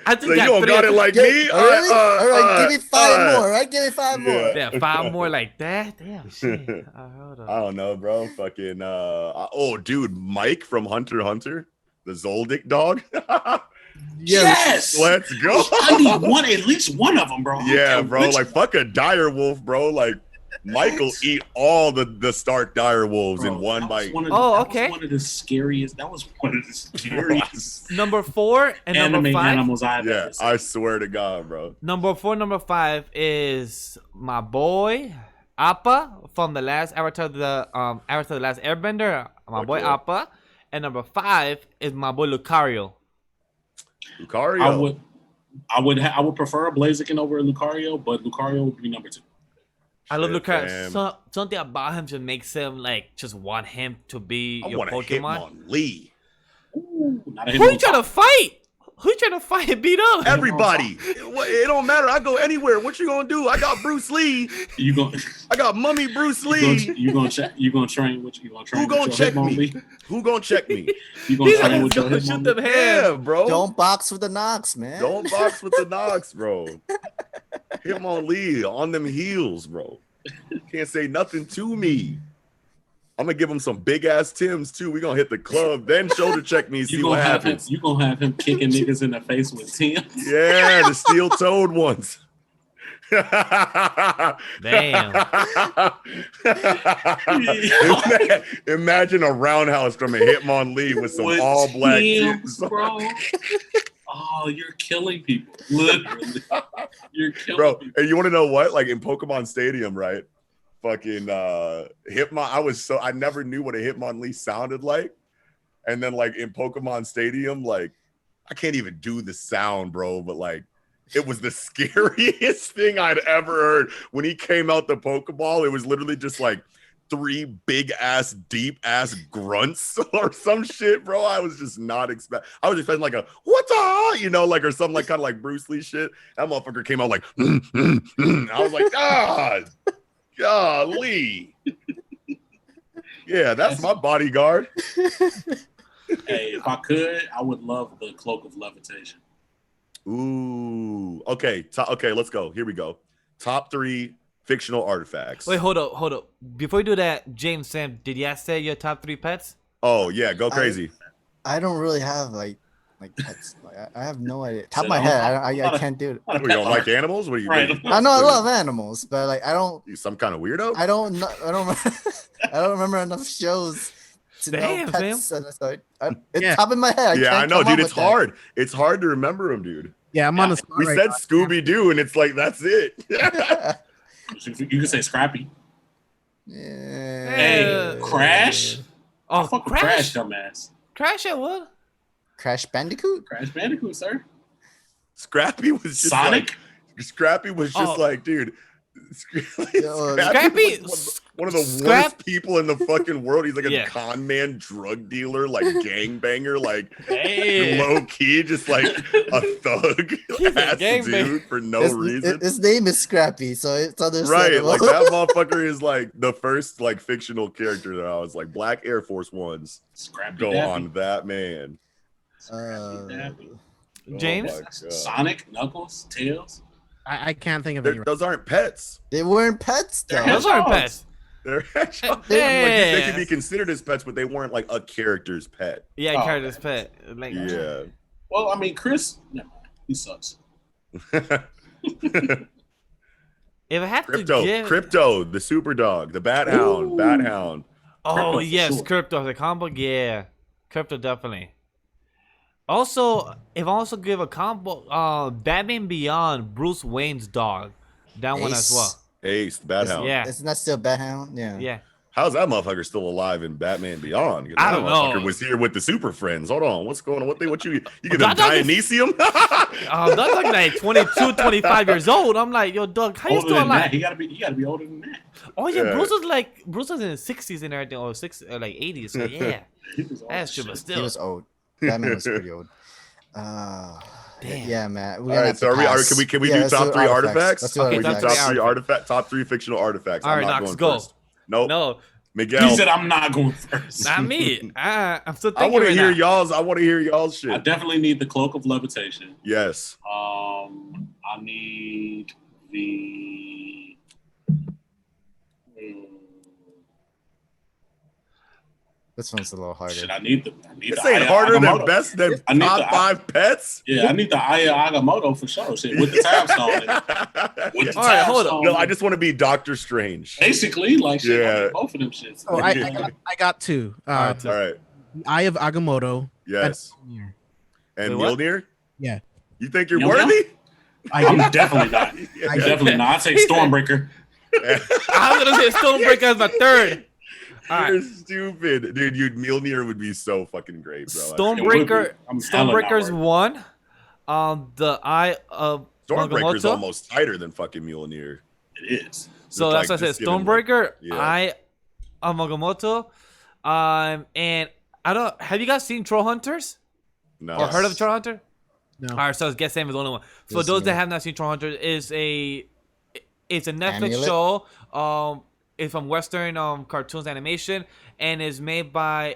I just So you got don't 3. got it like Get- me? really? All right, give me 5 more. Right, give me 5 more. Yeah. Yeah, 5 more like that. Damn shit. Hold I up. don't know, bro. Fucking oh, dude, Mike from Hunter x Hunter, the Zoldyck dog. Yes. Let's go. I need at least one of them, bro. I don't Yeah, care bro. which Like fuck a dire wolf, bro. Like Michael eat all the Stark dire wolves Bro, in one that was bite. one of Oh, that okay. was one of the scariest. That was one of the scariest Number 4 and number anime 5. animals I've Yeah, ever seen. I swear to God, bro. Number 4, number 5 is my boy Appa from the last Avatar, the Last Airbender. My boy Okay. Appa, and number 5 is my boy Lucario. Lucario. I would prefer a Blaziken over a Lucario, but Lucario would be number 2. I love Shit, Lucario. fam. Something about him just makes him like just want him to be I your want to Pokemon. Hitmonlee. Ooh, not a Who you Hitmonlee. trying to fight? Who you trying to fight and beat up? Everybody. It don't matter. I go anywhere. What you gonna do? I got Bruce Lee. You gonna I got Mummy Bruce Lee. you gonna check? You gonna train? What you gonna train? Who gonna with your check me? Hitmonlee? Who gonna check me? You gonna He's train gonna with your shoot them Hitmonlee? hands. Yeah, bro. Don't box with the Nox, man. Don't box with the Nox, bro. Hitmonlee on them heels, bro. Can't say nothing to me. I'm gonna give him some big ass Tims too. We gonna hit the club, then shoulder check me, see what happens. You gonna have him kicking niggas in the face with Tim? Yeah, the steel toed ones. Damn. Imagine a roundhouse from a Hitmonlee with some With all black Tims, Tims. bro. Oh, you're killing people. Literally, you're killing Bro, people. and you want to know what? Like in Pokemon Stadium, right? Fucking Hitmon. I never knew what a Hitmonlee sounded like, and then like in Pokemon Stadium, like I can't even do the sound, bro. But like it was the scariest thing I'd ever heard when he came out the Pokeball. It was literally just like 3 big ass, deep ass grunts or some shit, bro. I was just not expecting. I was expecting like a what the, like or something like kind of like Bruce Lee shit. That motherfucker came out like, I was like, God, golly. Yeah, that's my bodyguard. Hey, if I could, I would love the Cloak of Levitation. Ooh, okay, okay, let's go. Here we go. Top 3 fictional artifacts. Wait, hold up. Before you do that, James, Sam, did you say your top 3 pets? Oh yeah, go crazy. I don't really have like pets. Like, I have no idea. Top So of my I'm head, not- I can't do it. What, you don't like animals? What are you Right. doing? I know I love animals, but like I don't. You some kind of weirdo? I don't know. I don't. I don't remember enough shows to Damn, know pets. Sam. So it's Yeah. top of my head. Yeah, I can't know, come up dude. It's with that. hard. It's hard to remember them, dude. Yeah, I'm on the spot We right said now. Scooby Doo, and it's like that's it. You can say Scrappy. Yeah. Hey, Crash. Oh, Fuck with Crash, dumbass. Crash at what? Crash Bandicoot. Crash Bandicoot, sir. Scrappy was just Sonic. Scrappy was just like, dude. Scrappy was one of the worst people in the fucking world. He's like a con man, drug dealer, like gangbanger, like low key, just like a thug ass dude for no reason. His name is Scrappy, so it's understandable. Right, like that motherfucker is like the first like fictional character that I was like Black Air Force Ones. Scrappy go Dappy. on that man. James, Sonic, Knuckles, Tails. I can't think of any. Those aren't pets. They weren't pets, though. Those aren't pets. They're hedgehogs. They could be considered as pets, but they weren't like a character's pet. Yeah, character's pet. Like, yeah. Well, I mean, Chris, no, he sucks. If I have to give Crypto, the super dog, the Bat Hound. Oh Crypto yes, sure. Crypto, the combo. Yeah, Crypto definitely. Also, if I also give a combo, Batman Beyond, Bruce Wayne's dog, that one as well. Ace, the Bat Hound. Yeah, Isn't that still Bat Hound? Yeah. Yeah. How's that motherfucker still alive in Batman Beyond? I don't know. Motherfucker was here with the Super Friends. Hold on, what's going on? You give them Dionysium? That's like 22, 25 years old. I'm like, yo, dog, how you still alive? He gotta be older than that. Oh yeah, Bruce was in his 60s and everything, or like 80s. So yeah, that's true, but still, He was old. Batman was pretty old. Damn. Yeah, man. All right, so can we do top three artifacts? Let's do artifacts. Top three fictional artifacts. All right, Knox, go. First. Nope. No. Miguel. He said I'm not going first. Not me. I'm still I thinking. want to hear y'all's. I want to hear y'all's shit. I definitely need the Cloak of Levitation. Yes. I need the. This one's a little harder. Shit, I need This the ain't Aya harder Agamotto. than top 5 pets. Yeah, I need the Aya Agamotto for sure. Shit, with the time stone. With the All right, time hold stone. No, I just want to be Doctor Strange. Basically, like shit, Yeah. I need both of them shits. Oh, I got two. All right. Eye of Agamotto. Yes. And Mjolnir? Yeah. You think you're Mjolnir? worthy? I'm definitely not. Definitely not. I take Stormbreaker. I was gonna say Stonebreaker as my third. You're stupid, dude. Mjolnir would be so fucking great, bro. Stonebreaker's one. The Eye of Stormbreaker's Agamotto. almost tighter than fucking Mjolnir. It is. So that's what I said. Stonebreaker, Eye of Agamotto. And I don't. Have you guys seen Troll Hunters? No. Or heard of Troll Hunter? No. All right, so Guess Sam is the only one. For those that have not seen Troll Hunter, it's a Netflix show. It's from Western cartoons animation, and is made by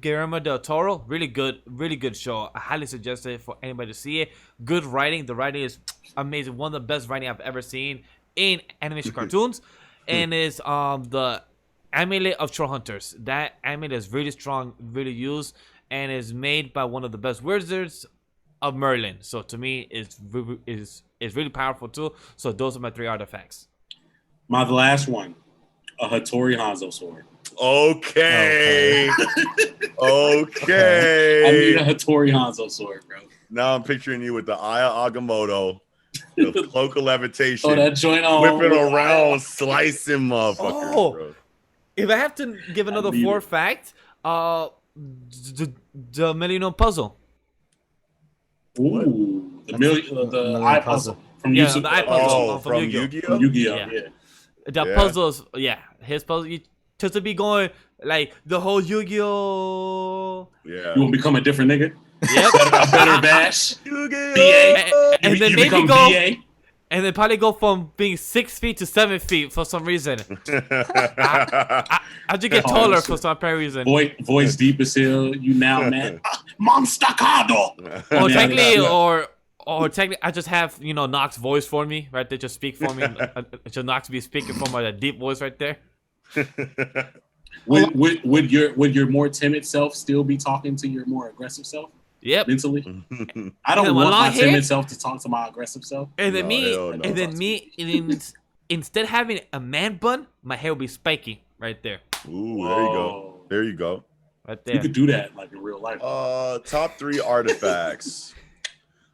Guillermo del Toro. Really good show. I highly suggest it for anybody to see it. Good writing. The writing is amazing. One of the best writing I've ever seen in animation cartoons, and is the amulet of Troll Hunters. That amulet is really strong, really used, and is made by one of the best wizards of Merlin. So to me, it's really powerful too. So those are my 3 artifacts. My last one, a Hattori Hanzo sword. Okay. I need a Hattori Hanzo sword, bro. Now I'm picturing you with the Aya Agamotto, the Cloak of Levitation, that joint on, whipping around, slicing motherfuckers, bro. If I have to give another 4 fact, the Millennium Puzzle. Ooh, the eye puzzle from the eye puzzle from Yu-Gi-Oh. Yeah. The puzzles, his puzzle. You just to be going like the whole Yu-Gi-Oh. Yeah. You will become a different nigga. Yep. a better bash. Yu-Gi-Oh. BA. And then you maybe become go. BA. And then probably go from being 6 feet to 7 feet for some reason. I just get taller for some apparent reason. Voice deep as hell. You now, man. Mom staccato. Or technically, or technically, I just have Nox voice for me right there, just speak for me. Just Nox be speaking for my deep voice right there. Would your more timid self still be talking to your more aggressive self? Yep. Mentally, I don't want my timid self to talk to my aggressive self. And then instead of having a man bun, my hair will be spiky right there. Ooh, there you go. There you go. Right there. You could do that like in real life. Top 3 artifacts.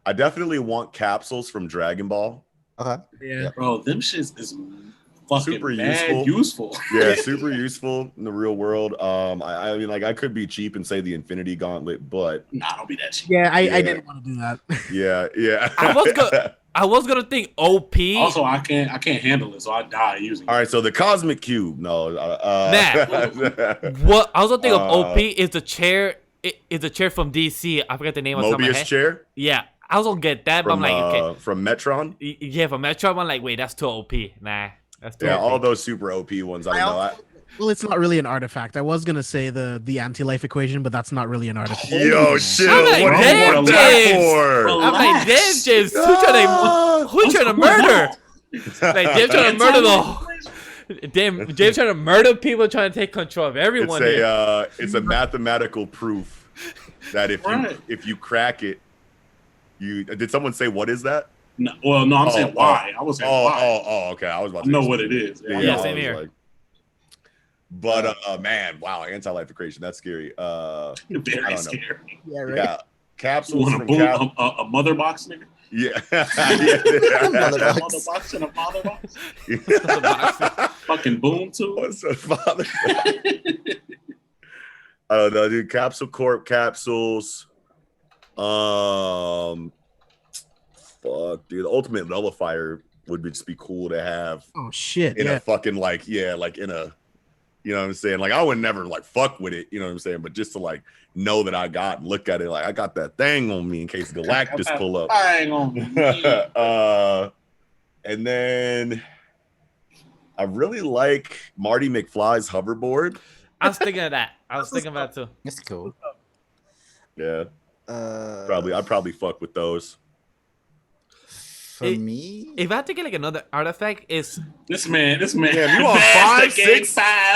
I definitely want capsules from Dragon Ball. Okay. Yeah. Bro, them shits is fucking Super useful. Yeah, super useful in the real world. I mean, like, I could be cheap and say the Infinity Gauntlet, but Nah, don't be that cheap. Yeah, I didn't want to do that. yeah. I I was gonna think OP. Also, I can't handle it, so I die using it. All right, so the Cosmic Cube. No. What I was gonna think of OP is the chair. Is the chair from DC. I forgot the name of my Mobius head. chair. Yeah, I was gonna get that, From, but I'm like, okay. From Metron. Yeah, from Metro, I'm like, wait, that's too OP. Nah, that's too Yeah, OP. all those super OP ones. I don't know. Well, it's not really an artifact. I was gonna say the anti-life equation, but that's not really an artifact. Yo, shit. I'm like, What do you want that for? I'm like, damn, James, who trying to murder? Like, James trying to murder the. Damn, James trying to murder people, trying to take control of everyone. It's a mathematical proof that if you crack it, did someone say what is that? No, well, no, I'm saying why. I was saying why. Okay. I was about I to know what it is. Yeah, same here. Like, but man, wow, anti-life equation, that's scary. Very scary. Yeah, right. Yeah, capsules Want to from boom a mother box, nigga? Yeah. Mother A box. mother box and a father box. Fucking boom too. What's a father? I don't know, dude. Capsule Corp capsules. Fuck, dude. The ultimate nullifier would just be cool to have. Oh shit! In a fucking like in a, you know what I'm saying? Like I would never like fuck with it, you know what I'm saying? But just to like know that I got and look at it like I got that thing on me in case Galactus pull up. Thing on me. And then I really like Marty McFly's hoverboard. I was thinking of that. I was thinking about it too. That's cool. Yeah. I'd probably fuck with those. For me, if I had to get like another artifact, is this man. Yeah, you want 5, 6,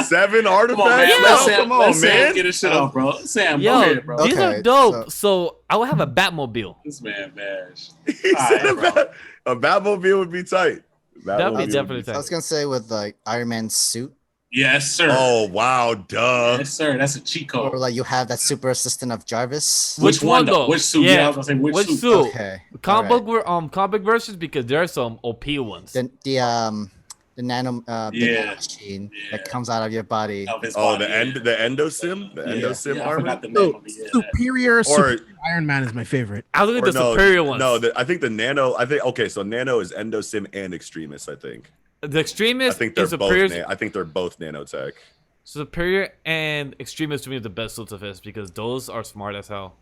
7 artifacts? Come on, man. Get his shit off, bro. Sam, yo, go ahead, bro. these are dope. So I would have a Batmobile. This man bash. A Batmobile would be tight. That would be definitely tight. I was gonna say with like Iron Man's suit, Yes, sir. Oh wow, duh. Yes, sir. That's a cheat code. or like you have that super assistant of Jarvis. Which one though? Which suit? Yeah, I was gonna say which suit. Okay. Comic versions, because there are some OP ones. The nano big machine that comes out of your body. Of his the body, the endosim, I armor. forgot the name So, of it. superior Iron Man is my favorite. I was looking at the superior ones. No, I think the nano. So nano is endosim and extremis. I think. The extremist. I think they're both. I think they're both nanotech. Superior and extremist to me are the best suits of his because those are smart as hell.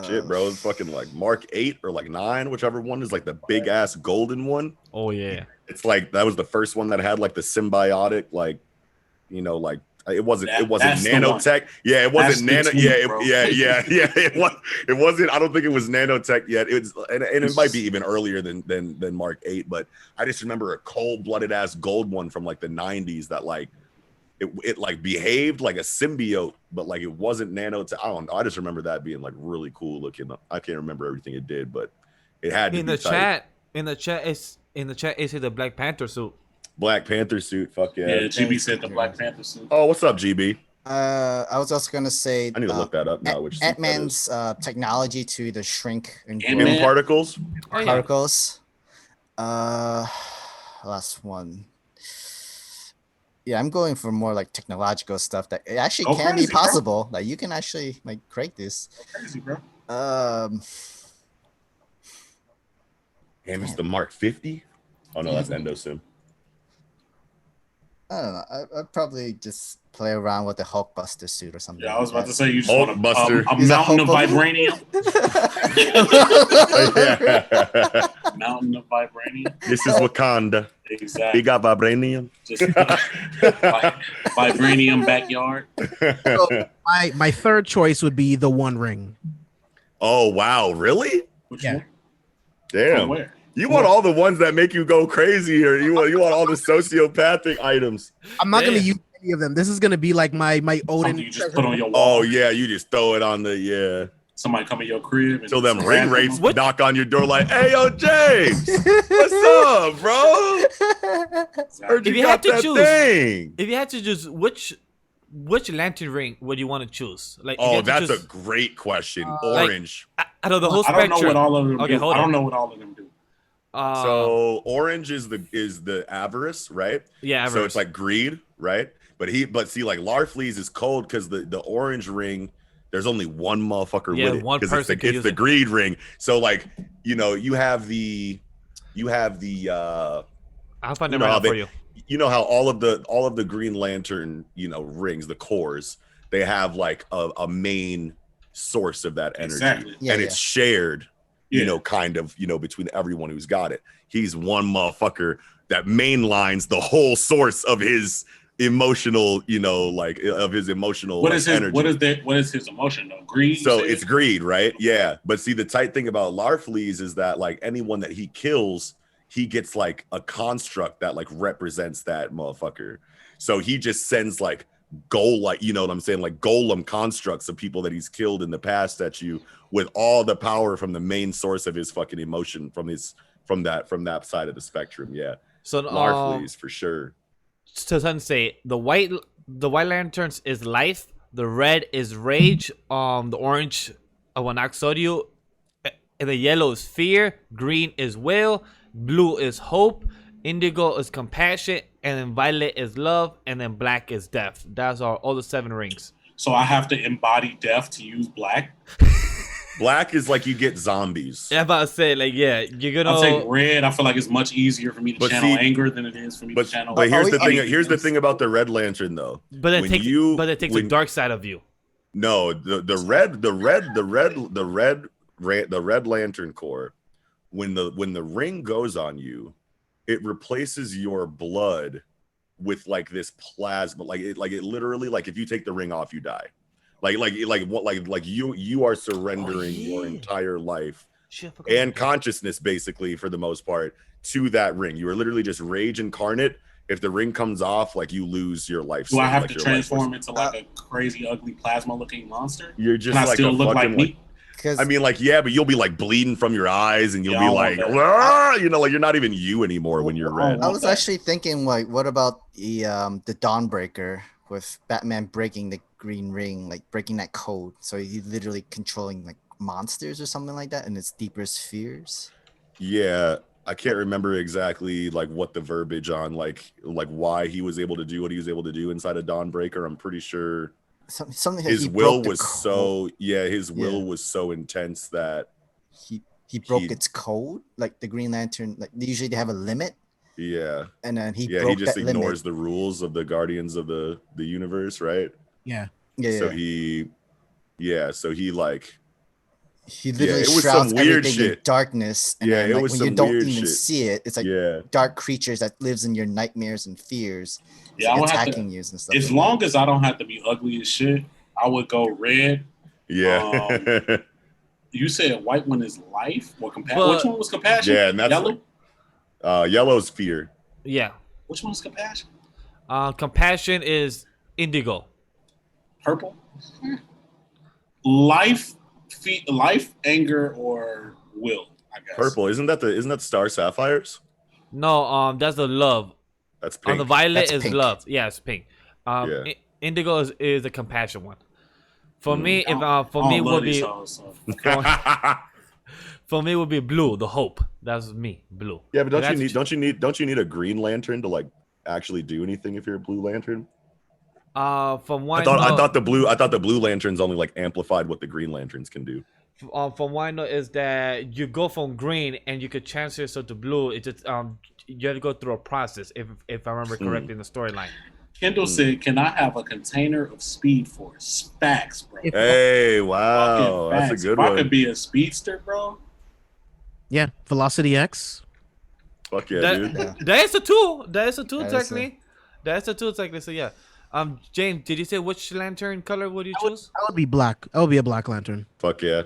Shit, bro, it's fucking like Mark 8 or like 9, whichever one is like the big ass golden one. Oh yeah. It's like that was the first one that had like the symbiotic, like, you know, like it wasn't nanotech. Yeah, it wasn't nano. It wasn't. I don't think it was nanotech yet. It was, and it might be even earlier than Mark 8. But I just remember a cold-blooded ass gold one from like the 90s that like it like behaved like a symbiote, but like it wasn't nanotech. I don't know. I just remember that being like really cool looking. I can't remember everything it did, but it had to in be the tight. chat. In the chat, is the Black Panther suit. Black Panther suit, fuck yeah. Yeah, GB said the Black Panther suit. Oh, what's up, GB? I was also gonna say I need to look that up now. Which Ant-Man's technology to either shrink and grow Ant-Man? particles. Oh, yeah. particles. Last one. Yeah, I'm going for more like technological stuff that it actually can be possible. Bro. Like you can actually like create this. Crazy, bro. Damn, it's the Mark 50. Oh no, that's endosim. I don't know. I'd probably just play around with the Hulkbuster suit or something. Yeah, I was about to say you just Hulk want Buster. a mountain of vibranium. Mountain of vibranium. This is Wakanda. Exactly. We got vibranium. Just vibranium backyard. So my third choice would be the One Ring. Oh wow, really? Which Yeah. one? Damn. Where? You want all the ones that make you go crazy, or you want all the sociopathic items? I'm not gonna use any of them. This is gonna be like my Odin. Something you just put on your wall. Oh yeah, you just throw it on the Somebody come in your crib and Till them ring rates What? knock on your door like, "Hey yo, James, what's up, bro? Heard If you you got had to that choose- thing." If you had to choose, which lantern ring would you want to choose? Like, if you Oh, had to that's choose- a great question. Orange. out of the whole I spectrum. don't know what all of them Okay, do. hold I on. don't know what all of them do. So orange is the avarice, right? Yeah, So avarice. it's like greed, right? But see, like Larfleeze is cold because the orange ring there's only one motherfucker Yeah, with it one because person can it's use the it. greed ring. So like, you know, you have the I'll find you it know right how now for you. you know how all of the Green Lantern, you know, rings, the cores, they have like a main source of that energy, Exactly. Yeah, and yeah. it's shared, Yeah. you know, kind of, you know, between everyone who's got it. He's one motherfucker that mainlines the whole source of his emotional, you know, like of his emotional What is his energy. what is his emotion though? Greed. So it's greed, right? Yeah. But see, the tight thing about Larfleeze is that like anyone that he kills, he gets like a construct that like represents that motherfucker. So he just sends like like, you know what I'm saying, like golem constructs of people that he's killed in the past at you with all the power from the main source of his fucking emotion from that side of the spectrum. Yeah. So Larfleeze for sure. to Sensei, the white lanterns is life, the red is rage, the orange Wanaxodio, and the yellow is fear, green is will, blue is hope, indigo is compassion, and then violet is love, and then black is death. That's all the 7 rings. So I have to embody death to use black. Black is like you get zombies. Yeah, I'm about to say, like, yeah, you're gonna. I'll take red. I feel like it's much easier for me to But channel see- anger than it is for me to channel. But here's the thing. anything Here's the else. thing about the Red Lantern, though. But it takes the dark side of you. No, the Red Lantern core. When the ring goes on you, it replaces your blood with like this plasma. Like it literally, like if you take the ring off, you die. Like you are surrendering your entire life and consciousness, basically, for the most part, to that ring. You are literally just rage incarnate. If the ring comes off, like you lose your life. Do I have like to your transform into like a crazy, ugly, plasma-looking monster? You're just Can I like still a look fucking like me? Because I mean, like, yeah, but you'll be like bleeding from your eyes, and you'll Yeah, be I want like, that. "Ah," you know, like you're not even you anymore when you're red. I was actually thinking, like, what about the Dawnbreaker with Batman breaking the green ring, like breaking that code? So he's literally controlling like monsters or something like that in its deepest fears. Yeah, I can't remember exactly like what the verbiage on like why he was able to do what he was able to do inside of Dawnbreaker. I'm pretty sure Something that his he will broke the was code. his will was so intense that he broke its code. Like the Green Lantern, like usually they have a limit, yeah, and then he he broke just that ignores limit. the rules of the Guardians of the universe, right? Yeah. Yeah, So yeah. so he like He literally it was shrouds some weird everything in shit. darkness, and Yeah, then, it like, was when some you don't weird even shit. see it, it's like Yeah. dark creatures that lives in your nightmares and fears, Yeah, I would have attacking to. you and stuff. As long as I don't have to be ugly as shit, I would go red. Yeah. You said white one is life or compassion. But- Which one was compassion? Yeah, and that's yellow. Yellow's fear. Yeah. Which one is compassion? Compassion is indigo. Purple. Life, life, anger, or will. I guess. Purple. Isn't that Star Sapphires? No, that's the love. That's pink. On the violet That's is pink. love. Yeah, it's pink. Yeah. Indigo is the compassion one. For me, I if don't for me love would these be hoes, so. for me would be blue, the hope. That's me, blue. Yeah, but That's- don't you need a Green Lantern to like actually do anything if you're a Blue Lantern? From one, I thought the Blue Lanterns only like amplified what the Green Lanterns can do. from one note is that you go from green and you could transfer yourself to blue. It's just you have to go through a process if I remember correctly in the storyline. Kendall said, "Can I have a container of Speed Force?" Facts, bro. Hey, wow, Fucking that's facts. a good if I one. could be a speedster, bro. Yeah. Velocity X. Fuck yeah, dude. That is a tool. That is a tool, That is a- technically. That's a tool, technically. So yeah. James, did you say which lantern color would you choose? That would be black. That would be a Black Lantern. Fuck yeah.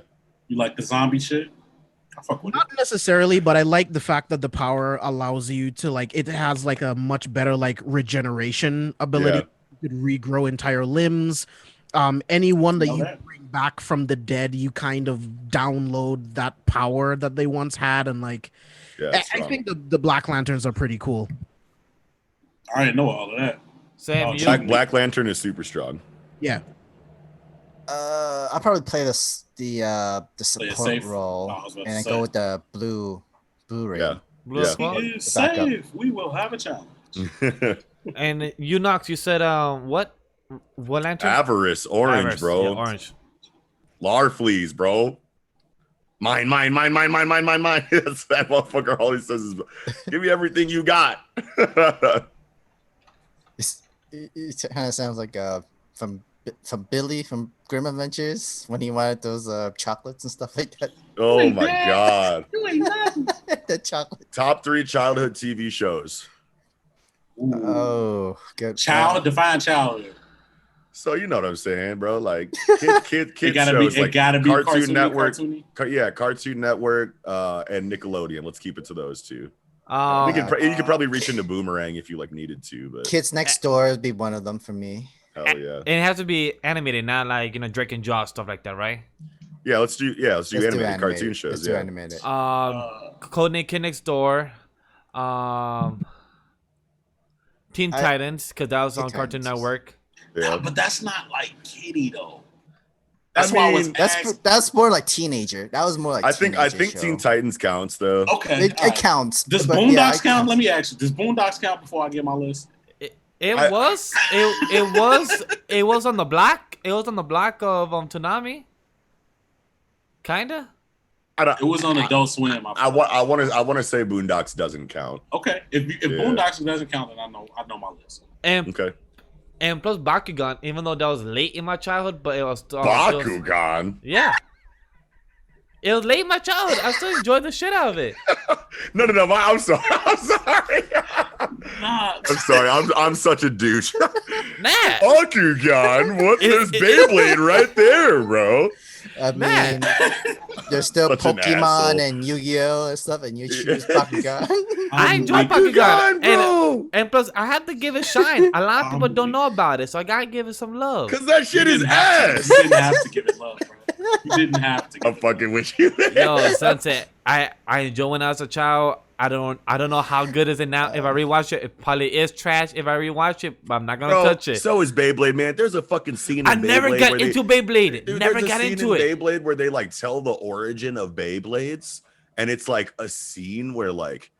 You like the zombie shit? I fuck with it. Not necessarily, but I like the fact that the power allows you to like it has like a much better like regeneration ability. Yeah. You could regrow entire limbs. Anyone that Know you that. bring back from the dead, you kind of download that power that they once had, and like Yeah. I it's strong. think the Black Lanterns are pretty cool. I didn't know all of that. Sam, Oh, you. Black Lantern is super strong. Yeah. I'll probably play the support safe? role Oh, I was about and to then say. go with the blue ring. Yeah. Blue Yeah. Squad? He is The backup. safe. We will have a challenge. And you Nox, you said what? What lantern? Avarice, orange, Avarice. bro. Yeah, orange. Larfleeze, bro. Mine. That's that motherfucker always says is, give me everything you got. It kind of sounds like from Billy from Grim Adventures when he wanted those chocolates and stuff like that. Oh my god. The chocolate. Top 3 childhood TV shows. Ooh. Oh, good. Define childhood. So you know what I'm saying, bro? Like kid It gotta shows, be. It like gotta be Cartoon Network. cartoony. Cartoon Network and Nickelodeon. Let's keep it to those two. Um, you could probably reach into Boomerang if you like needed to, but Kids Next Door would be one of them for me. hell yeah. and it has to be animated, not like Drake and Josh stuff like that, right? Yeah, let's do animated cartoon shows. Let's do animated. Codename Kid Next Door, Teen Titans, because that was on Cartoon Network. Yeah. But that's not like kiddie though. That's why I was that's more like teenager. That was more like I think show. Teen Titans counts though. Okay. It counts. Does but Boondocks count? Counts. Let me ask you. Does Boondocks count before I get my list? It was on the block. It was on the block of Toonami. Kinda. It was on Adult Swim. I want to say Boondocks doesn't count. Okay. If Boondocks doesn't count, then I know my list. Okay. And plus Bakugan, even though that was late in my childhood, but it was still Bakugan. Yeah. It was late in my childhood. I still enjoyed the shit out of it. No. I'm sorry. I'm sorry. I'm such a douche. Nah. Bakugan. There's Beyblade right there, bro. I mean, there's still Such an Pokemon asshole. and Yu-Gi-Oh and stuff, and you choose Bakugan. I enjoy Bakugan, and plus I have to give it shine. A lot of people don't know about it, so I gotta give it some love. Cause that shit is ass. You didn't have to give it love, bro. You didn't have to. I'm fucking with you. Yo, Sensei, I enjoy when I was a child. I don't know how good is it now. If I rewatch it, it probably is trash. If I rewatch it, but I'm not gonna touch it. So is Beyblade, man. There's a fucking scene in I Beyblade never got into Beyblade. Dude, never there's a got scene into in it. Beyblade where they like tell the origin of Beyblades, and it's like a scene where like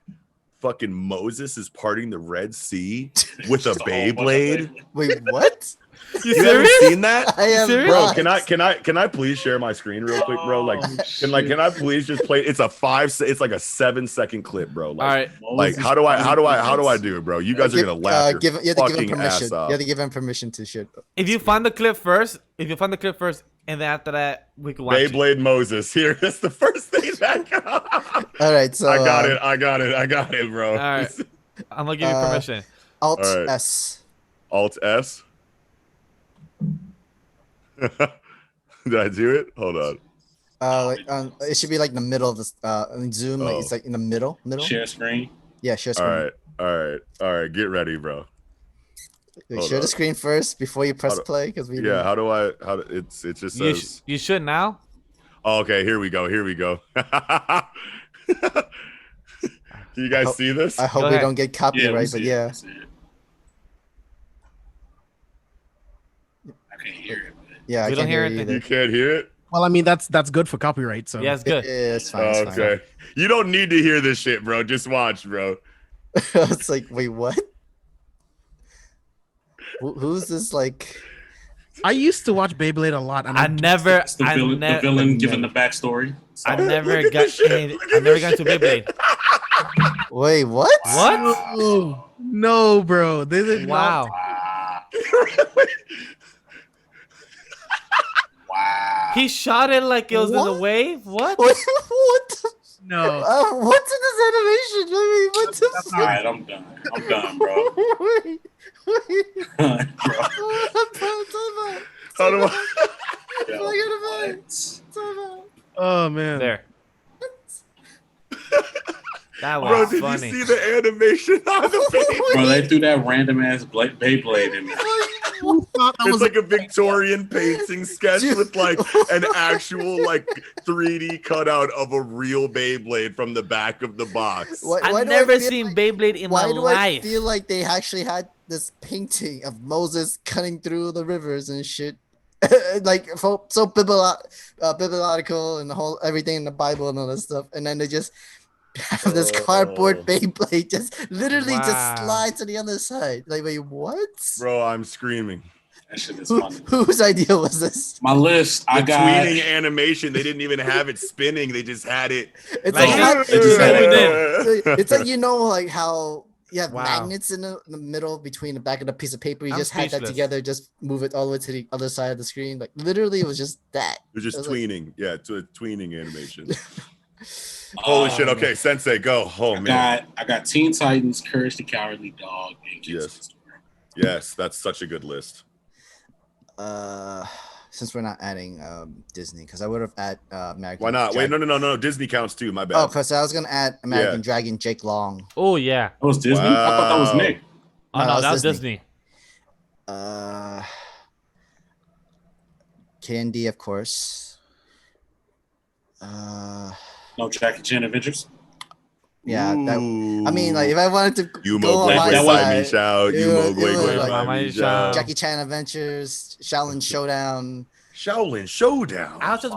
fucking Moses is parting the Red Sea with a Beyblade. Wait, what? You haven't serious? seen that? I am Serious? Bro, can I please share my screen real quick, bro? Like, can I please just play? It's like a 7-second clip, bro. Like, All right. like how do I do it, bro? You guys are gonna laugh You your have to give him fucking permission. ass off. You have to give him permission to shoot. If you find the clip first, and then after that we can watch Beyblade Moses. Here, that's the first thing that got. All right, so I got it, bro. All right. I'm gonna give you permission. Alt All right. S. Alt S. Did I do it? Hold on. It should be like in the middle of this. Zoom, like it's like in the middle. Share screen. Yeah, share screen. All right. Get ready, bro. Wait, share the screen first before you press play, because we. Yeah. It just says. You should now. Oh, okay. Here we go. Can you guys see this? I hope we don't get copyright, but yeah. I can't hear it. Yeah, We I don't can't hear hear it. either. You can't hear it? Well, I mean that's good for copyright. So Yeah, it's good. Yeah, it's fine. It's Okay. You don't need to hear this shit, bro. Just watch, bro. fine. It's like, wait, what? Who's this? Like, I used to watch Beyblade a lot, and I never. It's the villain giving the backstory. I never got into Beyblade. wait, what? What? No, bro. They did Wow. Wow. He shot it like it was in the What? wave. What? What? What? No. What's in this animation? I mean, what the All right, I'm done, bro. Wait. Bro. How do I? Oh man. There. That Bro, was did funny. you see the animation on the page? Bro, they threw that random ass Beyblade in there. It's like a Victorian painting sketch with like an actual like 3D cutout of a real Beyblade from the back of the box. I've never seen Beyblade in my Why do I life. feel like they actually had this painting of Moses cutting through the rivers and shit? Like so biblical and the whole everything in the Bible and all that stuff, and then they just have this cardboard Beyblade just literally just slide to the other side. Like, wait, what? Bro, I'm screaming. That shit is funny. Whose idea was this? My list, I The got. tweening animation. They didn't even have it spinning. They just had it. It's Like, like, They just had it it's like like how you have Wow. magnets in the middle between the back of the piece of paper. You I'm just had that speechless. together, just move it all the way to the other side of the screen. Like literally, it was just that. It was just It was like- tweening. Yeah, it's a tweening animation. Holy shit. Okay, Sensei, go. Oh, man. I got Teen Titans, Courage the Cowardly Dog, and Kids Yes. Next Door. Yes, that's such a good list. Since we're not adding Disney, because I would have add American. Why not? Wait, Drag- no. Disney counts too. My bad. Oh, because I was gonna add American Dragon Jake Long. Oh yeah. That was Disney. I thought that was Wow. Nick. Oh No, no, that that was was Disney. Candy, of course. No Jackie Chan Adventures. Yeah, that. I mean, like Ooh. if I wanted to You go on Mogwai my that Gwai Mi side, Shao. it You was- Mogwai it was Gwai like Mi Mama Shao. Shao. Jackie Chan Adventures, Shaolin Showdown. Shaolin Showdown. I was just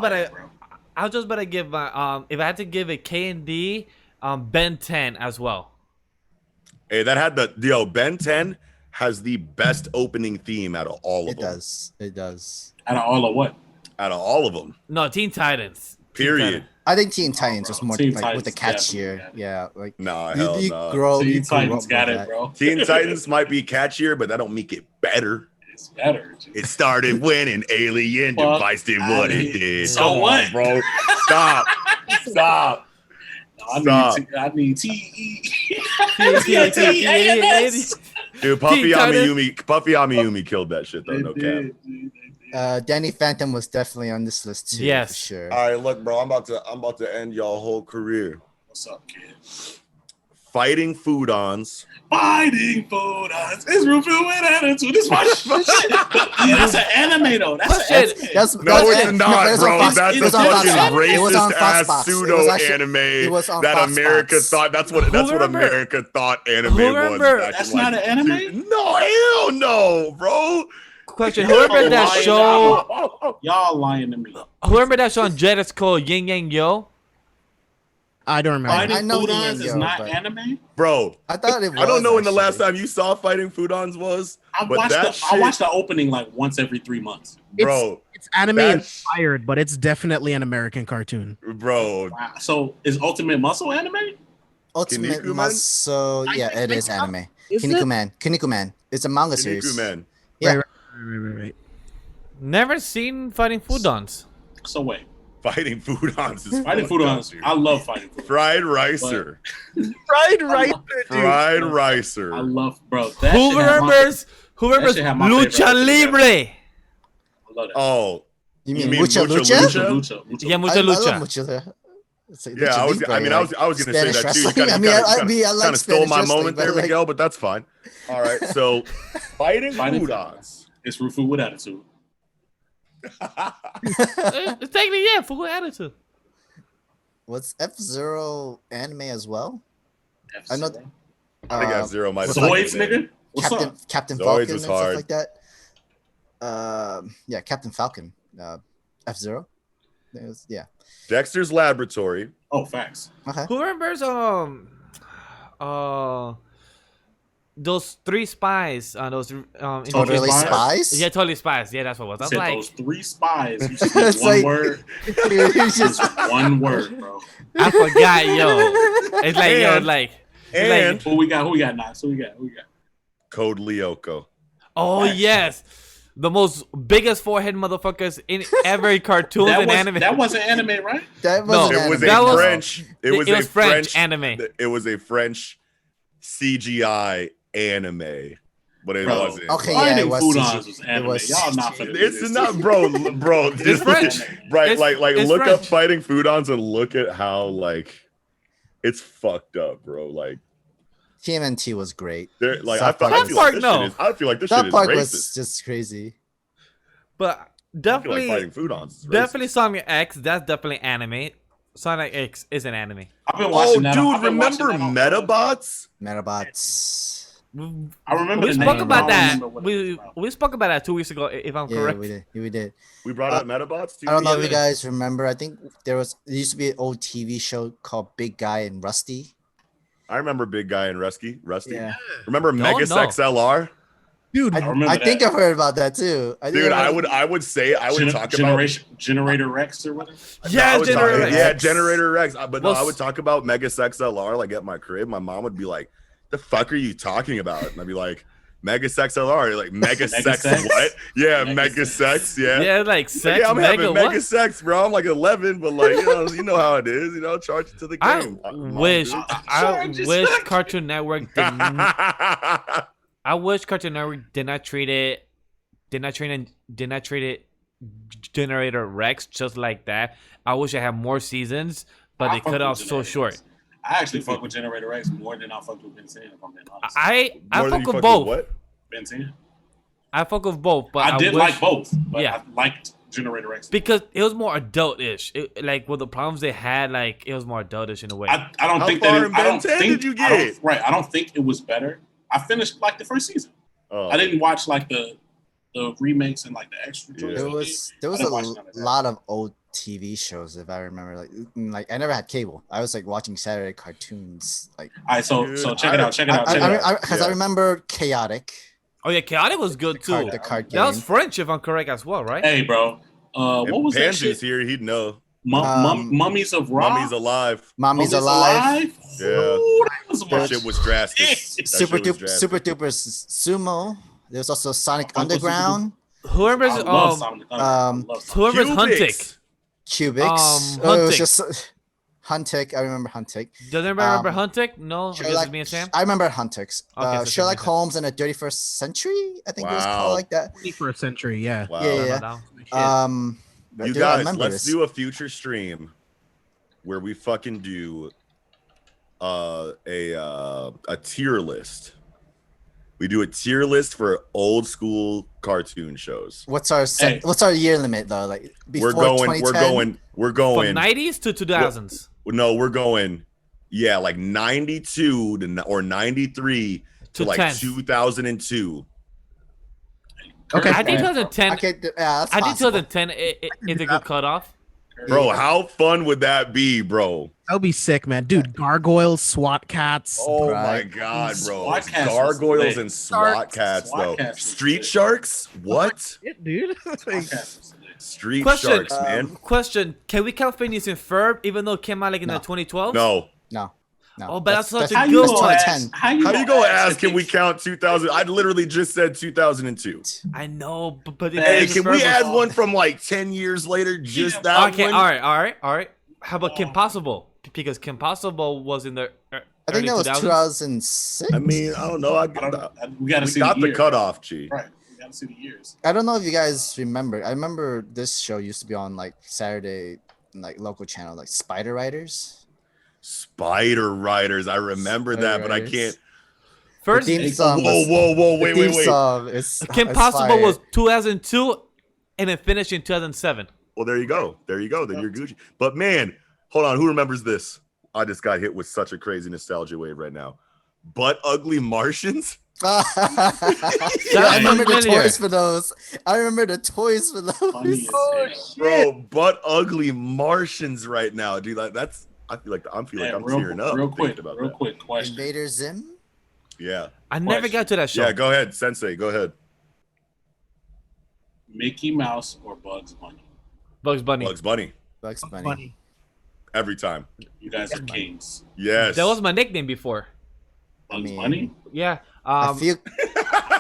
about to give my if I had to give it K&D, Ben 10 as well. Hey, that had Ben 10 has the best opening theme out of all of It them. does. It does. Out of all of what? Out of all of them. No, Teen Titans. Period. I think Teen Titans was bro. more Teen like with the Titans catchier. definitely Yeah, like Nah, you, hell you no. grow. Teen You grew Titans up got with it, that. bro. Teen Titans might be catchier, but that don't make it better. It's better. It started when an alien Fuck device did outta what it here. did. So Come on, what? bro. Stop. Stop. I Stop. need T-E. T-E-T-E-A-N-S. Dude, Puffy Teen Titans. Amiyumi killed that shit though. They No cap. did, dude, they did. Danny Phantom was definitely on this list too. Yes. for sure. All right, look, bro. I'm about to end y'all whole career. What's up, kid? Fighting food-ons. Fighting photos. It's reviewing attitude. This my shit. That's an anime though. That's an Shit. anime. That's No, that's- it's not, it was on bro. Fox- That's it a was on Fox fucking Fox. It was on racist Fox ass Fox. It pseudo was actually- anime it was on that Fox America Fox. thought. That's what remember- America thought anime who was. remember- back That's in, like, not an anime? No, hell no, bro. Question: Who remember that Lying show? down. Y'all lying to me. Who remember that show on Jetix called Yin Yang Yo? I don't remember. Fighting I know food Yin ons Yang is Yo, not but- anime. Bro, I thought it was. I don't know when the last actually. time you saw Fighting Food-ons was, I but watched that the shit, I watched the opening like once every 3 months. bro, It's anime that inspired, but it's definitely an American cartoon. bro. Wow. So is Ultimate Muscle anime? Ultimate Kinnikuman? Muscle. Yeah, it is anime. Is it? Kinnikuman. It's a manga series. Kinnikuman, man. Yeah. Right. Never seen Fighting Foodons. So wait, Fighting Food-ons is Fighting fucked Food up, ons. dude. I love Fighting Food. Fried ricer. Fried rice. Fried I ricer. love, bro. That Who shit had my- remembers? Who remembers shit had my favorite Lucha episode Libre? I love that. Oh, You You mean mean Mucha Mucha Lucha? Lucha? Lucha. Yeah, I Mucha love Lucha. Mucha. It's like yeah. Lucha I was Libre, gonna say Spanish that too. You wrestling. kinda- I kinda- like kinda stole Spanish my wrestling, moment but there, like- Miguel, but that's fine. All right, so Fighting Fighting Food-ons. It's Rufu with attitude. It's technically, yeah, full attitude. What's F-Zero anime as well? I know. F-Zero. I think F-Zero might have Zoids, been there. nigga. What's Captain up? Captain Zoids Falcon was and stuff hard. like that. Yeah, Captain Falcon. F-Zero. Yeah. Dexter's Laboratory. Oh, facts. Okay. Who remembers those 3 spies? Those Totally Spies? Spies. Yeah, Totally Spies. Yeah, that's what it was. I was Said like, those 3 spies. You just It's need one like- word. It's just One word, bro. I forgot, yo. It's like, yo, And- like, And Who we got, Knox? Who we got? Code Lyoko. oh yes, the most biggest forehead motherfuckers in every cartoon and anime. That wasn't anime, right? that No, wasn't It was anime. That a was- French. It was a French anime. It was a French CGI anime, but it Bro, wasn't. Okay, yeah, Fighting it was Food CG. Ons was anime. was Y'all not CG. finna do It's this. not, bro. It's French. Right, It's- like it's look up French. Fighting Food-ons and look at how like it's fucked up, bro. Like TMNT was great. they're like South I Park feel like was- this no. shit is, I feel like this That shit is part racist. was just crazy. But I feel like definitely, Fighting Food-ons is racist. definitely Sonic X. That's definitely anime. Sonic X is an anime. I've been Oh, watching that. dude, I've been remember watching that on- Metabots? Metabots. I remember We the spoke name, about but I don't that. remember what it was about. We spoke about that 2 weeks ago, if I'm Yeah, correct. we did. We did. We brought up Metabots. I don't know if you TV? guys remember. I think there used to be an old TV show called Big Guy and Rusty. I remember Big Guy and Rusty. Yeah. Remember No, Megas no. XLR? dude. I remember I think that. I've heard about that too. Dude, I would talk about Generator Rex or whatever. Yeah, Generator Rex. Rex. Yeah, Generator Rex. But no, Well, I would talk about Mega Sex LR like at my crib. My mom would be like, "The fuck are you talking about?" And I'd be like, "Mega Sex LR." Like Mega Sex Sex? what? Yeah, Mega Mega Sex. Sex. Yeah. Yeah, like sex, Yeah, I'm mega, having what? Mega Sex, bro. I'm like 11, but like you know how it is. You know, charge it to the I game. wish Cartoon Network didn't. I wish Cartoon Network did not treat it Generator Rex just like that. I wish I had more seasons, but they cut off so short. I actually fuck with Generator Rex more than I fuck with Ben 10, if I'm being honest. I More than fuck you with fuck both. What? Ben 10. I fuck with both, but I did wish, like both, but Yeah. I liked Generator Rex. because it was more adult-ish. Like with the problems they had, like it was more adult-ish in a way. I don't How think far that in I Ben don't 10 think did you I don't- get? right. I don't think it was better. I finished like the first season. Oh. I didn't watch like the remakes and like the extra. Yeah. There was a lot of old TV shows, if I remember. Like I never had cable. I was like watching Saturday cartoons. Like, All right, so Dude, check it out. because I Yeah. remember Chaotic. Oh yeah, Chaotic was good too. The card That was game. French, if I'm correct, as well, right? Hey, bro. What was that Pansy's shit? here, he'd know. Mummies of Ra. Mommy's alive. Mommy's Alive. Yeah. Ooh, that was That shit was drastic. That Super shit was Duper drastic. Sumo. There's also Sonic Super Underground. Who remembers? I love Sonic. Who remembers Cubics. Huntic? Cubics. Huntic. It was just Huntic. I remember Huntic. Does anybody remember Huntic? No, just me and Sam. I remember Huntix. Okay, so Sherlock Sam. Holmes in the 31st century. I think it was Wow. called like that. 21st century, yeah. Wow. Yeah. You dude, I guys, remember let's this. do a future stream where we fucking do a tier list. We do a tier list for old school cartoon shows. What's our year limit though? Like before We're going From 90s to 2000s. no, we're going like 92 or 93 to like 10. 2002. Okay. I think 2010. Okay, that's I think possible. 2010 is a good cutoff. Bro, how fun would that be, bro? That would be sick, man. Dude, gargoyles, SWAT cats. Oh Right. my god, bro. SWAT cats was Gargoyles lit. and SWAT cats, SWAT though. cats was Street lit. sharks? What? Yeah, dude. Street Question, sharks, man. Question: can we count Phineas and Ferb even though it came out like in the 2012? No. No. Oh, but that's such a How good you one. gonna ask? 2010. How How you gonna ask? Can we if- count 2000? I literally just said 2002. I know, but Hey, Phineas can and we Ferb add was- one from like 10 years later? Just Yeah. that Okay, one? all right. How about Kim Possible? Because Kim Possible was in the I think early that was 2000s. 2006. I mean, I don't know. We gotta we see got the year. cutoff, G. Right. We gotta see the years. I don't know if you guys remember. I remember this show used to be on like Saturday, like local channel, like Spider Riders. Spider Riders. I remember that, but I can't. First, The theme song. Whoa, the theme song is Kim is Possible fire. was 2002, and it finished in 2007. Well, there you go. There you go. Then you're Gucci. But man, hold on. Who remembers this? I just got hit with such a crazy nostalgia wave right now. Butt ugly Martians. Yeah, I remember the familiar. toys for those. I remember the toys for Funny those. as Oh, hell. Bro, butt ugly Martians right now, dude. That's. I feel like I'm Yeah, tearing up. real thinking quick, about real that. quick question. Invader Zim. Yeah. I never got to that show. Yeah. Go ahead, Sensei. Go ahead. Mickey Mouse or Bugs Bunny? Bugs Bunny. Bugs Bunny. Bugs Bunny. Funny. Every time. You guys are kings. Yes. That was my nickname before. Bugs mean, Bunny? Yeah. I feel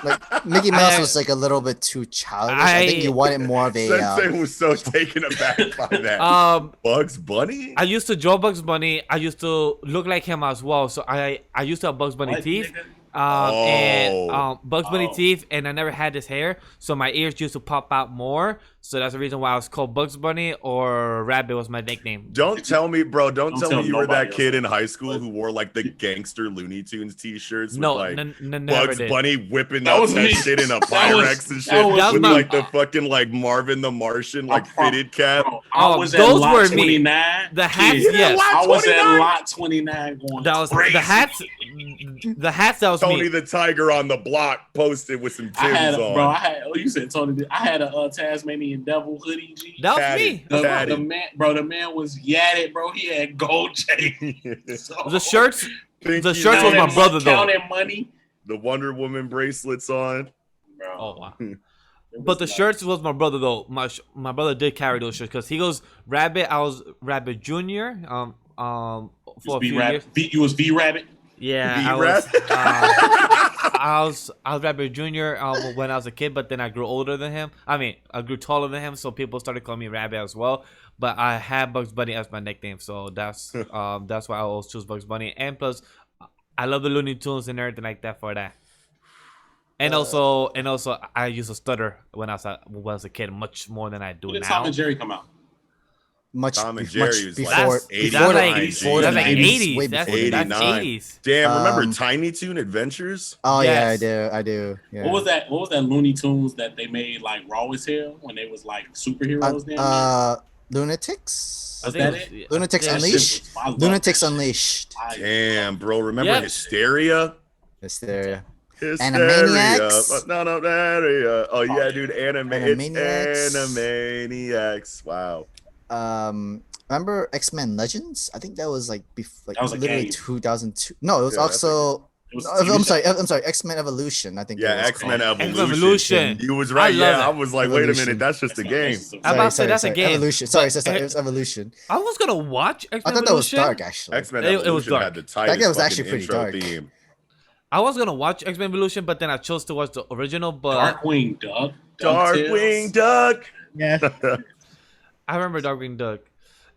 like Mickey Mouse was like a little bit too childish. I think you wanted more of a. Sensei was so taken aback by that. Bugs Bunny? I used to draw Bugs Bunny. I used to look like him as well. So I used to have Bugs Bunny What, teeth. nigga? And Bugs Bunny Oh. teeth, and I never had this hair, so my ears used to pop out more. So that's the reason why I was called Bugs Bunny, or Rabbit was my nickname. Don't tell me, bro. Don't tell tell me you were nobody that else kid in that. high school who wore like the gangster Looney Tunes t-shirts No, with like never Bugs did. Bunny whipping That up was that me. shit in a That Pyrex was- and that shit was with me. like the fucking like Marvin the Martian like fitted cap. Bro, I Oh, was at those lot were me. 29. The hats, Yeah. yes. I was at 29? lot 29 going That was crazy. the hats. The hats that was Tony me. the Tiger on the block posted with some I had, Timbs on. bro. You said Tony. I had a Tasmanian Devil hoodie. G. That was Tatted. me. The man, bro. The man was yatted, bro. He had gold chain. So, The shirts. Pinky The shirts was my rings, brother though. Counting money. The Wonder Woman bracelets on. bro. Oh wow. It But the was like- shirts was my brother though. My brother did carry those shirts because he goes Rabbit. I was Rabbit Junior. For a few years. You was V Rabbit. Yeah, V-Rap? I was Rabbit Junior when I was a kid, but then I grew older than him. I mean, I grew taller than him, so people started calling me Rabbit as well. But I had Bugs Bunny as my nickname, so that's why I always choose Bugs Bunny. And plus, I love the Looney Tunes and everything like that for that. And also, I used to stutter when I was a kid, much more than I do When did now. Tom and Jerry come out? Much, Tom and much Jerry was before, like before that's the- like, before that's the like 90s, 80s. way That's, before the that's 89. 80s. Damn, remember Um, Tiny Toon Adventures? Oh Yes. yeah, I do. Yeah. What was that? What was that Looney Tunes that they made like raw as hell when they was like superheroes? Lunatics. I Was think that it it? was- Lunatics yeah, That shit Unleashed? was- I love Lunatics that shit. Unleashed. Damn, bro. Remember Yep. Hysteria? Hysteria. Hysteria. Animaniacs? No, area. Oh yeah, dude. Animaniacs. It's Animaniacs. Wow. Remember X-Men Legends? I think that was like That was a literally game. 2002. No, it was Yeah, that's also. It was No, a TV I'm show. sorry. X-Men Evolution. I think. it Yeah, was X-Men called. Evolution. You was right. I love Yeah, that. I was like, wait a Evolution. minute, that's just a game. I'm about to say that's a game. Evolution. Sorry, But- it was Evolution. I was gonna watch I X-Men thought that was Evolution. dark actually. X-Men It was Evolution dark. had the That tightest game was fucking actually pretty intro dark. theme. I was gonna watch X-Men Evolution, but then I chose to watch the original. But Darkwing Duck. Darkwing Duck. Yeah. I remember Darkwing Duck.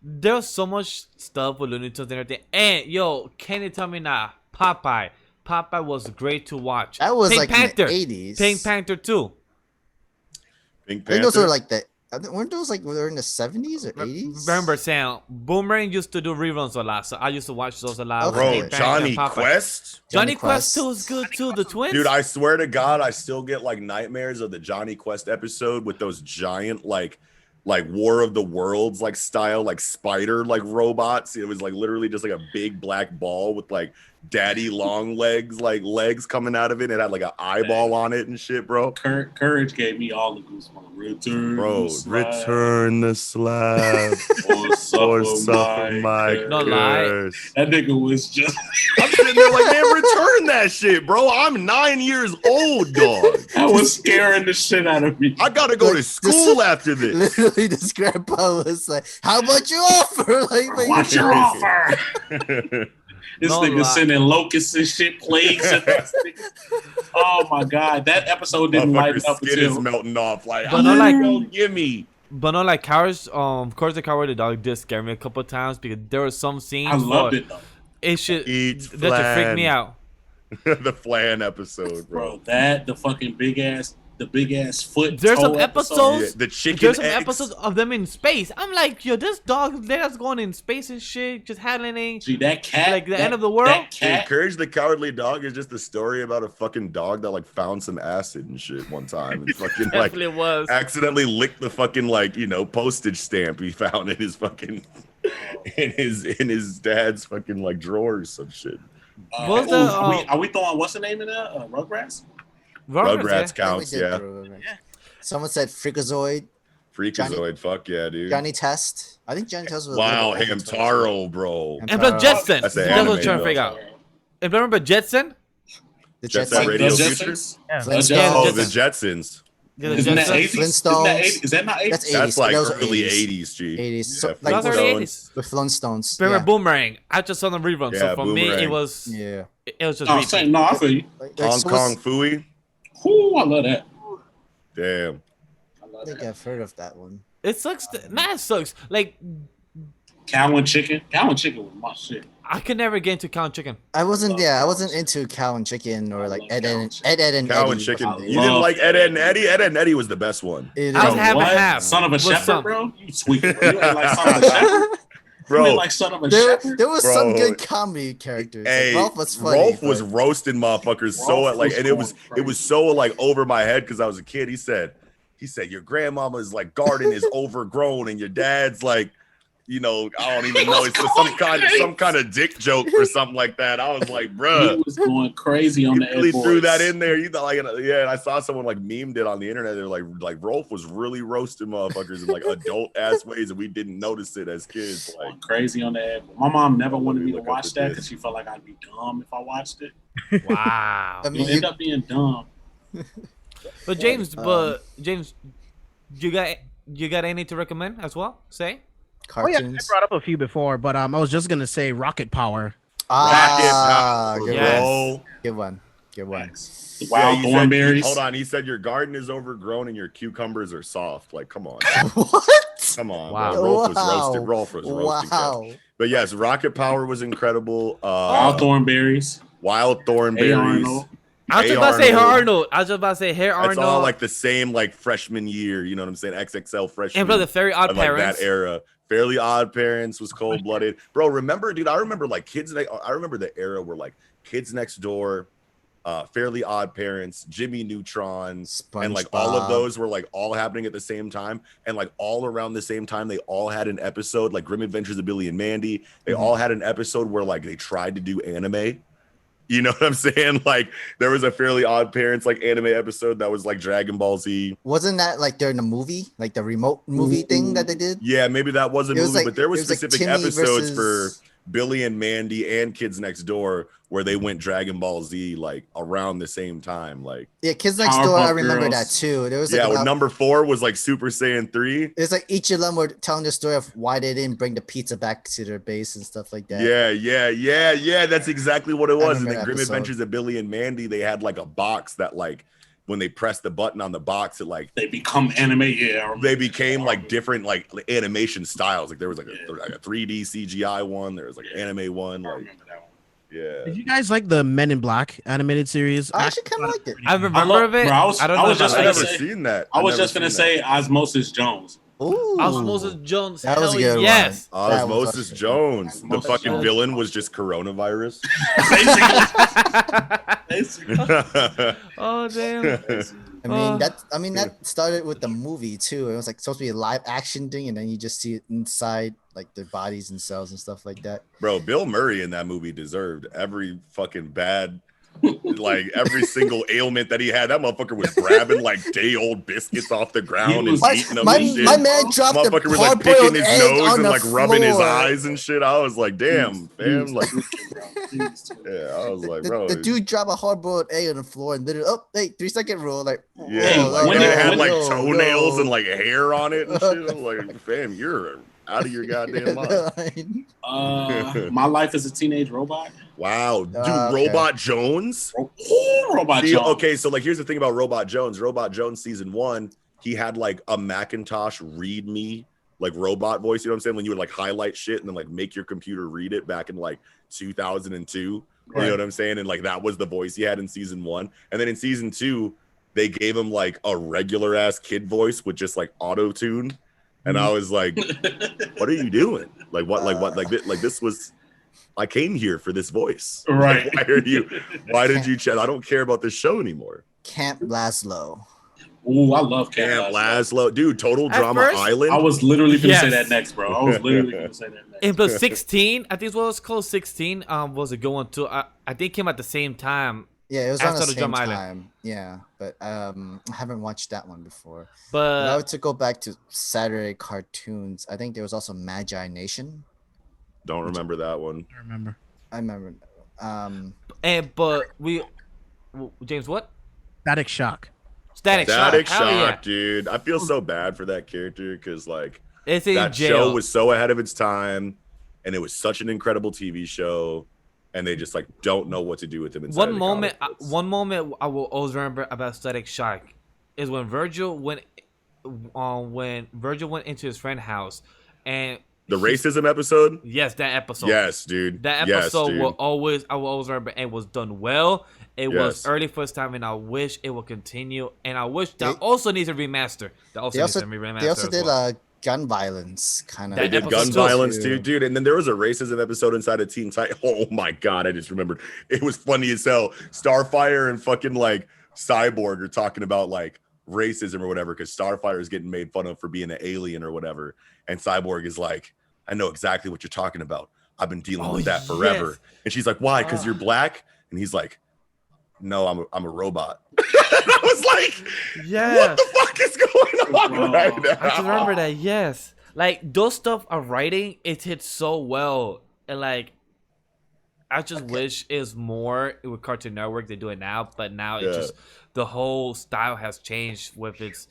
There was so much stuff with Looney Tunes and everything. And yo, can you tell me now? Popeye was great to watch. That was Pink like Panther. in the 80s. Pink Panther too. Pink I think those Panther. were like weren't those like were in the 70s or 80s? Remember, Sam, Boomerang used to do reruns a lot, so I used to watch those a lot. Okay. Bro, Pink Panther Johnny and Popeye. Quest. Johnny Johnny Quest Quest. 2 was good too. The twins. Dude, I swear to God, I still get like nightmares of the Johnny Quest episode with those giant like War of the Worlds like style like spider like robots. It was like literally just like a big black ball with like daddy long legs coming out of it. It had like an eyeball on it and shit, bro. Courage gave me all the goosebumps. Return, Bro, the slab, return the slab or or suffer my curse. No lie. curse. That nigga was just. I'm sitting there like, man, return that shit, bro. I'm 9 years old, dog. That was scaring the shit out of me. I gotta go to Like, school after this. Literally, this grandpa was like, "How much you offer?" Like, What's your offer? This No nigga lie. sending locusts and shit, plagues. And oh my god, that episode didn't light Motherfucker's up skin is until. melting off. Like, But not like- bro, gimme. But no, like Courage the Cowardly the Dog did scare me a couple of times because there were some scenes. I loved where it though, It should Eat that should freak me flan. out. The flan episode, bro. bro. That the fucking big ass foot. There's some toe episodes- Yeah, the chicken There's some eggs. episodes of them in space. I'm like, yo, this dog that's going in space and shit, just handling. Gee, that cat. Like the that- end of the world? That Dude, cat. Courage the Cowardly Dog is just a story about a fucking dog that like found some acid and shit one time and fucking like Definitely was. accidentally licked the fucking like postage stamp he found in his fucking in his dad's fucking like drawer or some shit. What was ooh, the, are we throwing what's the name of that? Rugrats. Rugrats yeah, counts, we did yeah. throw it. Someone said Freakazoid, Freakazoid, fuck yeah, dude. Johnny Test. I think Johnny Test was. a Wow, little bit older. Hamtaro, bro. And And but Jetson. That's That's an what I'm anime, trying to though. figure out. If you remember Jetson, The Jet Set Jetsons. Radio The Future? Jetsons? Yeah. The Flintstones. Yeah, Oh, Jetsons. the Jetsons. yeah, the Isn't that Jetsons. 80s? Flintstones. Is that not 80s? That's 80s. That's like that was early 80s. 80s, G. 80s. Yeah, That was early Flintstones. 80s. The Flintstones. Remember Yeah. Boomerang? I just saw the rerun, so Yeah, for me Boomerang. it was Yeah. it was just Oh, repeat. same. No, I feel you. Like, Hong so Kong what's- Fooey. Ooh, I love that. Damn. I I love think that. I've heard of that one. It sucks. Nah, it sucks. Like Cow and chicken. Cow and chicken was my shit. I could never get into Count Chicken. I wasn't. love Yeah, I cow wasn't and into Cow and Chicken or I like love Ed cow and and chicken. Ed, Ed and Cow Eddie. and Chicken. I You didn't love like Ed, Ed and Eddie? Ed and Eddie was the best one. It I was is- half and What? half. Son of a With shepherd, some- bro. You tweak. You ain't like son of a shepherd. You Bro, ain't like son of a There, shepherd. there was Bro. some good comedy characters. hey, Like, Rolf was funny. Rolf was but- roasting motherfuckers so Rolf like, was and it was going so like over my head because I was a kid. He said, your grandmama's like garden is overgrown, and your dad's like, I don't even know. It's just some kind of dick joke or something like that. I was like, He bruh. was going crazy on You the really Ed threw boys. that in there. You thought yeah, and I saw someone like memed it on the internet. They're like Rolf was really roasting motherfuckers in like adult ass ways, and we didn't notice it as kids. Like, Going crazy on the Ed. My mom never wanted me to Look up watch at that this. because she felt like I'd be dumb if I watched it. Wow. I mean, You end up being dumb. But James, you got any to recommend as well? Say. Oh yeah, I Cartoons. brought up a few before, but I was just gonna say Rocket Power. Rocket Power, good Yes. one. Good one. Good one. The wild he said, thornberries. hold on, he said your garden is overgrown and your cucumbers are soft. Like, come on. What? Come on, Wow. bro. Rolf was Wow. roasted. Rolf was roasting. Wow. But yes, Rocket Power was incredible. Wild thornberries. Wild Hey Thornberries. Arnold. I was just about to say Arnold. I was just about to say Hey Arnold. It's all like the same like freshman year. You know what I'm saying? XXL freshman. and brother, Very Odd of, like Parents. that era. Fairly Odd Parents was cold blooded, bro. Remember, dude? I remember like I remember the era where like Kids Next Door, Fairly Odd Parents, Jimmy Neutron, and like all of those were like all happening at the same time, and like all around the same time, they all had an episode like Grim Adventures of Billy and Mandy. They all had an episode where like they tried to do anime. You know what I'm saying? Like there was a Fairly Odd Parents like anime episode that was like Dragon Ball Z. Wasn't that like during the movie, like the remote movie thing that they did? Yeah, maybe that was a It was movie, like- but there was it was like specific Timmy episodes versus- for Billy and Mandy and Kids Next Door where they went Dragon Ball Z like around the same time. Like Yeah, Kids Next Door. I Powerpuff remember Girls. that too. There was yeah, like when about- number 4 was like Super Saiyan 3. it's like each of them were telling the story of why they didn't bring the pizza back to their base and stuff like that. Yeah. That's exactly what it was. And remember then that Grim episode. Adventures of Billy and Mandy, they had like a box that like when they pressed the button on the box, it like They become anime. Yeah. I remember they that. became like different like animation styles. Like there was like a 3D CGI one, there was like an anime one. I Like remember that one. yeah. Did you guys like the Men in Black animated series? I actually kind of liked it. I remember of it. Bro, I don't know. was if just I've liked gonna never it. say- seen that. I was I've never just gonna seen that. say Osmosis Jones. Ooh. Osmosis Jones. That was a hell good yes. one. That was Osmosis awesome. Jones. The Osmosis fucking Jones. villain was just coronavirus. Basically. Oh damn. I mean that started with the movie too. It was like supposed to be a live action thing, and then you just see it inside like their bodies and cells and stuff like that. Bro, Bill Murray in that movie deserved every fucking bad, like every single ailment that he had. That motherfucker was grabbing like day-old biscuits off the ground and My, eating them my, and shit. my man dropped the Motherfucker was like hard-boiled picking his egg nose on and the like rubbing his floor. eyes and shit. I was like, damn, fam. Like, Yeah. yeah, I was like, The, bro. the dude dropped a hard-boiled egg on the floor and literally, oh, hey, 3-second rule, like, Yeah, Hey, like, when and did- it had when- like no, toenails no. and like hair on it and shit. I was like, fam, you're out of your goddamn mind. My Life as a Teenage Robot. Wow, dude, Okay. Robot Jones. Robot See, Jones. okay, so like here's the thing about Robot Jones. Robot Jones season 1, he had like a Macintosh read me like robot voice. You know what I'm saying? When you would like highlight shit and then like make your computer read it back in like 2002. Right. You know what I'm saying? And like that was the voice he had in season 1. And then in season 2, they gave him like a regular ass kid voice with just like auto tune. And I was like, what are you doing? Like what? Like this was. I came here for this voice. Right. Like, why did you chat? I don't care about this show anymore. Camp Laszlo. Ooh, I love Camp Camp Laszlo, dude. Total At Drama first, Island. I was literally gonna say Yes. that next, bro. I was literally gonna say that next. And plus 16, I think it's what it was called. 16 was a good one too. I think it came at the same time. Yeah, it was on After the the same Drum time. Island. Yeah, but I haven't watched that one before. But I But would to go back to Saturday cartoons. I think there was also Magi Nation. Don't remember that one. I remember. I remember. but we James, what? Static Shock. Static Static Shock. Hell Shock, yeah. dude. I feel so bad for that character because like It's in that jail. show was so ahead of its time, and it was such an incredible TV show, and they just like don't know what to do with him. Inside One of the moment, comic books. one moment I will always remember about Static Shock is when Virgil went into his friend's house, and The racism episode. yes, that episode. Yes, dude. That Yes, episode dude. I will always remember, and it was done well. It was Yes. early first time, and I wish it will continue. And I wish that They- also needs a remaster. That also They needs also a remaster. they also as did well. gun violence kind of. That They did episode gun too. violence too, dude. And then there was a racism episode inside of Teen Titan. Oh my god, I just remembered. It was funny as hell. Starfire and fucking like Cyborg are talking about like racism or whatever because Starfire is getting made fun of for being an alien or whatever. And Cyborg is like, I know exactly what you're talking about. I've been dealing with that forever. yes. And she's like, why? Because you're black? And he's like, no, I'm a robot. I was like, Yeah. what the fuck is going on Bro, right now? I just remember that. Yes, like those stuff of writing, it hits so well, and like I just wish is more with Cartoon Network. They do it now, but now it just the whole style has changed with its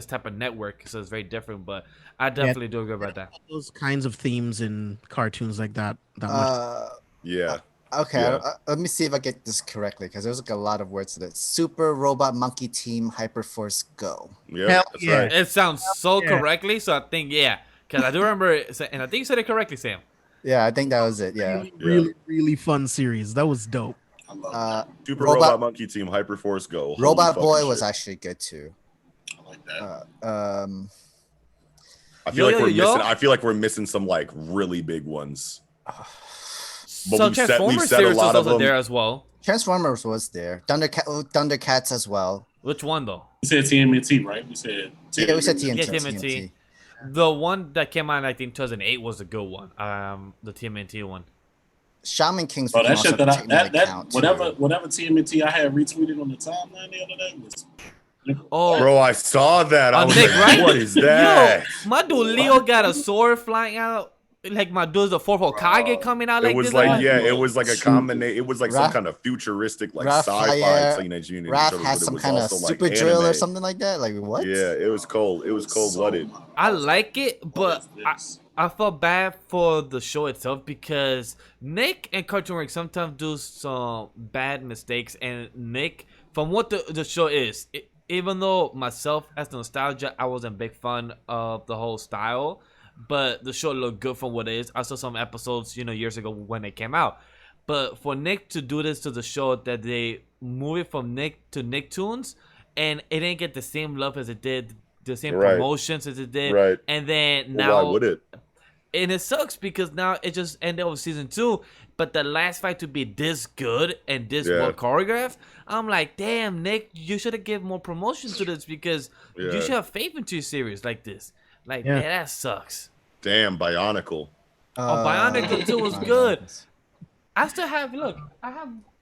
type of network, so it's very different. But I definitely do agree about that. Those kinds of themes in cartoons like that much. Yeah. Okay, Yeah. let me see if I get this correctly because there's like a lot of words to this. Super Robot Monkey Team Hyperforce Go. Yeah, Hell that's yeah. right. It sounds so Yeah. correctly, so I think because I do remember it, and I think you said it correctly, Sam. Yeah, I think that was it. Yeah. Really fun series. That was dope. I love Uh, Super Robot Monkey Team Hyperforce Go. Holy Robot fucking Boy was shit. actually good too. I like that. I feel Yo, like we're yo, yo. missing. I feel like we're missing some like really big ones. But So we've said Transformers a series lot was of also them. there as well. Transformers was there. Thundercats as well. Which one though? We said TMNT, right? We said Yeah, we said TMNT. TMT. Yeah, TMNT. The one that came out, I think, 2008 was a good one. The TMNT one. Shaman Kings. Bro, we can that shit also that technically count, too. whatever TMNT I had retweeted on the timeline the other day was. Oh, Bro, I saw that. I was Nick, like, right? what is that? Yo, my dude Leo got a sword flying out. Like my dude's the fourth Hokage coming out. It Like was this. like, I'm yeah, it was like a combination. It was like some Raph- kind of futuristic, like Raphael- sci-fi Teenage Mutant Ninja Raph Turtles, has but it some was kind of also super like drill or anime. something like that. Like what? Yeah, it was cold. It was cold-blooded. I like it, but What is this? I felt bad for the show itself because Nick and Cartoon Network sometimes do some bad mistakes. And Nick, from what the show is, even though myself as nostalgia, I wasn't a big fan of the whole style, but the show looked good for what it is. I saw some episodes, years ago when it came out. But for Nick to do this to the show, that they move it from Nick to Nicktoons, and it didn't get the same love as it did, the same Right. promotions as it did, Right. and then Well, now why would it? and it sucks because now it just ended with season 2, but the last fight to be this good and this Yeah. well choreographed, I'm like, damn, Nick, you should have given more promotion to this because Yeah. you should have faith into a series like this. Like, Yeah. man, that sucks. Damn, Bionicle. Bionicle 2 was good. I still have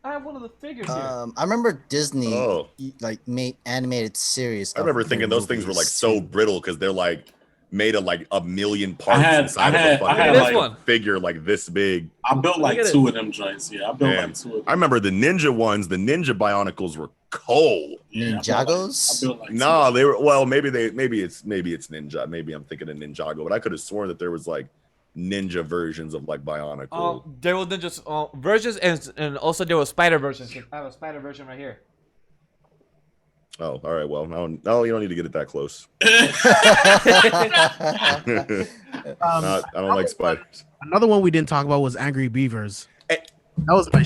I have one of the figures here. I remember Disney Oh. like made animated series. I remember of thinking the those things were like movies, so too. brittle because they're like made of like a million parts had- inside I of had- a fucking I had, This like- one. figure like this big. I built like Look at two it. of them joints. Yeah, I built Damn. like two of them. I remember the ninja ones. The ninja Bionicles were cold. Yeah, I Ninjagos? built like No, two. they were well. Maybe it's Ninja. Maybe I'm thinking of Ninjago, but I could have sworn that there was like ninja versions of like Bionicle. There was just versions, and also there was spider versions. I have a spider version right here. Oh, all right. Well, no, you don't need to get it that close. I don't like spiders. Another one we didn't talk about was Angry Beavers. Eh. That was my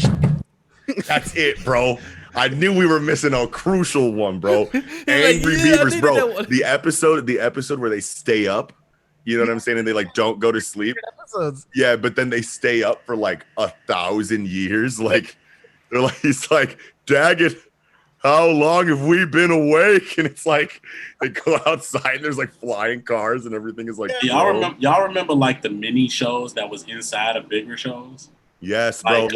That's it, bro. I knew we were missing a crucial one, bro. like, Angry yeah, I Beavers, needed bro. that one. The episode where they stay up. You know what I'm saying? And they like don't go to sleep. episodes. Yeah, but then they stay up for like 1,000 years. Like they're like, he's like, Daggett, how long have we been awake? And it's like they go outside and there's like flying cars and everything is like, Y'all remember like the mini shows that was inside of bigger shows? yes, bro.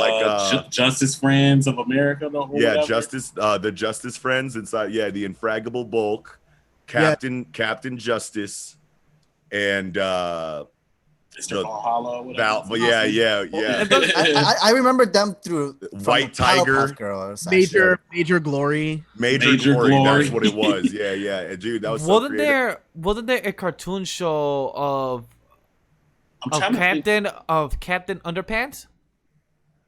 Justice Friends of America. Or Yeah, whatever? the Justice Friends inside. Yeah, the Infraggable Bulk, Captain Justice, and Mr. Valhalla. Whatever. But yeah. I remember them through White Tiger. Girls, Major Glory. Major Glory. That's what it was. Yeah, dude, that was so Wasn't creative. there a cartoon show of Captain Underpants?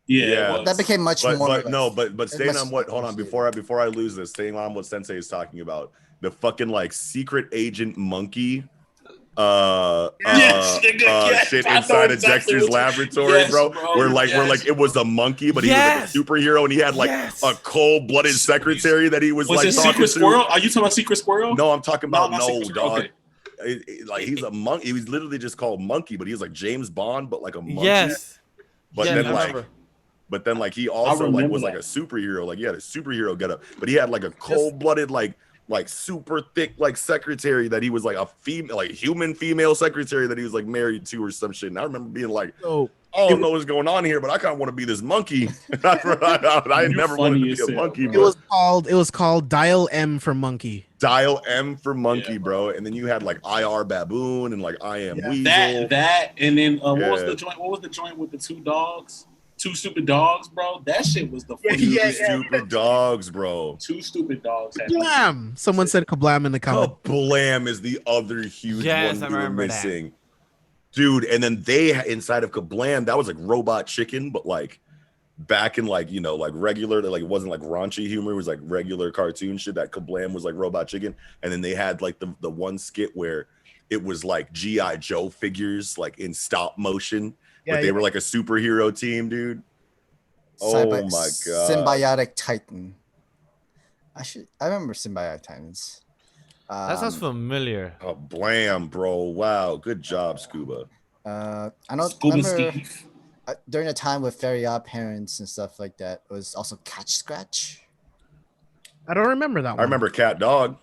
Yeah, Yeah. it was. That became much more. But staying much on what? Hold on, appreciated. before I lose this, staying on what Sensei is talking about, the fucking like secret agent monkey. Yes, Shit I know inside of exactly Dexter's what you- laboratory, Yes, bro. bro, Where yes. it was a monkey, but he Yes. was like a superhero, and he had like Yes. a cold-blooded secretary that he was Was like it talking Secret to. Squirrel? Are you talking about Secret Squirrel? No, I'm talking about not Secret Squirrel. dog. Okay. Like he's a monkey. He was literally just called Monkey, but he was like James Bond, but like a monkey. Yes. But Yes, then I like. remember. But then, like, he also like remember was like that. a superhero. Like, he had a superhero getup, but he had like a cold-blooded, like super thick, like secretary that he was like a female, like human female secretary that he was like married to or some shit. And I remember being like, So I don't know what's going on here, but I kind of want to be this monkey. I You're never wanted funny to as be a hell, monkey. bro. But it was called Dial M for Monkey. Dial M for monkey, Yeah, bro. And then you had like IR Baboon and like I Am Yeah. Weasel. That and then what was Yeah. the joint? What was the joint with the two dogs? Two Stupid Dogs, bro. That shit was the Stupid dogs, bro. Two Stupid Dogs. Kablam! Someone said kablam in the comment. Kablam is the other huge Yes, one I we were remember missing. Dude, and then they inside of Kablam, that was like Robot Chicken, but like back in like, you know, like regular, like it wasn't like raunchy humor, it was like regular cartoon shit. That Kablam was like Robot Chicken. And then they had like the one skit where it was like G.I. Joe figures like in stop motion, but they were like a superhero team, dude. Oh my god. Symbiotic Titan. I remember Symbiotic Titans. That sounds familiar. Oh, blam, bro. Wow. Good job, Scuba. I don't Scuba remember Steve. during a time with Very Odd Parents and stuff like that. It was also Catch Scratch. I don't remember that one. I remember Cat Dog.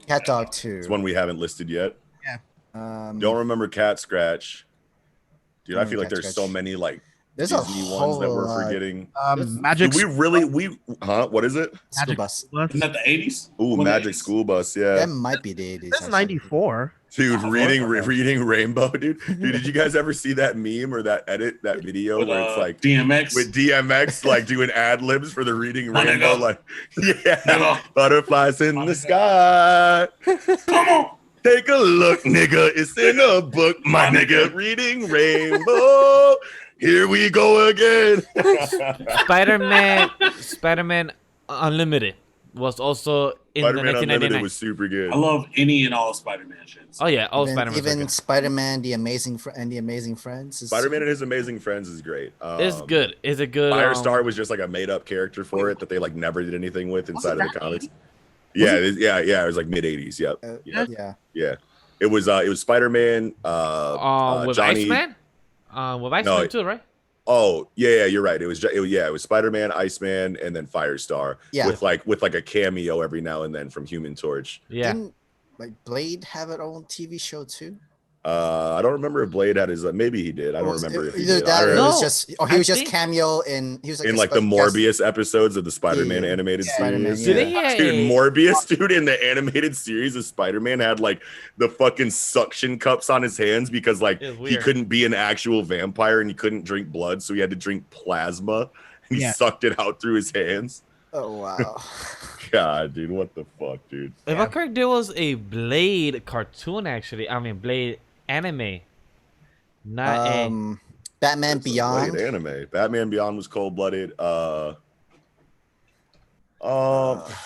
Cat Dog 2. It's one we haven't listed yet. Yeah. Don't remember Cat Scratch. Dude, I feel like Cat there's so Scratch. many like There's a Disney ones that whole we're lot. forgetting. Magic. Dude, what is it? School Bus. Isn't that the 80s? Ooh, When Magic the 80s? School Bus, yeah. That might be the 80s. That's actually. 94. Dude, reading Okay. Rainbow, dude. Dude, did you guys ever see that meme or that video With, where it's like DMX. with DMX like doing ad libs for the Reading My Rainbow? nigga. Like, yeah, Nigga. butterflies in My the nigga. sky. Come on. Take a look, nigga. It's in a book, my nigga. Reading Rainbow. Here we go again. Spider-Man Unlimited was also in Spider-Man the 1999. Unlimited was super good. I love any and all Spider-Man shits. Oh yeah, all Even, Spider-Man. even Spider-Man, the Amazing Friends. Is Spider-Man and His Amazing Friends is great. It's good. It's a good. Firestar was just like a made-up character for it that they like never did anything with inside of the comics. Was Yeah, it was like mid-80s. Yep. yeah. Yeah. It was Spider-Man, with Johnny. Iceman. With Iceman too, right? Oh, yeah, you're right. It was Spider-Man, Iceman, and then Firestar. Yeah. With like a cameo every now and then from Human Torch. Yeah. Didn't like Blade have its own TV show too? I don't remember if Blade had his. Maybe he did. I don't remember if he Either did. that or it No, was just, or he I was just think- cameo in. He was like In a like the guest- Morbius episodes of the Spider-Man Yeah. animated Spider-Man, series. Did yeah. they? Dude, Morbius, dude, in the animated series of Spider-Man had like the fucking suction cups on his hands because like It was he weird. couldn't be an actual vampire and he couldn't drink blood, so he had to drink plasma and he Yeah. sucked it out through his hands. Oh wow. God, dude, what the fuck, dude? If I'm correct, there was a Blade cartoon actually. I mean Blade anime. Not Batman It's a Beyond. Blade anime. Batman Beyond was cold-blooded.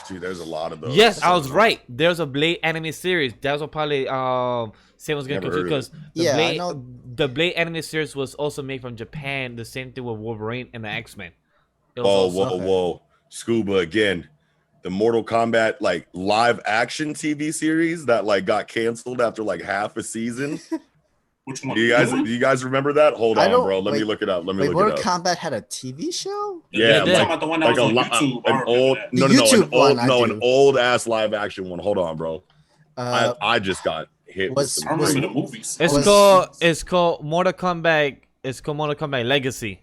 Dude, there's a lot of those. Yes, I was right. There's a Blade anime series. That was probably Sam was gonna Never confuse heard because of the Yeah, I Blade know. the Blade anime series was also made from Japan. The same thing with Wolverine and the X-Men. It was Whoa, also- whoa. Scuba again. The Mortal Kombat like live action TV series that like got canceled after like half a season. Which one? Do you guys remember that? Hold I on, don't- bro. Let me wait, look it up. Let me Wait, look Mortal it up. Kombat had a TV show? Yeah, I'm like- talking about the one that was on YouTube. I an remember old that. The no, YouTube one, I an do. old ass live action one. Hold on, bro. Uh, I just got hit with was- some I remember crazy- the movies. It's called Mortal Kombat. It's called Mortal Kombat Legacy.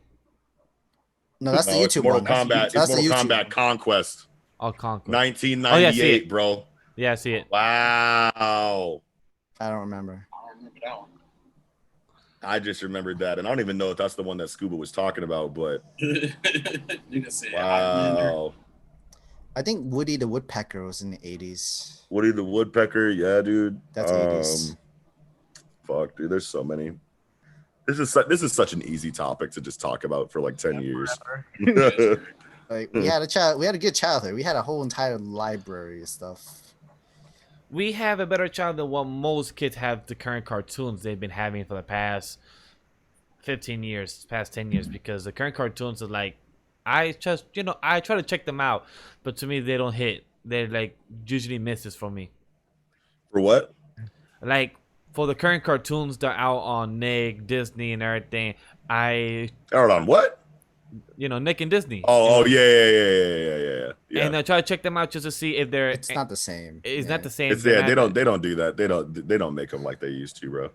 no, that's the No, it's YouTube Mortal one. Kombat. It's That's the Mortal YouTube Kombat one. Conquest, Oh, Conquer. 1998, it. bro. Yeah, I see it. Wow. I don't remember. I don't remember that one. I just remembered that, and I don't even know if that's the one that Scuba was talking about, but Nigga said Highlander. wow. I think Woody the Woodpecker was in the 80s. Woody the Woodpecker, yeah, dude. That's 80s. Fuck, dude. There's so many. This is such an easy topic to just talk about for like 10 years. Like we had a good childhood. We had a whole entire library of stuff. We have a better child than what most kids have the current cartoons they've been having for the past 15 years, past 10 years, because the current cartoons are like, I try to check them out, but to me, they don't hit. They're like usually misses for me. For what? Like, for the current cartoons that are out on Nick, Disney, and everything, Hold on, what? Nick and Disney. Oh, yeah. And I try to check them out just to see if they're. It's not the same. It's Yeah. not the same. It's They're yeah. not- They don't do that. They don't make them like they used to, bro.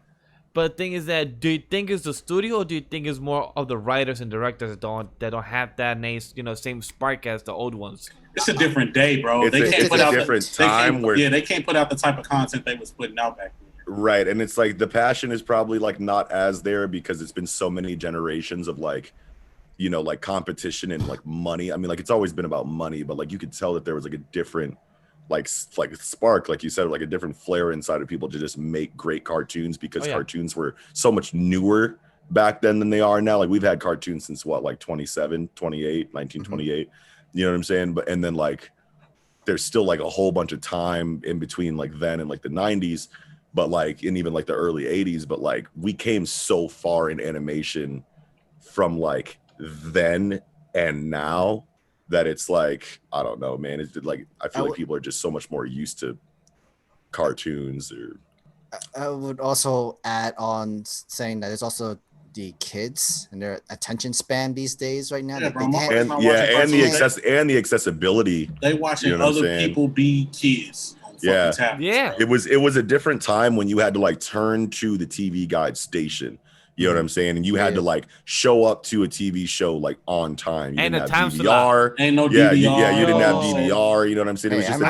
But the thing is that, do you think it's the studio, or do you think it's more of the writers and directors that don't have that nice, same spark as the old ones? It's a different day, bro. It's a different time where they can't put out the type of content they was putting out back then. right, and it's like the passion is probably like not as there because it's been so many generations of like you know, like competition and like money. I mean, like it's always been about money, but like you could tell that there was like a different like spark, like you said, like a different flair inside of people to just make great cartoons, because cartoons were so much newer back then than they are now. Like we've had cartoons since what, like 1928. You know what I'm saying? But and then like there's still like a whole bunch of time in between like then and like the 90s, but like and even like the early 80s, but like we came so far in animation from like then and now that it's like, I don't know, man. It's like I feel like people are just so much more used to cartoons. Or I would also add on saying that it's also the kids and their attention span these days right now. Yeah, bro, and the accessibility. They watching other people be kids. Yeah. It was a different time when you had to like turn to the TV guide station. You know what I'm saying? And you had to like show up to a TV show like on time. You didn't have DVR. Ain't no DVR. You didn't have DVR. You know what I'm saying? It was just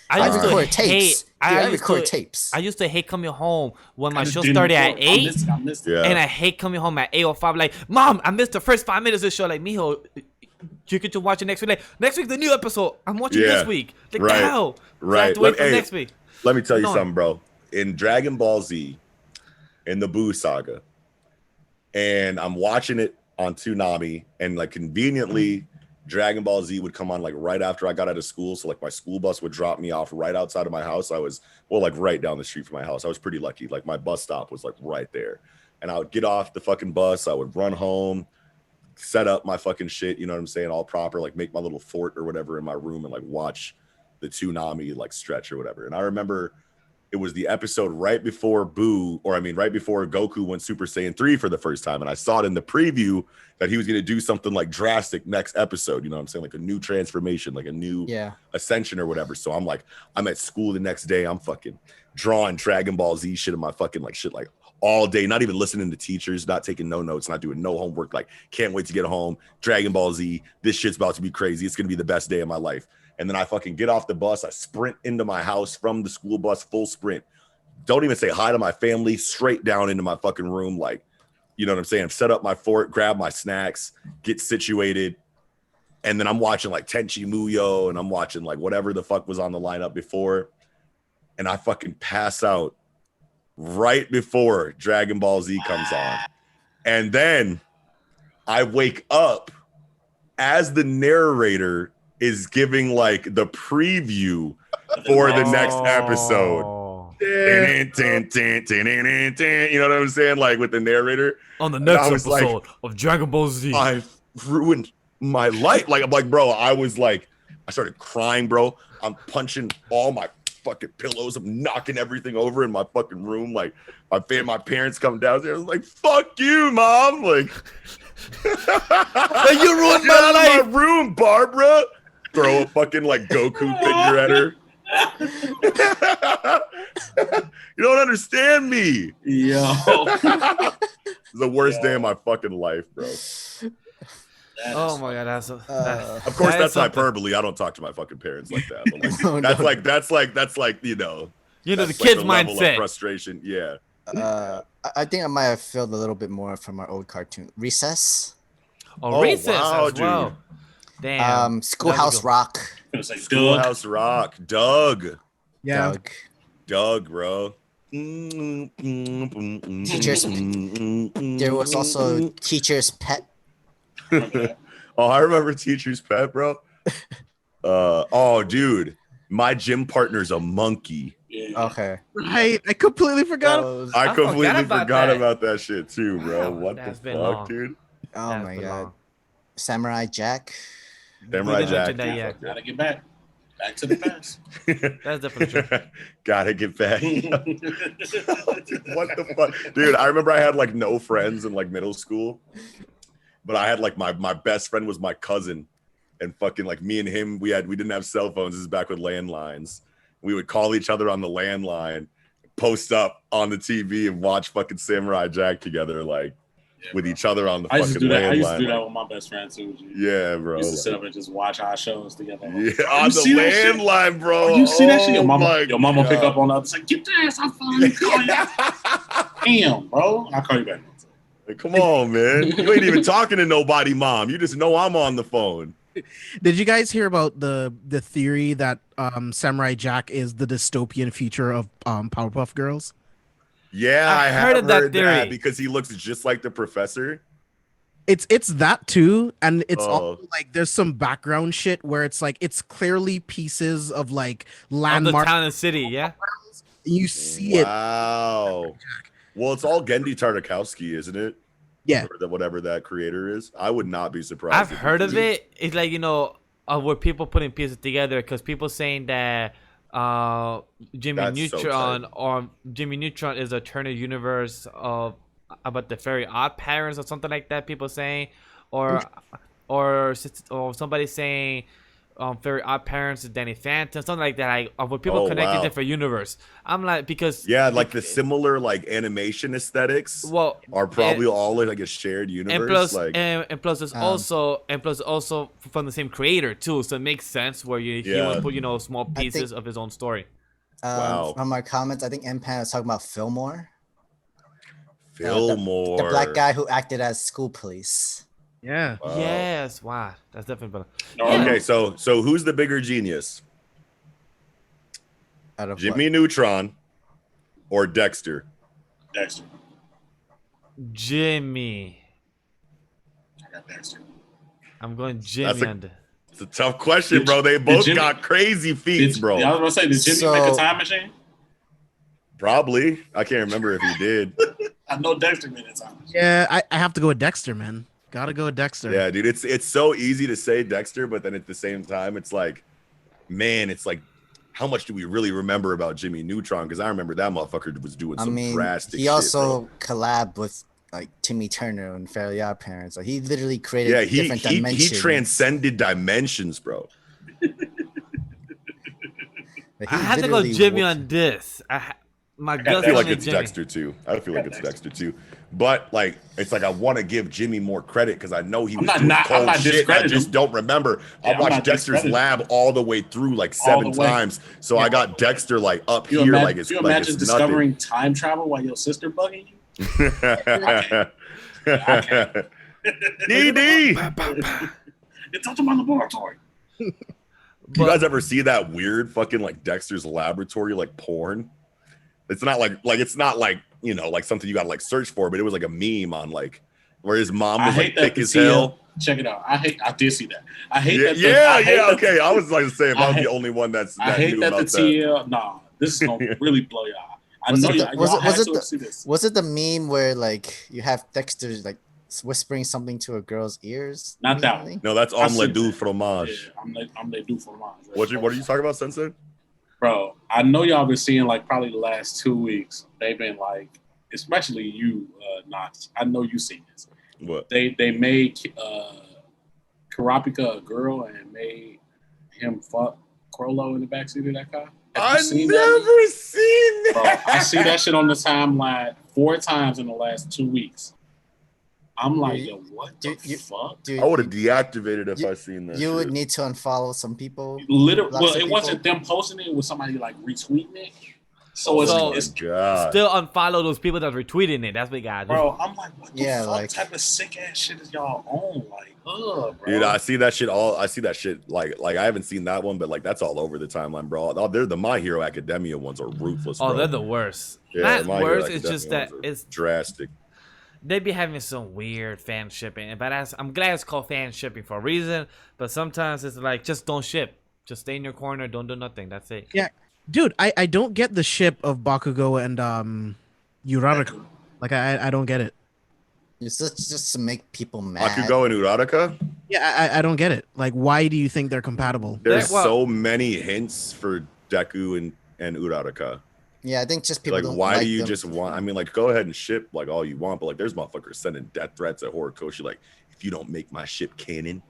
I record tapes. I record tapes. I used to hate coming home when my show started at 8. I missed it. And I hate coming home at 8:05. Like, Mom, I missed the first 5 minutes of the show. Like, mijo, you get to watch it next week. Like, next week, the new episode. I'm watching this week. Like, right. How? Right. I have to wait for next week. Let me tell you something, bro. In Dragon Ball Z, in the Buu saga, and I'm watching it on Toonami, and like conveniently, Dragon Ball Z would come on like right after I got out of school. So like my school bus would drop me off right outside of my house. I was, well, like right down the street from my house. I was pretty lucky. Like my bus stop was like right there. And I would get off the fucking bus. I would run home, set up my fucking shit, you know what I'm saying, all proper, like make my little fort or whatever in my room and like watch the Toonami like stretch or whatever. And I remember it was the episode right before right before Goku went Super Saiyan 3 for the first time. And I saw it in the preview that he was going to do something like drastic next episode. You know what I'm saying? Like a new transformation, like a new ascension or whatever. So I'm at school the next day. I'm fucking drawing Dragon Ball Z shit in my fucking like shit, like all day, not even listening to teachers, not taking no notes, not doing no homework. Like can't wait to get home. Dragon Ball Z. This shit's about to be crazy. It's going to be the best day of my life. And then I fucking get off the bus. I sprint into my house from the school bus, full sprint. Don't even say hi to my family, straight down into my fucking room. Like, you know what I'm saying? Set up my fort, grab my snacks, get situated. And then I'm watching like Tenchi Muyo and I'm watching like whatever the fuck was on the lineup before. And I fucking pass out right before Dragon Ball Z comes on. And then I wake up as the narrator is giving like the preview for the next episode. You know what I'm saying? Like with the narrator. On the next episode of Dragon Ball Z. I ruined my life. Like, I'm like, bro, I started crying, bro. I'm punching all my fucking pillows. I'm knocking everything over in my fucking room. Like my parents come downstairs. Like, fuck you, Mom. Like, you ruined my life. My room, Barbara. Throw a fucking like Goku figure at her. You don't understand me. Yo. The worst day of my fucking life, bro. Oh my god, that's of course that's hyperbole. I don't talk to my fucking parents like that. But like, that's like you know the kid's like mindset. Of frustration. Yeah. I think I might have felt a little bit more from our old cartoon Recess. Recess wow, as well. dude. Damn. Schoolhouse Rock. Schoolhouse Rock. Doug. Yeah. Doug, bro. Teacher's. There was also Teacher's Pet. Oh, I remember Teacher's Pet, bro. Oh, dude, my gym partner's a monkey. Okay. Right. I completely forgot. I completely forgot about that shit too, bro. What the fuck, dude? Oh my god. Samurai Jack. Samurai Jack. Gotta get back to the past. That's definitely true. Gotta get back. What the fuck, dude? I remember I had like no friends in like middle school, but I had like my best friend was my cousin, and fucking like me and him, we didn't have cell phones. This is back with landlines. We would call each other on the landline, post up on the TV, and watch fucking Samurai Jack together, like. With each other on the fucking landline. I used to do that with my best friend too. Yeah, bro. We used to sit up and just watch our shows together. Yeah, on the landline, bro. You see that shit? Your mama pick up on the other side. Get your ass off phone. Damn, bro. I'll call you back. Like, come on, man. You ain't even talking to nobody, mom. You just know I'm on the phone. Did you guys hear about the theory that Samurai Jack is the dystopian future of Powerpuff Girls? Yeah, I I heard have of that heard theory. that because he looks just like the professor. It's that too, and it's Oh. also like there's some background shit where it's like it's clearly pieces of like Of the landmark. town and city, yeah. You see it. Wow. Well, it's all Gendy Tartakovsky, isn't it? Yeah. Or whatever that creator is. I would not be surprised. I've if heard it's of it. It's like, you know, where people putting pieces together because people saying that Jimmy That's so Neutron tight. or Jimmy Neutron is a alternate universe of about the very odd parents or something like that. People saying, or somebody saying, very odd parents is Danny Phantom, something like that. Like where people Oh, connecting wow. different universe. I'm like because Yeah, like the similar like animation aesthetics well are probably all like a shared universe. and plus, like and plus, it's also from the same creator too, so it makes sense where he Yeah. want to put, you know, small I think- pieces of his own story. Wow. From our comments, I think M.A.N.G.A was talking about Fillmore, Fillmore. the black guy who acted as school police. Yeah. Wow. Yes, wow, that's definitely better. No, Okay, so who's the bigger genius? Out of Jimmy Neutron or Dexter? Dexter. Jimmy, I got Dexter. I'm going Jimmy a- on the. It's a tough question, bro. They did both Jimmy- got crazy feats, bro. I was gonna say, did Jimmy make a time machine? Probably. I can't remember if he did. I know Dexter made a time machine. Yeah, I have to go with Dexter, man. Gotta go with Dexter. Yeah, dude. It's so easy to say Dexter, but then at the same time, it's like, man, it's like, how much do we really remember about Jimmy Neutron? Because I remember that motherfucker was doing some drastic he shit, also bro. collabed with like Timmy Turner and Fairly Odd Parents. Like he literally created Yeah, different he dimensions. transcended dimensions, bro. Like, he I have to go literally Jimmy wo- on this. My I gut feel like telling me it's Jimmy. Dexter too. I feel like it's Dexter too. But like, it's like I want to give Jimmy more credit because I know he was doing cold shit. I just don't remember. I watched Dexter's Lab all the way through like 7 times, so I got Dexter like up here, like it's you like imagine it's discovering time travel while your sister bugging you? nothing. DD. It's out of my laboratory. You guys ever see that weird fucking like Dexter's Laboratory like porn? It's not like it's not like, you know, like something you gotta like search for, but it was like a meme on like where his mom was like thick as hell. Check it out. I did see that. I hate that. Okay. I was like saying I'm the only one that hate knew that about the TL. Nah, this is gonna really blow y'all. I know y'all had to see this. Was it the meme where like you have Dexter like whispering something to a girl's ears? Not that one. No, that's omelette du fromage. Yeah, omelette du fromage. What are you talking about, Sensei? Bro, I know y'all been seeing like probably the last 2 weeks. They've been like, especially you, Nox. I know you seen this. What? They made Karapika a girl and made him fuck Crollo in the backseat of that car. I've never seen that. Bro, I see that shit on the timeline 4 times in the last 2 weeks. I'm like, yo, what the fuck? Dude, I would have deactivated if I seen that. You would need to unfollow some people. Literally, well, it wasn't them posting it. It was somebody like retweeting it. So it's God. Still unfollow those people that retweeting it. That's what we got to do. Bro, I'm like, what the fuck like, type of sick ass shit is y'all on? Like, bro. Dude, I see that shit like I haven't seen that one, but like that's all over the timeline, bro. They're the My Hero Academia ones are ruthless, bro. Oh, they're the worst. Yeah, Not My Hero worse. It's just that Academia ones it's are drastic. they be having some weird fan shipping, but I'm glad it's called fan shipping for a reason. But sometimes it's like just don't ship, just stay in your corner, don't do nothing. That's it. Yeah, dude, I don't get the ship of Bakugo and Uraraka. Like I don't get it. It's just to make people mad. Bakugo and Uraraka? Yeah, I don't get it. Like, why do you think they're compatible? There's so many hints for Deku and Uraraka. Yeah, I think just people Like, don't why like do you them. just want? I mean, like, go ahead and ship like all you want, but like, there's motherfuckers sending death threats at Horikoshi. Like, if you don't make my ship canon,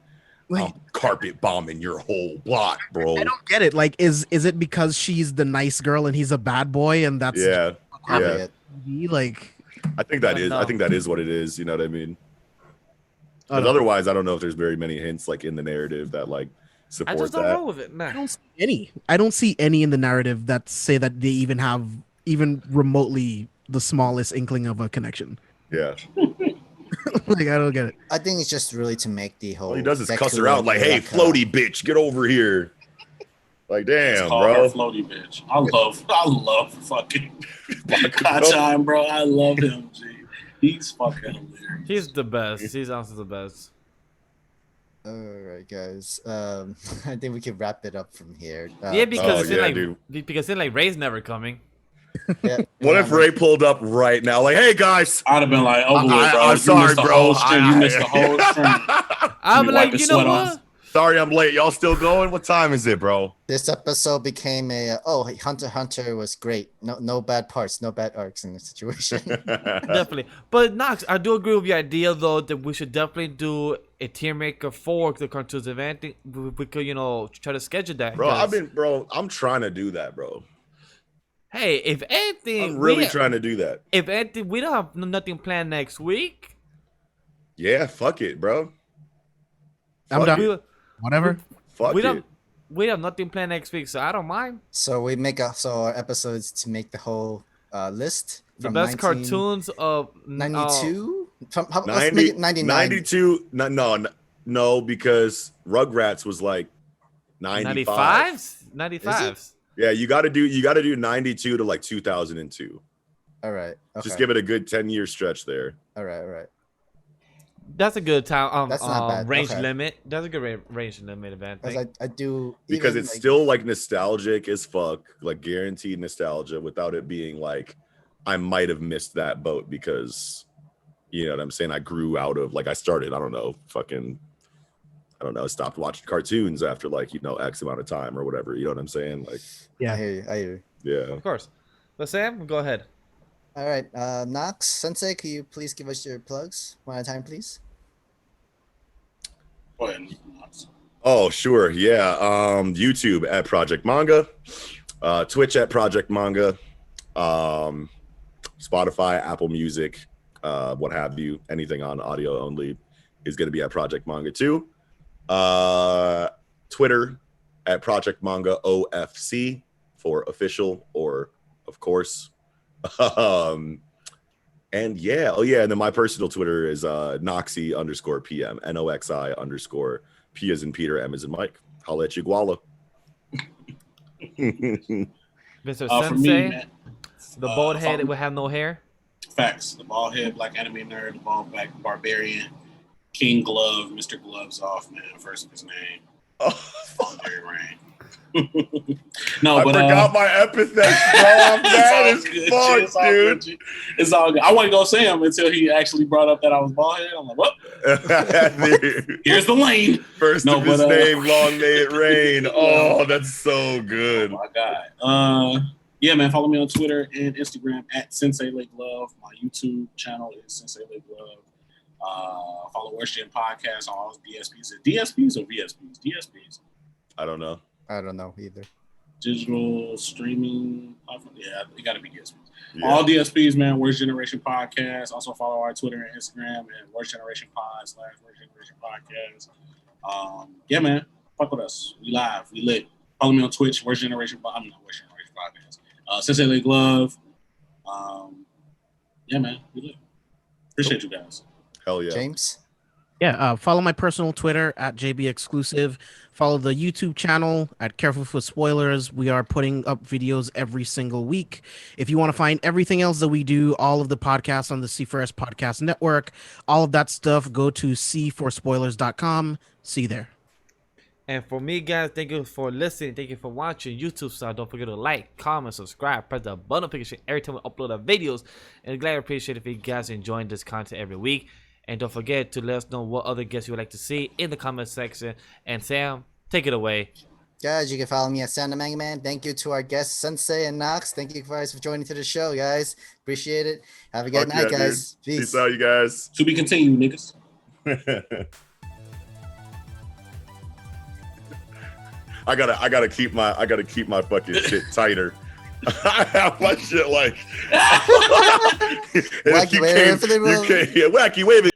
I'm carpet bombing your whole block, bro. I don't get it. Like, is it because she's the nice girl and he's a bad boy, and that's like? I think that is what it is. You know what I mean? Because otherwise, I don't know if there's very many hints like in the narrative that like support I just don't that. roll with it. Nah. I don't see any. I don't see any in the narrative that say that they even have even remotely the smallest inkling of a connection. Yeah. Like, I don't get it. I think it's just really to make the whole. All he does is Deku cuss her out like, "Hey, Uraraka. floaty bitch, get over here." Like, damn, Call her bro. floaty bitch. I love fucking Kachan, bro. I love him, G. He's fucking hilarious. He's the best. He's honestly the best. All right, guys. I think we can wrap it up from here. Yeah, because dude. because then like Ray's never coming. Yeah, What if Ray pulled up right now? Like, hey guys, I'd have been like, "Over with, bro. I'm sorry, bro. You missed the whole stream." I'm You like, wipe the you know sweat what? off. Sorry, I'm late. Y'all still going? What time is it, bro? This episode became a Hunter x Hunter was great. No bad parts, no bad arcs in the situation. Definitely. But Nox, I do agree with your idea though that we should definitely do a tier maker for the cartoons event. We could, try to schedule that. Bro, I'm trying to do that, bro. Hey, if anything, I'm really trying to do that. If anything, we don't have nothing planned next week. Yeah, fuck it, bro. I'm down. Whatever. Fuck it. We have nothing planned next week, so I don't mind. So we make our episodes to make the whole list. The best cartoons of 92. Let's 90, make it 99. 92. No, because Rugrats was like 95. 95s. Yeah, you got to do 92 to like 2002. All right. Okay. Just give it a good 10-year stretch there. All right. That's a good time. That's not bad. Range Okay. limit. That's a good range limit event. I do Because even, it's like, still like nostalgic as fuck, like guaranteed nostalgia without it being like I might have missed that boat because you know what I'm saying? I grew out of like I started, I don't know, stopped watching cartoons after like, X amount of time or whatever. You know what I'm saying? Like, Yeah. I hear you. yeah. Of course. But Sam, go ahead. All right. Nox, Sensei, can you please give us your plugs one at a time, please? Go ahead. Oh, sure. Yeah. YouTube at Project Manga, Twitch at Project Manga, Spotify, Apple Music, what have you. Anything on audio only is going to be at Project Manga too. Twitter at Project Manga OFC for official or of course. And yeah, and then my personal Twitter is noxi _PM, NOXI _P as in Peter, M as in Mike. Holla at you, Guala. Mr. For Sensei, me, man, the bald head that will have no hair. Facts. The bald head, black anime nerd, the bald black barbarian, King Glove, Mr. Gloves off, man. First of his name. Very rain. No, I forgot my epithets, bro. I'm mad as fuck, dude. It's all good. I wasn't gonna say him until he actually brought up that I was bald headed. I'm like, what? Here's the lane. First of his name, long may it rain. Oh, that's so good. Oh my God. Yeah, man. Follow me on Twitter and Instagram at Sensei Le Glove. My YouTube channel is Sensei Le Glove. Follow Worst Gen Podcast on all DSPs. Is it DSPs or VSPs? DSPs. I don't know. I don't know either. Digital streaming platform. Yeah, it got to be DSPs. Yeah. All DSPs, man. Worst Generation Podcast. Also follow our Twitter and Instagram and Worst Generation Pod / Worst Generation Podcast. Yeah, man. Fuck with us. We live. We lit. Follow me on Twitch. Worst Generation. I'm not Worst Generation Podcast. Sensei Le Glove. Yeah, man. We lit. Appreciate you guys. Hell yeah. James? Yeah, follow my personal Twitter at JB Exclusive. Follow the YouTube channel at Careful for Spoilers. We are putting up videos every single week. If you want to find everything else that we do, all of the podcasts on the C4S Podcast Network, all of that stuff, go to c4spoilers.com. See you there. And for me, guys, thank you for listening. Thank you for watching YouTube style. Don't forget to like, comment, subscribe, press the button notification every time we upload our videos. And glad I appreciate if you guys are enjoying this content every week. And don't forget to let us know what other guests you would like to see in the comment section. And Sam, take it away. Guys, you can follow me at Sound of M.A.N.Ga. Thank you to our guests, Sensei and Nox. Thank you guys for joining to the show, guys. Appreciate it. Have a good night, guys. Peace out, you guys. To be continued, niggas. I gotta keep my fucking shit tighter. I have my shit like wacky waving for the wacky waving.